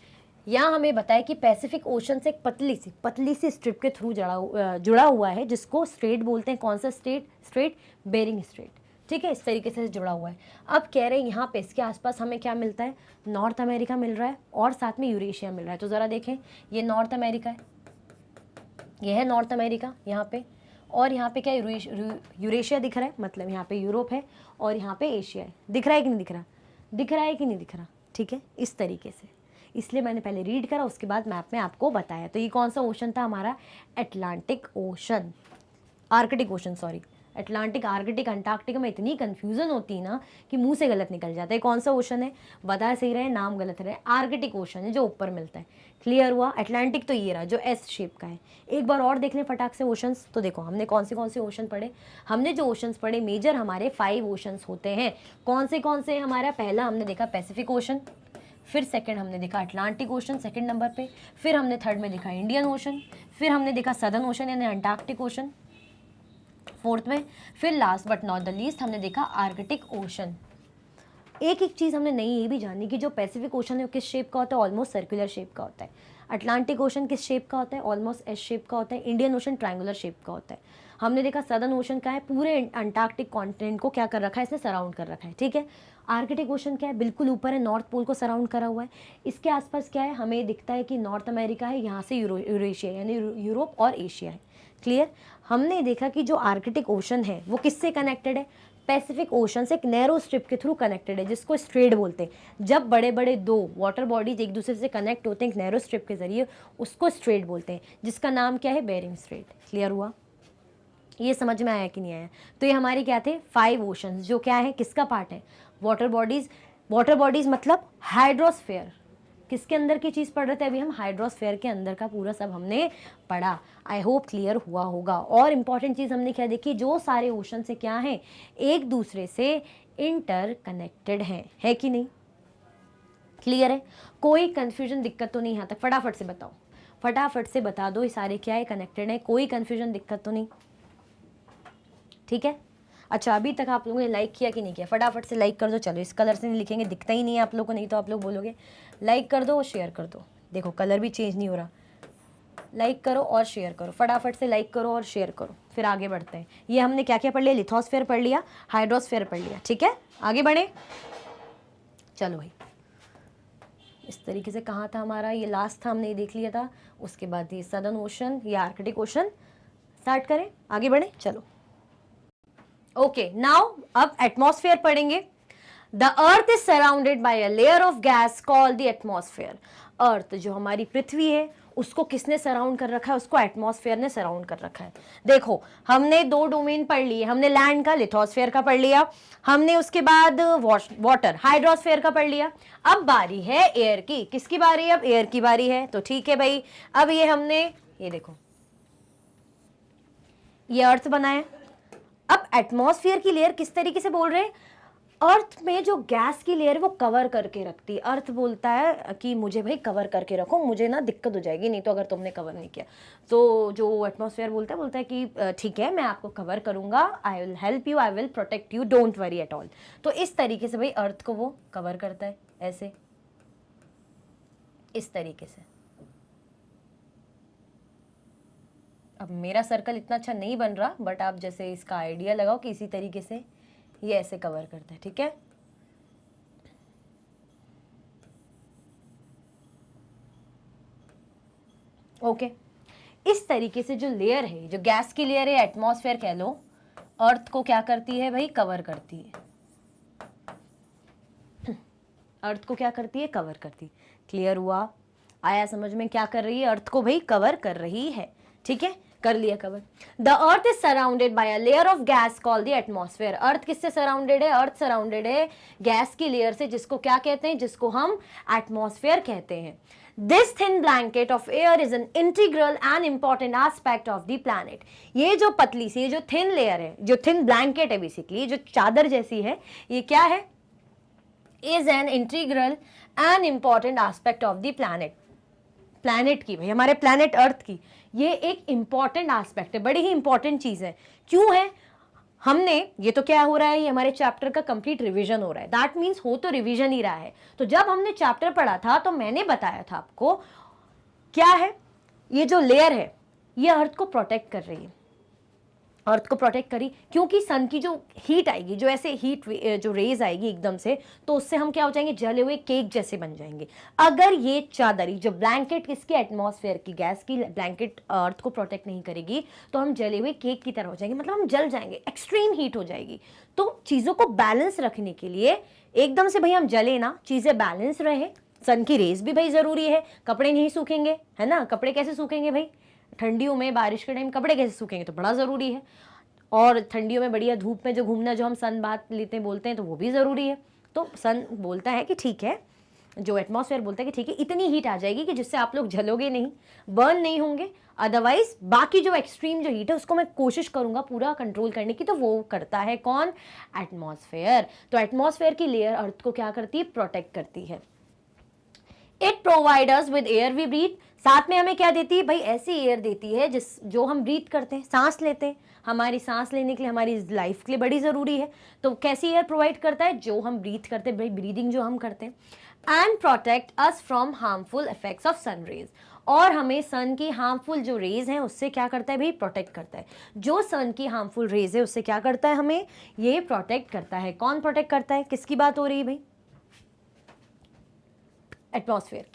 यहाँ हमें बताया कि पैसिफिक ओशन से एक पतली सी स्ट्रिप के थ्रू जुड़ा हुआ है, जिसको स्ट्रेट बोलते हैं। कौन सा स्ट्रेट, बेरिंग स्ट्रेट, ठीक है, इस तरीके से जुड़ा हुआ है। अब कह रहे हैं यहाँ पे इसके आसपास हमें क्या मिलता है, नॉर्थ अमेरिका मिल रहा है और साथ में यूरेशिया मिल रहा है। तो ज़रा देखें, ये नॉर्थ अमेरिका है, ये है नॉर्थ अमेरिका यहाँ पे, और यहाँ पे क्या यूरेशिया दिख रहा है, मतलब यहाँ पे यूरोप है और यहाँ पे एशिया है। दिख रहा है कि नहीं दिख रहा, दिख रहा है कि नहीं दिख रहा, ठीक है, इस तरीके से। इसलिए मैंने पहले रीड करा, उसके बाद मैप में आपको बताया। तो ये कौन सा ओशन था हमारा, Atlantic ocean, Arctic ocean sorry. Atlantic, Arctic, Antarctica में इतनी कन्फ्यूजन होती है ना कि मुंह से गलत निकल जाता है। कौन सा ओशन है, बता सही रहे, नाम गलत रहे, आर्कटिक ओशन है जो ऊपर मिलता है। क्लियर हुआ, अटलांटिक तो ये रहा जो एस शेप का है। एक बार और देख लें फटाक से ओशंस। तो देखो हमने कौन से ओशन पढ़े, हमने जो ओशंस पढ़े मेजर हमारे 5 ओशंस होते हैं। कौन से हमारा, पहला हमने देखा पैसिफिक ओशन, फिर सेकंड हमने देखा अटलांटिक ओशन सेकंड नंबर पे, फिर हमने थर्ड में देखा इंडियन ओशन, फिर हमने देखा सदर्न ओशन यानी अंटार्कटिक ओशन फोर्थ में, फिर last but not the least हमने देखा आर्कटिक ओशन। एक चीज़ हमने नई ये भी जानी कि जो पैसिफिक ओशन है वो किस शेप का होता है, ऑलमोस्ट सर्कुलर शेप का होता है। अटलांटिक ओशन किस शेप का होता है, ऑलमोस्ट एस शेप का होता है। इंडियन ओशन ट्रायंगुलर शेप का होता है। हमने देखा सदर्न ओशन का है, पूरे अंटार्कटिक कॉन्टिनेंट को क्या कर रखा है, इसने सराउंड कर रखा है, ठीक है। आर्कटिक ओशन क्या है, बिल्कुल ऊपर है, नॉर्थ पोल को सराउंड करा हुआ है। इसके आसपास क्या है, हमें दिखता है कि नॉर्थ अमेरिका है, यहाँ से यूरेशिया यानी यूरोप और एशिया है। क्लियर, हमने देखा कि जो आर्कटिक ओशन है वो किससे कनेक्टेड है, पैसिफिक ओशन से एक नैरो स्ट्रिप के थ्रू कनेक्टेड है, जिसको स्ट्रेट बोलते हैं। जब बड़े बड़े दो वाटर बॉडीज एक दूसरे से कनेक्ट होते हैं एक नैरो स्ट्रिप के जरिए, उसको स्ट्रेट बोलते हैं, जिसका नाम क्या है, बेरिंग स्ट्रेट। क्लियर हुआ, ये समझ में आया कि नहीं आया। तो ये हमारे क्या थे, 5 ओशंस, जो क्या है, किसका पार्ट है, वाटर बॉडीज मतलब हाइड्रोस्फेयर। किसके अंदर की चीज़ पढ़ रहे थे अभी हम, हाइड्रोस्फेयर के अंदर का पूरा सब हमने पढ़ा। आई होप क्लियर हुआ होगा। और इम्पॉर्टेंट चीज़ हमने क्या देखी, जो सारे ओशन से क्या हैं, एक दूसरे से इंटर कनेक्टेड हैं, है कि नहीं। क्लियर है, कोई कन्फ्यूजन दिक्कत तो नहीं यहाँ तक, फटाफट से बताओ, फटाफट से बता दो ये सारे क्या है, कनेक्टेड है, कोई कन्फ्यूजन दिक्कत तो नहीं, ठीक है। अच्छा अभी तक आप लोगों ने लाइक किया कि नहीं किया, फटाफट से लाइक कर दो। चलो इस कलर से नहीं लिखेंगे, दिखता ही नहीं है आप लोग को, नहीं तो आप लोग बोलोगे। लाइक कर दो और शेयर कर दो, देखो कलर भी चेंज नहीं हो रहा। लाइक करो और शेयर करो, फटाफट से लाइक करो और शेयर करो, फिर आगे बढ़ते हैं। ये हमने क्या क्या पढ़ लिया, लिथोस्फेयर पढ़ लिया, हाइड्रोस्फेयर पढ़ लिया, ठीक है, आगे बढ़े। चलो भाई, इस तरीके से कहाँ था हमारा, ये लास्ट था, हमने ये देख लिया था। उसके बाद ये सदर्न ओशन, ये आर्कटिक ओशन। स्टार्ट करें, आगे बढ़े, चलो। ओके, नाउ अब एटमॉस्फेयर पढ़ेंगे। The earth is surrounded by a layer of gas called the atmosphere. Earth जो हमारी पृथ्वी है उसको किसने सराउंड कर रखा है, उसको एटमॉस्फेयर ने सराउंड कर रखा है। देखो हमने 2 डोमेन पढ़ लिए, हमने लैंड का लिथोस्फेयर का पढ़ लिया, हमने उसके बाद वाटर हाइड्रोस्फेयर का पढ़ लिया। अब बारी है एयर की, किसकी बारी है, अब एयर की बारी है। तो ठीक है भाई, अब ये हमने ये देखो ये अर्थ बनाया। अब एटमॉस्फेयर की लेयर किस तरीके से बोल रहे हैं, अर्थ में जो गैस की लेयर वो कवर करके रखती है। अर्थ बोलता है कि मुझे भाई कवर करके रखो, मुझे ना दिक्कत हो जाएगी नहीं तो अगर तुमने कवर नहीं किया। तो जो एटमॉस्फेयर बोलता है कि ठीक है मैं आपको कवर करूँगा, I will help you, I will protect you, don't worry at all. तो इस तरीके से भाई अर्थ को वो कवर करता है, ऐसे इस तरीके से। अब मेरा सर्कल इतना अच्छा नहीं बन रहा, बट आप जैसे इसका आइडिया लगाओ कि इसी तरीके से ये ऐसे कवर करता है, ठीक है। ओके, इस तरीके से जो लेयर है, जो गैस की लेयर है, एटमॉस्फेयर कह लो, अर्थ को क्या करती है भाई, कवर करती है। अर्थ को क्या करती है, कवर करती। क्लियर हुआ, आया समझ में क्या कर रही है, अर्थ को भाई कवर कर रही है, ठीक है, कर लिया cover. The earth is surrounded by a layer of gas called the atmosphere. Earth किससे सराउंडेड है, अर्थ सराउंडेड है गैस की लेयर से, जिसको क्या कहते हैं, जिसको हम एटमॉस्फेयर कहते हैं। This thin blanket of air is an integral and important aspect of the planet. ये जो पतली सी, ये जो थिन लेयर है, जो थिन ब्लैंकेट है, बेसिकली जो चादर जैसी है, ये क्या है, is an integral and important aspect of the planet. Planet की भाई, हमारे प्लैनेट अर्थ की ये एक इंपॉर्टेंट एस्पेक्ट है, बड़ी ही इंपॉर्टेंट चीज है। क्यों है, हमने ये तो क्या हो रहा है, ये हमारे चैप्टर का कंप्लीट रिवीजन हो रहा है, दैट मीन्स हो तो रिवीजन ही रहा है। तो जब हमने चैप्टर पढ़ा था तो मैंने बताया था आपको क्या है, ये जो लेयर है ये अर्थ को प्रोटेक्ट कर रही है। अर्थ को प्रोटेक्ट करी क्योंकि सन की जो हीट आएगी, जो ऐसे हीट जो रेज आएगी एकदम से, तो उससे हम क्या हो जाएंगे, जले हुए केक जैसे बन जाएंगे। अगर ये चादर, जो ब्लैंकेट किसकी, एटमॉस्फेयर की, गैस की ब्लैंकेट अर्थ को प्रोटेक्ट नहीं करेगी तो हम जले हुए केक की तरह हो जाएंगे, मतलब हम जल जाएंगे, एक्सट्रीम हीट हो जाएगी। तो चीज़ों को बैलेंस रखने के लिए, एकदम से भाई हम जले ना, चीज़ें बैलेंस रहे, सन की रेज भी भाई ज़रूरी है, कपड़े नहीं सूखेंगे, है ना, कपड़े कैसे सूखेंगे भाई, ठंडियों में, बारिश के टाइम कपड़े कैसे सूखेंगे, तो बड़ा ज़रूरी है। और ठंडियों में बढ़िया धूप में जो घूमना, जो हम सन बात लेते हैं, बोलते हैं, तो वो भी ज़रूरी है। तो सन बोलता है कि ठीक है, जो एटमॉस्फेयर बोलता है कि ठीक है, इतनी हीट आ जाएगी कि जिससे आप लोग जलोगे नहीं, बर्न नहीं होंगे, अदरवाइज बाकी जो एक्सट्रीम जो हीट है उसको मैं कोशिश करूंगा पूरा कंट्रोल करने की। तो वो करता है कौन, एटमॉस्फेयर। तो एटमॉस्फेयर की लेयर अर्थ को क्या करती है, प्रोटेक्ट करती है। It provide us with air we breathe. साथ में हमें क्या देती है भाई, ऐसी एयर देती है जो हम ब्रीथ करते हैं, सांस लेते हैं, हमारी सांस लेने के लिए, हमारी लाइफ के लिए बड़ी ज़रूरी है। तो कैसी एयर प्रोवाइड करता है, जो हम ब्रीथ करते हैं भाई, ब्रीदिंग जो हम करते हैं। And protect us from harmful effects of sun rays. और हमें सन की हार्मफुल जो रेज हैं उससे क्या करता है भाई, प्रोटेक्ट करता है। जो सन की हार्मफुल रेज है उससे क्या करता है, हमें ये प्रोटेक्ट करता है। कौन प्रोटेक्ट करता है, किसकी बात हो रही है भाई, एटमॉस्फेयर की।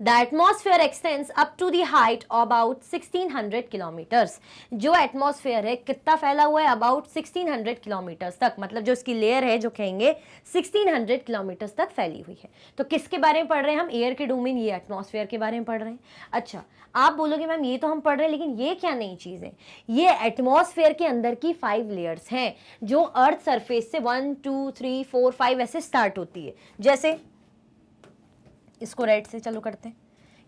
The atmosphere extends up to the height of about 1600 kilometers। जो एटमॉस्फेयर है कितना फैला हुआ है, अबाउट 1600 किलोमीटर्स तक, मतलब जो इसकी लेयर है जो कहेंगे 1600 किलोमीटर्स तक फैली हुई है। तो किसके बारे में पढ़ रहे हैं हम, एयर के डोमेन, ये एटमॉस्फेयर के बारे में पढ़ रहे हैं। अच्छा, आप बोलोगे मैम ये तो हम पढ़ रहे हैं, लेकिन ये क्या नई चीज़ है, ये एटमॉस्फेयर के अंदर की 5 लेयर्स हैं जो अर्थ सरफेस से 1 2 3 4 5 ऐसे स्टार्ट होती है। जैसे इसको राइट से चलो करते हैं।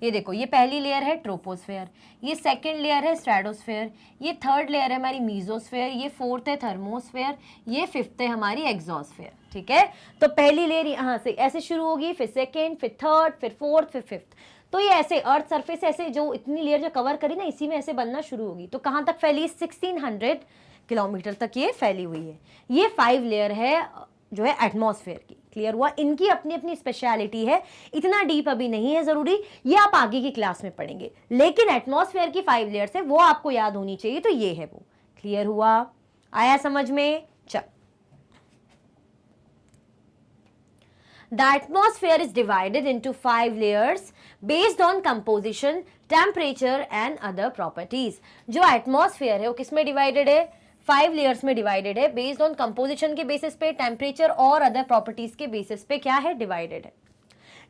ये देखो, ये पहली लेयर है ट्रोपोस्फेयर, ये सेकंड लेयर है स्ट्रेटोस्फेयर, ये थर्ड लेयर है हमारी मीजोस्फेयर, ये फोर्थ है थर्मोस्फेयर, ये फिफ्थ है हमारी एक्सोस्फेयर। ठीक है, तो पहली लेयर यहाँ से ऐसे शुरू होगी, फिर सेकेंड, फिर थर्ड, फिर फोर्थ, फिर फिफ्थ। तो ये ऐसे अर्थ सरफेस ऐसे जो इतनी लेयर जो कवर करी ना, इसी में ऐसे बनना शुरू होगी। तो कहाँ तक फैली, 1600 किलोमीटर तक ये फैली हुई है। ये 5 लेयर है जो है एटमॉस्फेयर की। क्लियर हुआ, इनकी अपनी अपनी स्पेशलिटी है, इतना डीप अभी नहीं है ज़रूरी, ये आप आगे की क्लास में पढ़ेंगे। लेकिन एटमॉस्फेयर की 5 लेयर्स है वो आपको याद होनी चाहिए, तो ये है वो। क्लियर हुआ, आया समझ में। चल, The atmosphere is divided into 5 layers based on composition, temperature and other properties। जो एटमॉस्फेयर है वो किस में डिवाइडेड है, 5 लेयर्स में डिवाइडेड है, बेस्ड ऑन कंपोजिशन के बेसिस पे, टेम्परेचर और अदर प्रॉपर्टीज के बेसिस पे क्या है, डिवाइडेड है।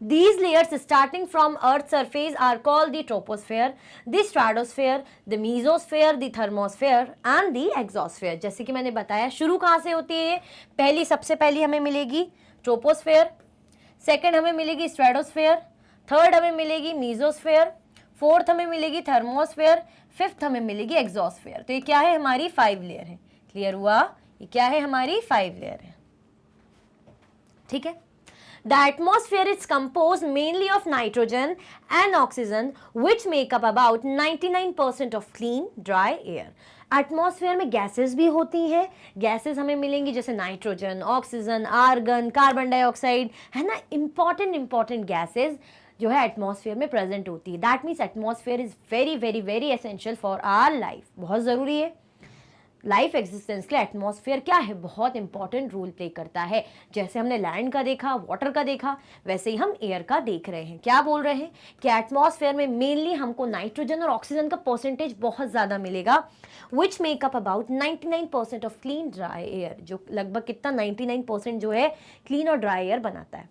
These layers starting from Earth's surface are called the troposphere, the stratosphere, the mesosphere, the thermosphere and the exosphere। जैसे कि मैंने बताया, शुरू कहाँ से होती है, पहली सबसे पहली हमें मिलेगी ट्रोपोस्फेयर, सेकेंड हमें मिलेगी स्ट्रेटोस्फेयर, थर्ड हमें मिलेगी मीजोस्फेयर, फोर्थ हमें मिलेगी थर्मोस्फेयर, फिफ्थ हमें मिलेगी एक्सोस्फेयर। तो ये क्या है, हमारी 5 लेयर है। क्लियर हुआ, ये क्या है, हमारी 5 लेयर है। ठीक है। The atmosphere is composed mainly of nitrogen and oxygen, which make up about 99% of clean, dry air. Atmosphere में गैसेस भी होती हैं, गैसेस हमें मिलेंगी जैसे nitrogen, oxygen, argon, carbon dioxide, है ना, इंपॉर्टेंट गैसेस जो है एटमॉस्फेयर में प्रेजेंट होती है। That means atmosphere is very very very essential for our life, बहुत ज़रूरी है लाइफ एग्जिस्टेंस के लिए। एटमॉस्फेयर क्या है, बहुत इंपॉर्टेंट रोल प्ले करता है। जैसे हमने लैंड का देखा, वाटर का देखा, वैसे ही हम एयर का देख रहे हैं। क्या बोल रहे हैं कि एटमॉस्फेयर में मेनली हमको नाइट्रोजन और ऑक्सीजन का परसेंटेज बहुत ज़्यादा मिलेगा, which make up about 99% of clean dry air, जो लगभग कितना 99% जो है क्लीन और ड्राई एयर बनाता है।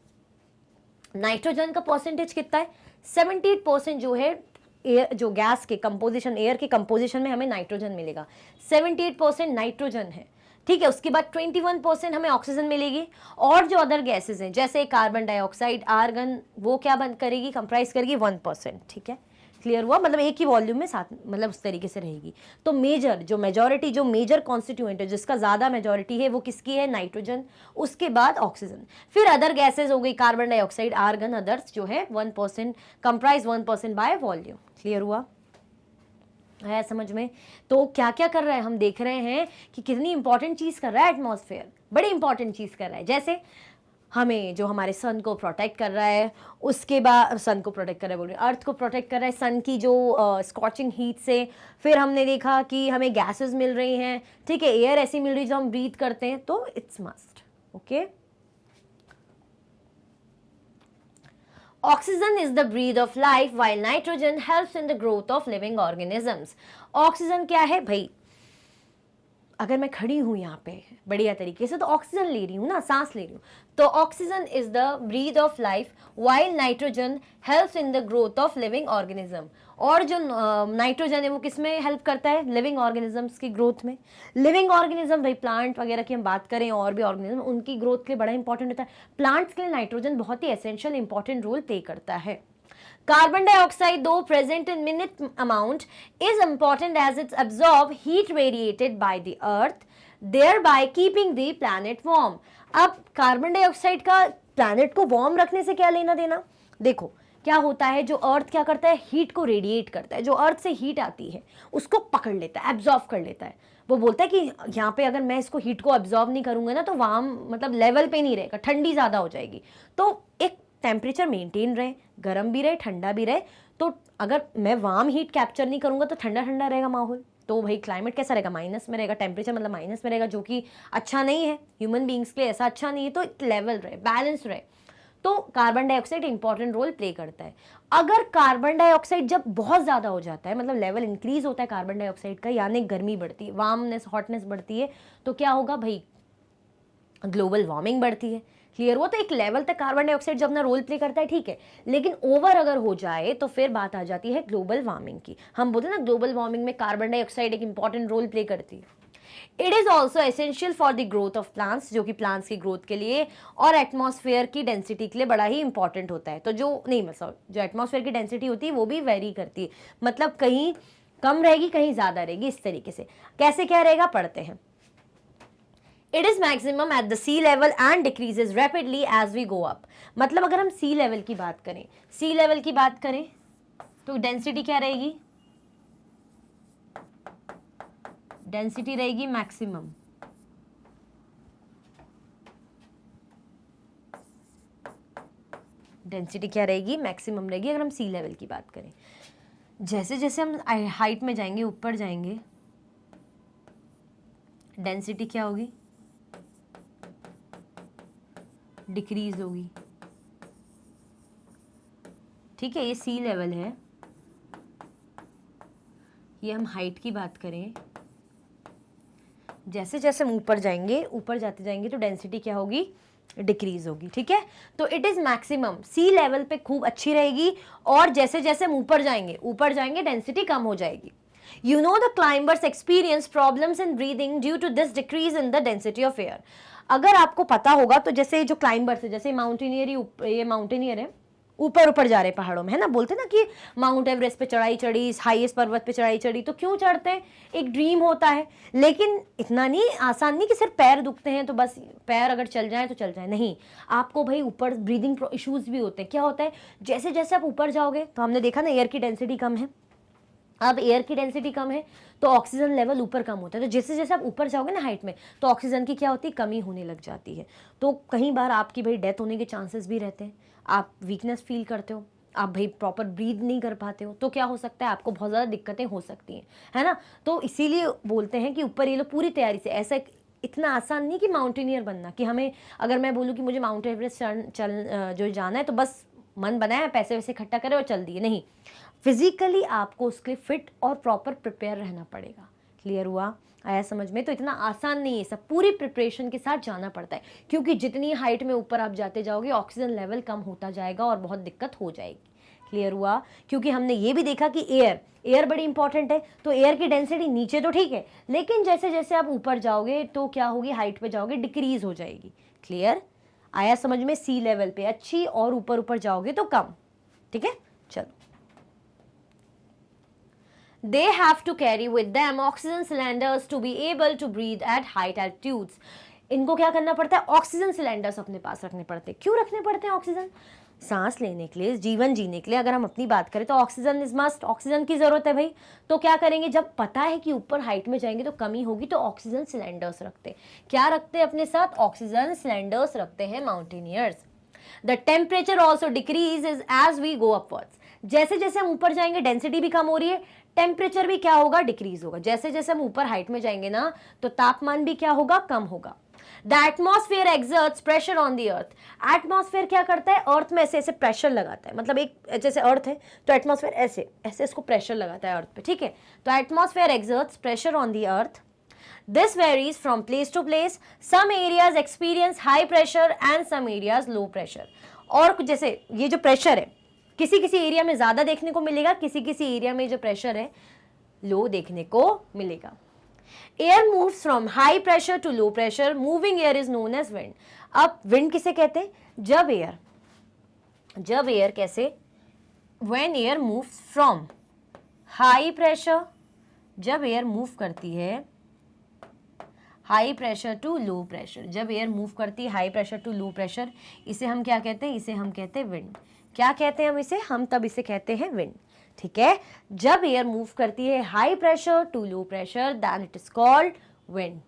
नाइट्रोजन का परसेंटेज कितना है, 78% जो है एयर, जो गैस के कंपोजिशन, एयर के कंपोजिशन में हमें नाइट्रोजन मिलेगा, 78% नाइट्रोजन है, ठीक है। उसके बाद 21% हमें ऑक्सीजन मिलेगी, और जो अदर गैसेस हैं जैसे कार्बन डाइऑक्साइड, आर्गन, वो क्या बन करेगी, कंप्राइज करेगी 1%, ठीक है। क्लियर हुआ, मतलब एक ही वॉल्यूम में साथ, मतलब उस तरीके से रहेगी। तो मेजर कॉन्स्टिट्यूएंट है, जिसका ज़्यादा मेजॉरिटी है वो किसकी है, नाइट्रोजन, उसके बाद ऑक्सीजन, फिर अदर गैसेज हो गई कार्बन डाइऑक्साइड, आर्गन, अदर्स जो है 1%, कंप्राइज 1% बाय वॉल्यूम। क्लियर हुआ है समझ में। तो क्या क्या कर रहा है, हम देख रहे हैं कि कितनी इंपॉर्टेंट चीज़ कर रहा है एटमॉस्फेयर, बड़ी इंपॉर्टेंट चीज़ कर रहा है। जैसे हमें जो हमारे सन को प्रोटेक्ट कर रहा है, उसके बाद सन को प्रोटेक्ट कर रहा है बोल रहे, अर्थ को प्रोटेक्ट कर रहा है सन की जो स्कॉचिंग हीट से। फिर हमने देखा कि हमें गैसेस मिल रही हैं, ठीक है, एयर ऐसी मिल रही है जो हम ब्रीथ करते हैं, तो it's must, okay. Oxygen is the breath of life, while nitrogen helps in the growth of living organisms. Oxygen क्या है भाई, अगर मैं खड़ी हूँ यहाँ पे बढ़िया तरीके से तो ऑक्सीजन ले रही हूँ ना, सांस ले रही हूँ, तो oxygen is the breath of life, while nitrogen helps in the growth of living organism. और जो नाइट्रोजन है वो किस में हेल्प करता है, लिविंग ऑर्गेनिजम्स की ग्रोथ में। लिविंग ऑर्गेनिज्म भाई प्लांट वगैरह की हम बात करें, और भी ऑर्गेनिज्म, उनकी ग्रोथ के लिए बड़ा इंपॉर्टेंट होता है। प्लांट्स के लिए नाइट्रोजन बहुत ही एसेंशियल इंपॉर्टेंट रोल प्ले करता है। Carbon dioxide, though present in minute amount, is important as it absorbs heat radiated by the earth, thereby keeping the planet warm. अब कार्बन डाइऑक्साइड का प्लैनेट को वार्म रखने से क्या लेना देना, देखो क्या होता है, जो अर्थ क्या करता है, हीट को रेडिएट करता है, जो अर्थ से हीट आती है उसको पकड़ लेता है, एब्जॉर्ब कर लेता है। वो बोलता है कि यहाँ पे अगर मैं इसको हीट को एब्जॉर्ब नहीं करूँगा ना तो वार्म मतलब लेवल पे नहीं रहेगा, ठंडी ज़्यादा हो जाएगी। तो एक टेम्परेचर मेंटेन रहे, गर्म भी रहे, ठंडा भी रहे। तो अगर मैं वार्म हीट कैप्चर नहीं करूँगा तो ठंडा ठंडा रहेगा माहौल, तो भाई क्लाइमेट कैसा रहेगा, माइनस में रहेगा, टेम्परेचर मतलब माइनस में रहेगा, जो कि अच्छा नहीं है ह्यूमन बींग्स के लिए, ऐसा अच्छा नहीं है। तो एक लेवल रहे, बैलेंस रहे। तो carbon dioxide important role play करता है। अगर कार्बन डाइऑक्साइड जब बहुत ज़्यादा हो जाता है, मतलब लेवल इंक्रीज होता है कार्बन डाइऑक्साइड का, यानी गर्मी बढ़ती है, वार्मनेस, हॉटनेस बढ़ती है, तो क्या होगा भाई, ग्लोबल वार्मिंग बढ़ती है। क्लियर हुआ। तो एक लेवल तक कार्बन डाइऑक्साइड जो अपना रोल प्ले करता है, ठीक है, लेकिन ओवर अगर हो जाए तो फिर बात आ जाती है ग्लोबल वार्मिंग की। हम बोलते हैं ना ग्लोबल वार्मिंग में कार्बन डाइऑक्साइड एक इंपॉर्टेंट रोल प्ले करती है। It is also essential for the growth of plants, जो कि प्लांट्स की ग्रोथ के लिए और एटमॉस्फेयर की डेंसिटी के लिए बड़ा ही इंपॉर्टेंट होता है। तो जो नहीं मतलब जो एटमॉस्फेयर की डेंसिटी होती है वो भी वेरी करती है, मतलब कहीं कम रहेगी कहीं ज़्यादा रहेगी, इस तरीके से। कैसे क्या रहेगा पढ़ते हैं। It is maximum at the sea level and decreases rapidly as we go up. मतलब अगर हम सी लेवल की बात करें, सी लेवल की बात करें तो डेंसिटी क्या रहेगी, डेंसिटी रहेगी मैक्सिमम। डेंसिटी क्या रहेगी, मैक्सिमम रहेगी अगर हम सी लेवल की बात करें। जैसे जैसे हम हाइट में जाएंगे, ऊपर जाएंगे, डेंसिटी क्या होगी, डिक्रीज होगी। ठीक है, ये सी लेवल है, ये हम हाइट की बात करें। जैसे जैसे हम ऊपर जाएंगे, ऊपर जाते जाएंगे तो डेंसिटी क्या होगी, डिक्रीज होगी। ठीक है, तो it is maximum sea level पे खूब अच्छी रहेगी, और जैसे जैसे हम ऊपर जाएंगे डेंसिटी कम हो जाएगी। You know the climbers experience problems in breathing due to this decrease in the density of air. अगर आपको पता होगा तो जैसे जो क्लाइंबर्स है, जैसे माउंटेनियर है, ऊपर ऊपर जा रहे पहाड़ों में, है ना, बोलते ना कि माउंट एवरेस्ट पे चढ़ाई चढ़ी, हाईएस्ट पर्वत पे चढ़ाई चढ़ी, तो क्यों चढ़ते हैं, एक ड्रीम होता है। लेकिन इतना नहीं आसान नहीं कि सिर्फ पैर दुखते हैं तो बस पैर अगर चल जाए तो चल जाए, नहीं, आपको भाई ऊपर ब्रीदिंग इश्यूज भी होते हैं। क्या होता है, जैसे जैसे आप ऊपर जाओगे, तो हमने देखा ना एयर की डेंसिटी कम है, अब एयर की डेंसिटी कम है तो ऑक्सीजन लेवल ऊपर कम होता है, तो जैसे जैसे आप ऊपर जाओगे ना हाइट में, तो ऑक्सीजन की क्या होती है, कमी होने लग जाती है। तो कई बार आपकी भाई डेथ होने के चांसेस भी रहते हैं, आप वीकनेस फील करते हो, आप भाई प्रॉपर ब्रीद नहीं कर पाते हो, तो क्या हो सकता है, आपको बहुत ज़्यादा दिक्कतें हो सकती हैं, है ना। तो इसीलिए बोलते हैं कि ऊपर ये लोग पूरी तैयारी से, ऐसा इतना आसान नहीं कि माउंटेनियर बनना, कि हमें अगर मैं बोलूँ कि मुझे माउंट एवरेस्ट जो जाना है तो बस मन बनाया, पैसे वैसे इकट्ठा करे और चल दिए, नहीं, फिजिकली आपको उसके फिट और प्रॉपर प्रिपेयर रहना पड़ेगा। क्लियर हुआ, आया समझ में। तो इतना आसान नहीं है, सब पूरी प्रिपरेशन के साथ जाना पड़ता है, क्योंकि जितनी हाइट में ऊपर आप जाते जाओगे ऑक्सीजन लेवल कम होता जाएगा और बहुत दिक्कत हो जाएगी। क्लियर हुआ, क्योंकि हमने ये भी देखा कि एयर बड़ी इंपॉर्टेंट है, तो एयर की डेंसिटी नीचे तो ठीक है, लेकिन जैसे जैसे आप ऊपर जाओगे तो क्या होगी, हाइट पे जाओगे डिक्रीज हो जाएगी। क्लियर, आया समझ में। सी लेवल पे अच्छी और ऊपर ऊपर जाओगे तो कम। ठीक है, चलो। They have to carry with them oxygen cylinders to be able to breathe at height altitudes. इनको क्या करना पड़ता है, ऑक्सीजन सिलेंडर्स अपने पास रखने पड़ते हैं। क्यों रखने पड़ते हैं ऑक्सीजन, सांस लेने के लिए, जीवन जीने के लिए। अगर हम अपनी बात करें तो ऑक्सीजन इज मस्ट, ऑक्सीजन की जरूरत है भाई। तो क्या करेंगे, जब पता है कि ऊपर हाइट में जाएंगे तो कमी होगी, तो ऑक्सीजन सिलेंडर्स रखते, क्या रखते हैं अपने साथ, ऑक्सीजन सिलेंडर्स रखते हैं mountaineers. The temperature also decreases as we go upwards. जैसे जैसे हम ऊपर जाएंगे डेंसिटी भी कम हो रही है, टेम्परेचर भी क्या होगा, डिक्रीज होगा। जैसे जैसे हम ऊपर हाइट में जाएंगे ना, तो तापमान भी क्या होगा, कम होगा। The atmosphere exerts pressure on the earth. Atmosphere क्या करता है, अर्थ में ऐसे ऐसे प्रेशर लगाता है, मतलब एक जैसे अर्थ है तो एटमॉस्फेयर ऐसे ऐसे इसको प्रेशर लगाता है अर्थ पे, ठीक है। तो atmosphere exerts pressure on the earth. This varies from place to place. Some areas experience high pressure and some areas low pressure. और जैसे ये जो प्रेशर है, किसी किसी एरिया में ज़्यादा देखने को मिलेगा, किसी किसी एरिया में जो प्रेशर है लो देखने को मिलेगा। Air moves from high pressure to low pressure, moving air is known as wind. अब विंड किसे कहते हैं, जब एयर कैसे, when air moves from high pressure, जब एयर मूव करती है high pressure to low pressure, जब एयर मूव करती है high pressure to low pressure, इसे हम क्या कहते हैं, इसे हम कहते हैं विंड। क्या कहते हैं हम इसे, हम तब इसे कहते हैं विंड। ठीक है, जब एयर मूव करती है high pressure to low pressure, then it is called wind.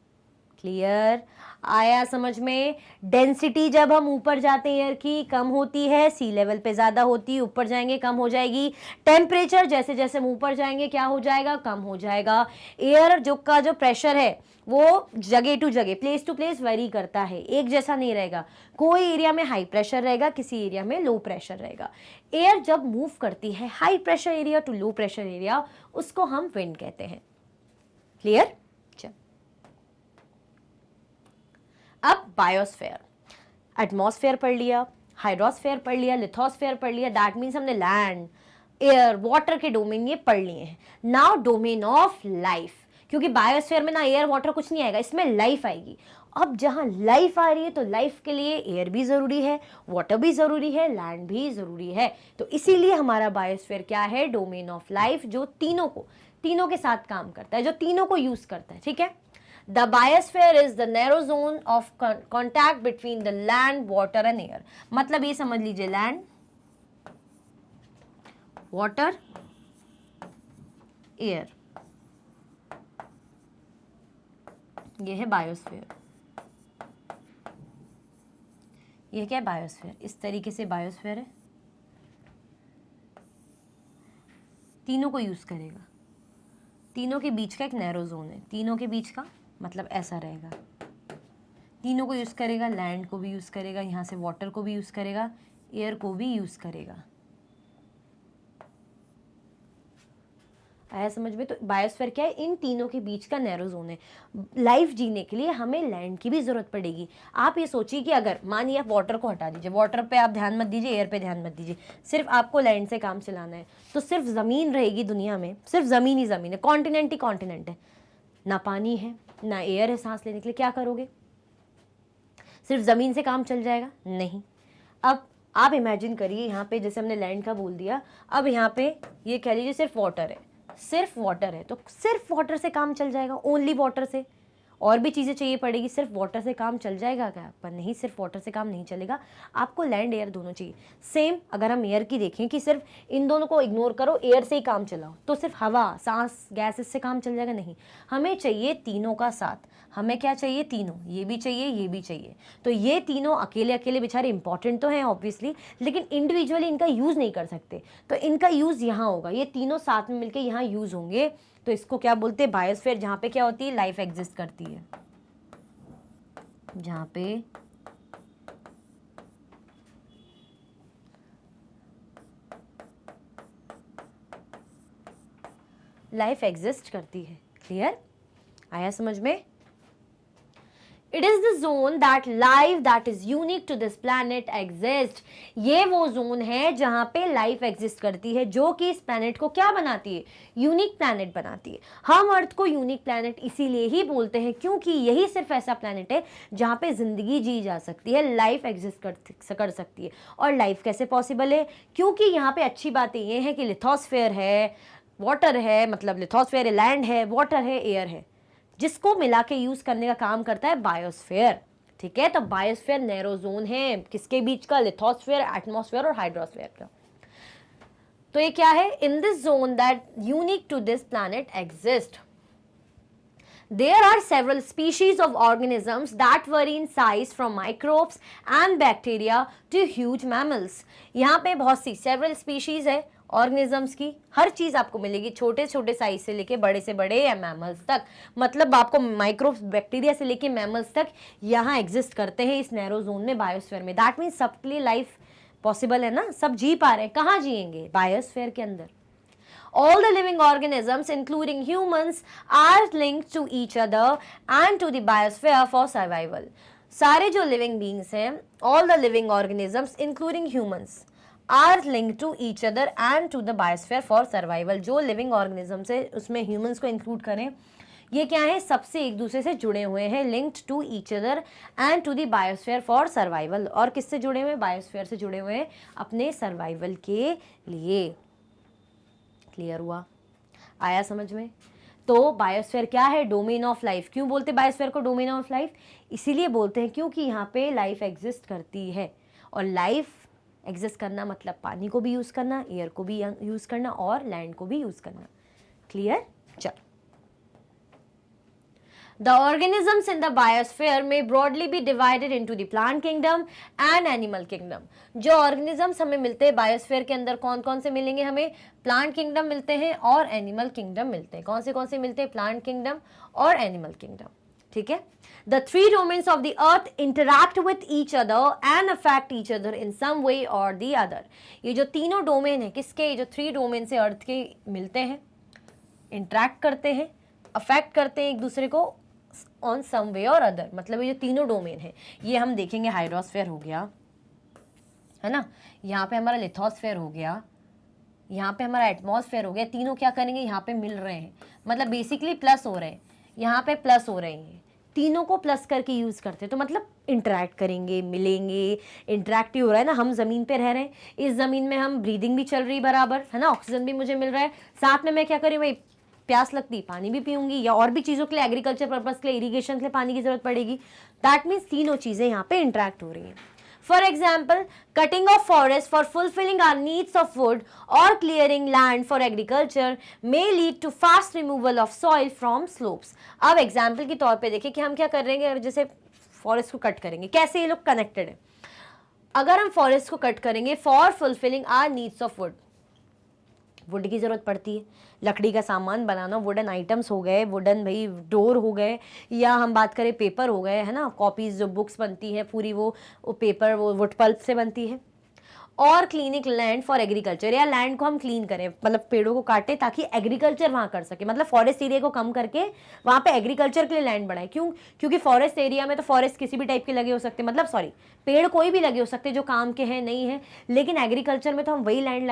Clear, आया समझ में। डेंसिटी जब हम ऊपर जाते हैं एयर की कम होती है, सी लेवल पे ज्यादा होती है, ऊपर जाएंगे कम हो जाएगी। टेम्परेचर जैसे जैसे हम ऊपर जाएंगे क्या हो जाएगा, कम हो जाएगा। एयर जो प्रेशर है वो जगह टू जगह, प्लेस टू प्लेस वेरी करता है, एक जैसा नहीं रहेगा। कोई एरिया में हाई प्रेशर रहेगा, किसी एरिया में लो प्रेशर रहेगा। एयर जब मूव करती है high pressure area to low pressure area, उसको हम विंड कहते हैं। क्लियर, अब बायोस्फेयर, एटमॉस्फेयर पढ़ लिया, हाइड्रोस्फेयर पढ़ लिया, लिथोस्फेयर पढ़ लिया, दैट मीन्स हमने लैंड, एयर, वाटर के डोमेन ये पढ़ लिए हैं। नाउ डोमेन ऑफ लाइफ, क्योंकि बायोस्फेयर में ना एयर वाटर कुछ नहीं आएगा, इसमें लाइफ आएगी। अब जहां लाइफ आ रही है तो लाइफ के लिए एयर भी जरूरी है, वाटर भी जरूरी है, लैंड भी जरूरी है। तो इसीलिए हमारा बायोस्फेयर क्या है, डोमेन ऑफ लाइफ, जो तीनों के साथ काम करता है, जो तीनों को यूज करता है। ठीक है, The biosphere is the narrow zone of contact between the land, water and air. मतलब ये समझ लीजिए, लैंड, वाटर, एयर, ये है बायोस्फीयर। ये क्या है, बायोस्फीयर। इस तरीके से बायोस्फीयर है, तीनों को यूज करेगा, तीनों के बीच का एक नैरो जोन है, तीनों के बीच का मतलब ऐसा रहेगा, तीनों को यूज़ करेगा, लैंड को भी यूज़ करेगा, यहाँ से वाटर को भी यूज़ करेगा, एयर को भी यूज़ करेगा। आया समझ में। तो बायोस्फीयर क्या है, इन तीनों के बीच का नैरो जोन है। लाइफ जीने के लिए हमें लैंड की भी ज़रूरत पड़ेगी। आप ये सोचिए कि अगर मानिए आप वाटर को हटा दीजिए, वाटर पे आप ध्यान मत दीजिए, एयर पे ध्यान मत दीजिए, सिर्फ आपको लैंड से काम चलाना है, तो सिर्फ ज़मीन रहेगी दुनिया में, सिर्फ ज़मीन ही ज़मीन है, कॉन्टिनेंट ही कॉन्टिनेंट है, ना पानी है ना एयर है सांस लेने के लिए। क्या करोगे, सिर्फ ज़मीन से काम चल जाएगा? नहीं। अब आप इमेजिन करिए यहाँ पे जैसे हमने लैंड का बोल दिया, अब यहाँ पे ये कह लीजिए सिर्फ वाटर है, सिर्फ वाटर है, तो सिर्फ वाटर से काम चल जाएगा, ओनली वाटर से? और भी चीज़ें चाहिए पड़ेगी, सिर्फ वाटर से काम चल जाएगा क्या? पर नहीं, सिर्फ वाटर से काम नहीं चलेगा, आपको लैंड एयर दोनों चाहिए। सेम अगर हम एयर की देखें कि सिर्फ इन दोनों को इग्नोर करो, एयर से ही काम चलाओ, तो सिर्फ हवा, सांस, गैस इससे काम चल जाएगा? नहीं, हमें चाहिए तीनों का साथ। हमें क्या चाहिए? तीनों, ये भी चाहिए, ये भी चाहिए। तो ये तीनों अकेले अकेले बेचारे इंपॉर्टेंट तो हैं ऑब्वियसली, लेकिन इंडिविजुअली इनका यूज़ नहीं कर सकते, तो इनका यूज़ यहाँ होगा, ये तीनों साथ में मिलकर यहाँ यूज़ होंगे। तो इसको क्या बोलते हैं? बायोस्फीयर, जहाँ पे क्या होती है? लाइफ एग्जिस्ट करती है, जहाँ पे लाइफ एग्जिस्ट करती है। क्लियर? आया समझ में? It is the zone that life that is unique to this planet exist. ये वो जोन है जहाँ पे लाइफ एग्जिस्ट करती है, जो कि इस प्लैनेट को क्या बनाती है? यूनिक प्लैनेट बनाती है। हम अर्थ को यूनिक प्लैनेट इसीलिए ही बोलते हैं क्योंकि यही सिर्फ ऐसा प्लैनेट है जहाँ पे जिंदगी जी जा सकती है, लाइफ एग्जिस्ट कर सकती है। और लाइफ कैसे पॉसिबल है? क्योंकि यहाँ पे अच्छी बातें ये हैं कि लिथोस्फेयर है, वाटर है, मतलब लिथोस्फेयर है, लैंड है, वाटर है, एयर है, जिसको मिला के यूज करने का काम करता है बायोस्फेयर। ठीक है, तो बायोस्फेयर नैरो जोन है, किसके बीच का? लिथोस्फेयर, एटमॉस्फेयर और हाइड्रोस्फेयर का। तो ये क्या है? In this zone that unique to this planet exist, there are several species of organisms that vary in size from microbes and bacteria to huge mammals. यहाँ पे बहुत सी several species है ऑर्गेनिजम्स की, हर चीज आपको मिलेगी, छोटे छोटे साइज से लेके बड़े से बड़े या मैमल्स तक, मतलब आपको माइक्रोब्स, बैक्टीरिया से लेके मैमल्स तक यहाँ एग्जिस्ट करते हैं इस नैरो जोन में, बायोस्फीयर में। दैट मीन्स सबके लिए लाइफ पॉसिबल है ना, सब जी पा रहे हैं। कहाँ जिएंगे? बायोस्फीयर के अंदर। All the living organisms, including humans, are linked to each other and to the biosphere for survival. सारे जो living beings हैं, all the living organisms, including humans, are linked to each other and to the biosphere for survival. जो living organisms है, उसमें humans को include करें, ये क्या है? सबसे एक दूसरे से जुड़े हुए हैं, linked to each other and to the biosphere for survival. और किससे जुड़े हुए हैं? बायोस्फीयर से जुड़े हुए हैं अपने सर्वाइवल के लिए। क्लियर हुआ? आया समझ में? तो बायोस्फीयर क्या है? Domain of life. क्यों बोलते हैं बायोस्फीयर को डोमेन ऑफ लाइफ? इसीलिए बोलते हैं क्योंकि यहाँ पे लाइफ एग्जिस्ट करती है, और लाइफ एग्जिस्ट करना मतलब पानी को भी यूज करना, एयर को भी यूज करना और लैंड को भी यूज करना। क्लियर? चलो, The organisms in the biosphere may broadly be divided into the plant kingdom and animal kingdom. जो organisms हमें मिलते हैं बायोस्फीयर के अंदर, कौन कौन से मिलेंगे हमें? प्लांट किंगडम मिलते हैं और एनिमल किंगडम मिलते हैं। कौन से मिलते हैं? प्लांट किंगडम और एनिमल किंगडम। ठीक है, The three domains of the earth interact with each other and affect each other in some way or the other. ये जो तीनों डोमेन है किसके? ये जो थ्री डोमेन से अर्थ के मिलते हैं, इंटरेक्ट करते हैं, अफेक्ट करते हैं एक दूसरे को ऑन सम वे और अदर। मतलब ये जो तीनों डोमेन है, ये हम देखेंगे, हाइड्रोस्फीयर हो गया है ना, यहाँ पे हमारा लिथोस्फीयर हो गया, यहाँ पे हमारा एटमॉस्फेयर हो गया। तीनों क्या करेंगे? यहाँ पे मिल रहे हैं, मतलब बेसिकली प्लस हो रहे हैं, यहाँ पे प्लस हो रहे हैं, तीनों को प्लस करके यूज करते हैं, तो मतलब इंटरेक्ट करेंगे, मिलेंगे, इंटरेक्टिव हो रहा है ना। हम जमीन पे रह रहे हैं, इस जमीन में हम ब्रीदिंग भी चल रही बराबर है ना, ऑक्सीजन भी मुझे मिल रहा है, साथ में मैं क्या करी, भाई प्यास लगती पानी भी पीऊंगी, या और भी चीज़ों के लिए, एग्रीकल्चर पर्पस के लिए, इरीगेशन के लिए पानी की जरूरत पड़ेगी। दैट मीन्स तीनों चीज़ें यहाँ पे इंटरेक्ट हो रही हैं। For example, cutting of forest for fulfilling our needs of wood और clearing land for agriculture may lead to fast removal of soil from slopes. अब एग्जाम्पल के तौर पे देखिए कि हम क्या कर रहे हैं, जैसे फॉरेस्ट को कट करेंगे, कैसे ये लोग कनेक्टेड है। अगर हम फॉरेस्ट को कट करेंगे for fulfilling our needs of wood, wood की ज़रूरत पड़ती है, लकड़ी का सामान बनाना, वुडन आइटम्स हो गए, वुडन भाई डोर हो गए, या हम बात करें पेपर हो गए है ना, कॉपीज़ जो बुक्स बनती है पूरी वो पेपर वो वुड पल्प से बनती है। और क्लीनिंग लैंड फॉर एग्रीकल्चर, या लैंड को हम क्लीन करें, मतलब पेड़ों को काटें ताकि एग्रीकल्चर वहाँ कर सके, मतलब फॉरेस्ट एरिया को कम करके वहाँ पे एग्रीकल्चर के लिए लैंड बढ़ाए। क्यों? क्योंकि फॉरेस्ट एरिया में तो फॉरेस्ट किसी भी टाइप के लगे हो सकते, मतलब सॉरी, पेड़ कोई भी लगे हो सकते जो काम के हैं नहीं है, लेकिन एग्रीकल्चर में तो हम वही लैंड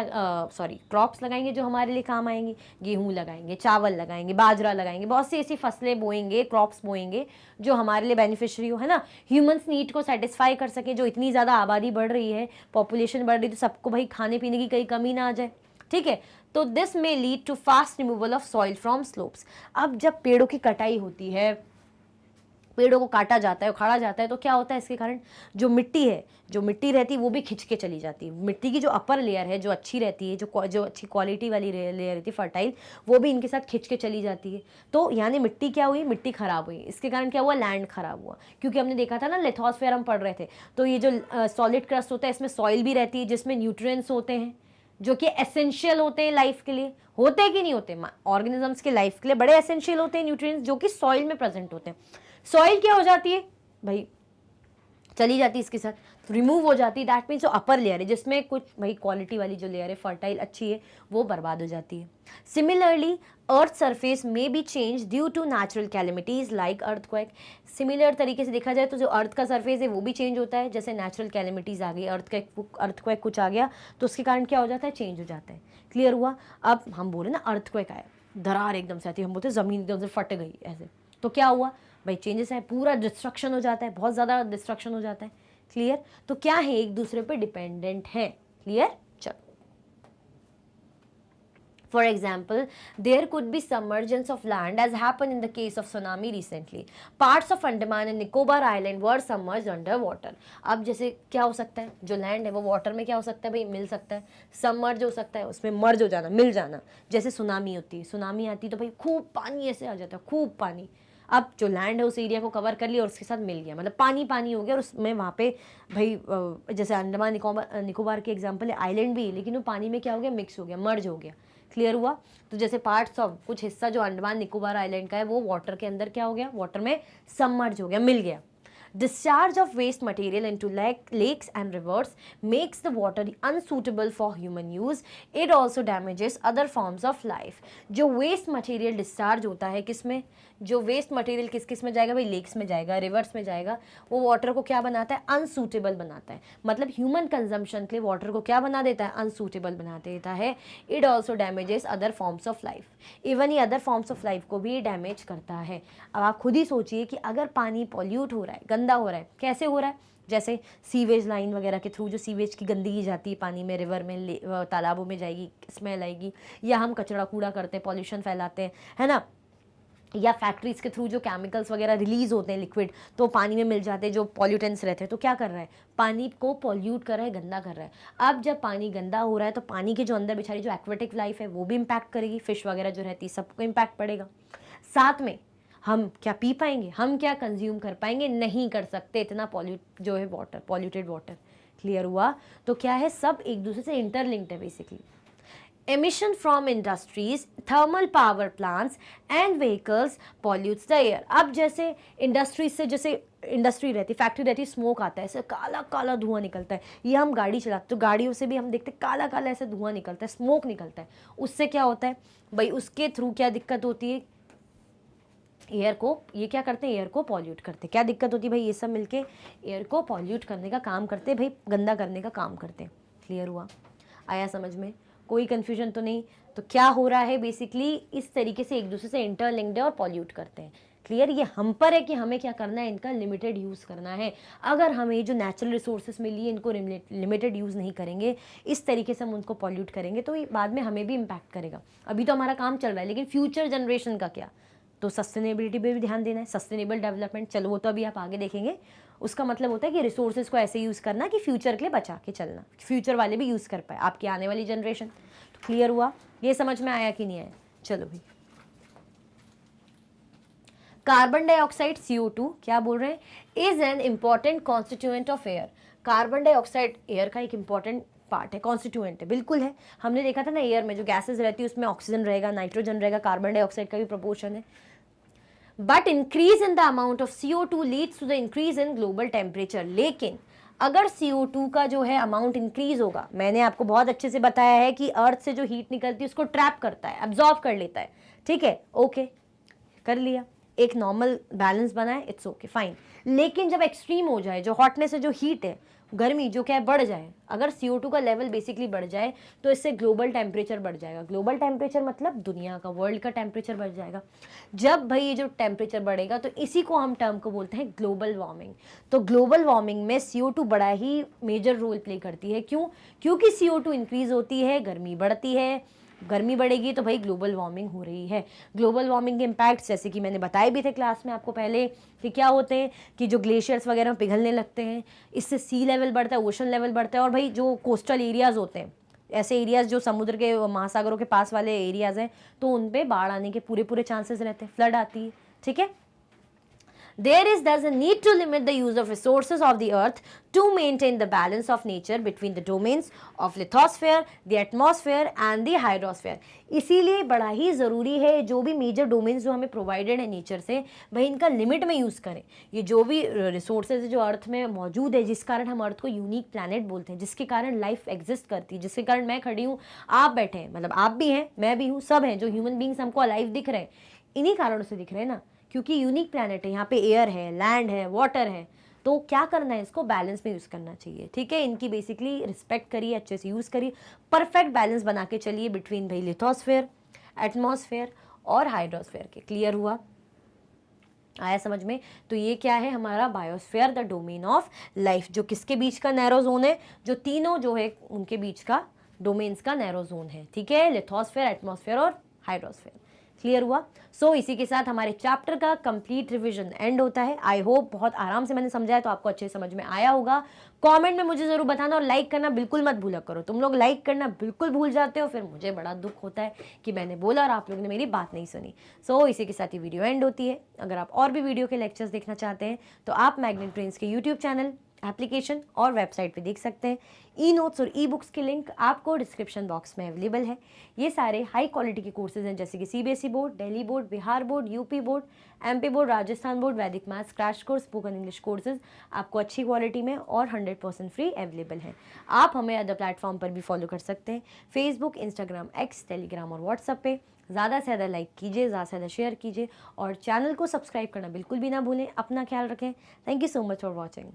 सॉरी क्रॉप्स लगाएंगे जो हमारे लिए काम आएंगी। गेहूँ लगाएंगे, चावल लगाएंगे, बाजरा लगाएंगे, बहुत सी ऐसी फसलें बोएंगे, क्रॉप्स बोएंगे जो हमारे लिए बेनिफिशियरी हो, है ना, ह्यूमंस नीड को सेटिस्फाई कर सके। जो इतनी ज़्यादा आबादी बढ़ रही है, पॉपुलेशन बढ़ रही है, तो सबको भाई खाने पीने की कहीं कमी ना आ जाए, ठीक है। तो this may lead to fast removal of soil from slopes. अब जब पेड़ों की कटाई होती है, पेड़ों को काटा जाता है, उखाड़ा जाता है, तो क्या होता है इसके कारण? जो मिट्टी है, जो मिट्टी रहती है वो भी खिंच के चली जाती है। मिट्टी की जो अपर लेयर है, जो अच्छी रहती है, जो अच्छी क्वालिटी वाली लेयर रहती है फर्टाइल, वो भी इनके साथ खिंच के चली जाती है। तो यानी मिट्टी क्या हुई? मिट्टी खराब हुई। इसके कारण क्या हुआ? लैंड खराब हुआ। क्योंकि हमने देखा था ना, लिथोस्फीयर हम पढ़ रहे थे, तो ये जो सॉलिड क्रस्ट होता है इसमें सॉइल भी रहती है जिसमें न्यूट्रिएंट्स होते हैं जो कि एसेंशियल होते हैं लाइफ के लिए। होते हैं कि नहीं होते? ऑर्गेनिजम्स के लाइफ के लिए बड़े एसेंशियल होते हैं न्यूट्रिएंट्स जो कि सॉइल में प्रेजेंट होते हैं। सॉइल क्या हो जाती है भाई? चली जाती है इसके साथ, रिमूव हो जाती है। दैट मीन्स जो अपर लेयर है जिसमें कुछ भाई क्वालिटी वाली जो लेयर है फर्टाइल अच्छी है, वो बर्बाद हो जाती है। सिमिलरली अर्थ सरफेस में be change due to natural calamities like earthquake. Similar तरीके से देखा जाए तो जो अर्थ का सरफेस है वो भी चेंज होता है, जैसे नेचुरल कैलेमिटीज आ गई, अर्थक्वेक कुछ आ गया तो उसके कारण क्या हो जाता है? चेंज हो जाता है। क्लियर हुआ? अब हम बोले ना अर्थक्वेक आया, दरार एकदम से आती है, हम बोलते जमीन एकदम से फट गई ऐसे, तो क्या हुआ भाई? चेंजेस है, पूरा डिस्ट्रक्शन हो जाता है, बहुत ज़्यादा डिस्ट्रक्शन हो जाता है। क्लियर? तो क्या है? एक दूसरे पे डिपेंडेंट है। क्लियर? चलो, for example there could be submergence of land as happen in the case of tsunami recently. Parts of Andaman and Nicobar island were submerged under water. अब जैसे क्या हो सकता है? जो लैंड है वो वाटर में क्या हो सकता है भाई? मिल सकता है, सबमर्ज हो सकता है, उसमें मर्ज हो जाना, मिल जाना। जैसे सुनामी होती है, सुनामी आती है तो भाई खूब पानी ऐसे आ जाता है, खूब पानी। अब जो लैंड है उस एरिया को कवर कर लिया और उसके साथ मिल गया, मतलब पानी पानी हो गया, और उसमें वहाँ पे भाई जैसे अंडमान निकोबार के एग्जांपल है, आइलैंड भी, लेकिन वो पानी में क्या हो गया? मिक्स हो गया, मर्ज हो गया। क्लियर हुआ? तो जैसे पार्ट्स ऑफ कुछ हिस्सा जो अंडमान निकोबार आइलैंड का है वो वाटर के अंदर क्या हो गया? वाटर में सबमर्ज हो गया, मिल गया। Discharge of waste material into lakes and rivers makes the water unsuitable for human use. It also damages other forms of life. जो waste material discharge होता है किसमें? जो waste material किस किस में जाएगा भाई? लेक्स में जाएगा, रिवर्स में जाएगा। वो वाटर को क्या बनाता है? अनसूटेबल बनाता है। मतलब ह्यूमन कंजम्पशन के लिए वाटर को क्या बना देता है? अनसूटेबल बना देता है। It also damages other forms of life. Even ये अदर फॉर्म्स ऑफ लाइफ को भी डैमेज करता है। अब आप खुद ही सोचिए कि अगर पानी पॉल्यूट हो रहा है, गंदा हो रहा है, कैसे हो रहा है? जैसे सीवेज लाइन वगैरह के थ्रू जो सीवेज की गंदगी जाती है पानी में, रिवर में, तालाबों में जाएगी, स्मेल आएगी, या हम कचरा कूड़ा करते हैं, पॉल्यूशन फैलाते हैं, है ना, या फैक्ट्रीज के थ्रू जो केमिकल्स वगैरह रिलीज होते हैं लिक्विड, तो पानी में मिल जाते हैं, जो पॉल्यूटेंट्स रहते हैं, तो क्या कर रहा है? पानी को पॉल्यूट कर रहा है, गंदा कर रहा है। अब जब पानी गंदा हो रहा है तो पानी के जो अंदर बेचारी जो एक्वेटिक लाइफ है वो भी इम्पैक्ट करेगी, फिश वगैरह जो रहती है सबको इम्पैक्ट पड़ेगा। साथ में हम क्या पी पाएंगे? हम क्या कंज्यूम कर पाएंगे? नहीं कर सकते, इतना पॉल्यूट जो है वाटर, पॉल्यूटेड वाटर। क्लियर हुआ? तो क्या है? सब एक दूसरे से इंटरलिंक्ड है basically. Emission from industries, thermal power plants and vehicles pollutes the air. अब जैसे इंडस्ट्रीज से, जैसे इंडस्ट्री रहती, फैक्ट्री रहती, स्मोक आता है, ऐसे काला काला धुआं निकलता है। ये हम गाड़ी चलाते तो गाड़ियों से भी हम देखते काला काला ऐसे धुआं निकलता है, स्मोक निकलता है। उससे क्या होता है भाई? उसके थ्रू क्या दिक्कत होती है? एयर को, ये क्या करते हैं? एयर को पॉल्यूट करते हैं। क्या दिक्कत होती है भाई? ये सब मिलके एयर को पॉल्यूट करने का काम करते हैं भाई, गंदा करने का काम करते हैं। क्लियर हुआ? आया समझ में? कोई कन्फ्यूजन तो नहीं? तो क्या हो रहा है बेसिकली? इस तरीके से एक दूसरे से इंटरलिंक्ड है और पॉल्यूट करते हैं। क्लियर? ये हम पर है कि हमें क्या करना है, इनका लिमिटेड यूज़ करना है। अगर हम ये जो नेचुरल रिसोर्सेज मिली है इनको लिमिटेड यूज़ नहीं करेंगे, इस तरीके से हम उनको पॉल्यूट करेंगे, तो ये बाद में हमें भी इम्पैक्ट करेगा। अभी तो हमारा काम चल रहा है, लेकिन फ्यूचर जनरेशन का क्या? तो सस्टेनेबिलिटी पे भी ध्यान देना है, सस्टेनेबल डेवलपमेंट। चलो वो तो अभी आप आगे देखेंगे। उसका मतलब होता है कि रिसोर्सेज को ऐसे यूज़ करना कि फ्यूचर के लिए बचा के चलना, फ्यूचर वाले भी यूज़ कर पाए, आपकी आने वाली जनरेशन। तो क्लियर हुआ? ये समझ में आया कि नहीं आया? चलो भाई, कार्बन डाइऑक्साइड CO2 क्या बोल रहे हैं? Is an important constituent of air. Carbon dioxide air का एक इंपॉर्टेंट पार्ट है, कॉन्स्टिट्यूएंट है, बिल्कुल है। हमने देखा था ना, एयर में जो गैसेज रहती है उसमें ऑक्सीजन रहेगा, नाइट्रोजन रहेगा, कार्बन डाइऑक्साइड का भी प्रोपोर्शन है। But increase in the amount of CO2 leads to the increase in global temperature. लेकिन अगर CO2 का जो है अमाउंट इंक्रीज होगा, मैंने आपको बहुत अच्छे से बताया है कि अर्थ से जो हीट निकलती है उसको ट्रैप करता है, एब्जॉर्ब कर लेता है, ठीक है, ओके, कर लिया, एक नॉर्मल बैलेंस बना है, इट्स ओके फाइन। लेकिन जब एक्सट्रीम हो जाए, जो हॉटनेस है, जो हीट है, गर्मी जो क्या है बढ़ जाए, अगर CO2 का लेवल बेसिकली बढ़ जाए तो इससे ग्लोबल टेम्परेचर बढ़ जाएगा। ग्लोबल टेम्परेचर मतलब दुनिया का, वर्ल्ड का टेम्परेचर बढ़ जाएगा। जब भाई ये जो टेम्परेचर बढ़ेगा तो इसी को हम टर्म को बोलते हैं ग्लोबल वार्मिंग। तो ग्लोबल वार्मिंग में CO2 बड़ा ही मेजर रोल प्ले करती है। क्यों? क्योंकि CO2 इंक्रीज होती है, गर्मी बढ़ती है, गर्मी बढ़ेगी तो भाई ग्लोबल वार्मिंग हो रही है। ग्लोबल वार्मिंग के इम्पैक्ट जैसे कि मैंने बताए भी थे क्लास में आपको पहले कि क्या होते हैं, कि जो ग्लेशियर्स वगैरह पिघलने लगते हैं, इससे सी लेवल बढ़ता है, ओशन लेवल बढ़ता है, और भाई जो कोस्टल एरियाज होते हैं, ऐसे एरियाज जो समुद्र के, महासागरों के पास वाले एरियाज हैं, तो उन पे बाढ़ आने के पूरे पूरे चांसेस रहते हैं, फ्लड आती है, ठीक है। There is thus a need to limit the use of resources of the earth to maintain the balance of nature between the domains of lithosphere, the atmosphere and the hydrosphere. इसीलिए बड़ा ही ज़रूरी है जो भी मेजर डोमेन्स जो हमें प्रोवाइडेड है नेचर से, भाई इनका लिमिट में यूज़ करें। ये जो भी रिसोर्सेज जो अर्थ में मौजूद है, जिस कारण हम अर्थ को यूनिक प्लैनेट बोलते हैं, जिसके कारण लाइफ एग्जिस्ट करती है, जिसके कारण मैं खड़ी हूँ, आप बैठे हैं, मतलब आप भी हैं, मैं भी हूँ, सब हैं, जो ह्यूमन बींग्स हमको अलाइव दिख रहे हैं, इन्हीं कारणों से दिख रहे हैं ना, क्योंकि यूनिक प्लैनेट है, यहाँ पे एयर है, लैंड है, वाटर है। तो क्या करना है, इसको बैलेंस में यूज़ करना चाहिए, ठीक है। इनकी बेसिकली रिस्पेक्ट करिए, अच्छे से यूज़ करिए, परफेक्ट बैलेंस बना के चलिए बिटवीन भाई लिथोस्फेयर, एटमॉस्फेयर और हाइड्रोस्फेयर के। क्लियर हुआ? आया समझ में? तो ये क्या है हमारा biosphere, the domain of life, जो किसके बीच का नैरो जोन है, जो तीनों जो है उनके बीच का डोमेन्स का नैरो जोन है, ठीक है, लिथोस्फेयर, एटमॉस्फेयर और हाइड्रोस्फेयर। क्लियर हुआ? सो इसी के साथ हमारे चैप्टर का कंप्लीट रिवीजन एंड होता है। आई होप बहुत आराम से मैंने समझाया, तो आपको अच्छे समझ में आया होगा। कमेंट में मुझे ज़रूर बताना, और लाइक करना बिल्कुल मत भूला करो। तुम लोग लाइक करना बिल्कुल भूल जाते हो, फिर मुझे बड़ा दुख होता है कि मैंने बोला और आप लोगों ने मेरी बात नहीं सुनी। सो इसी के साथ ही वीडियो एंड होती है। अगर आप और भी वीडियो के लेक्चर्स देखना चाहते हैं तो आप मैग्नेट ब्रेन्स के यूट्यूब चैनल, एप्लीकेशन और वेबसाइट पे देख सकते हैं। ई नोट्स और ई बुक्स के लिंक आपको डिस्क्रिप्शन बॉक्स में अवेलेबल है। ये सारे हाई क्वालिटी के कोर्सेज हैं, जैसे कि CBSE board, Delhi board, Bihar board, UP board, MP board, Rajasthan board, Vedic maths crash course, spoken English courses आपको अच्छी क्वालिटी में और 100% फ्री अवेलेबल हैं। आप हमें अदर प्लेटफॉर्म पर भी फॉलो कर सकते हैं, फेसबुक, इंस्टाग्राम, एक्स, टेलीग्राम और व्हाट्सएप पे। ज़्यादा से ज़्यादा लाइक कीजिए, ज़्यादा से ज़्यादा शेयर कीजिए, और चैनल को सब्सक्राइब करना बिल्कुल भी ना भूलें। अपना ख्याल रखें। Thank you so much for watching.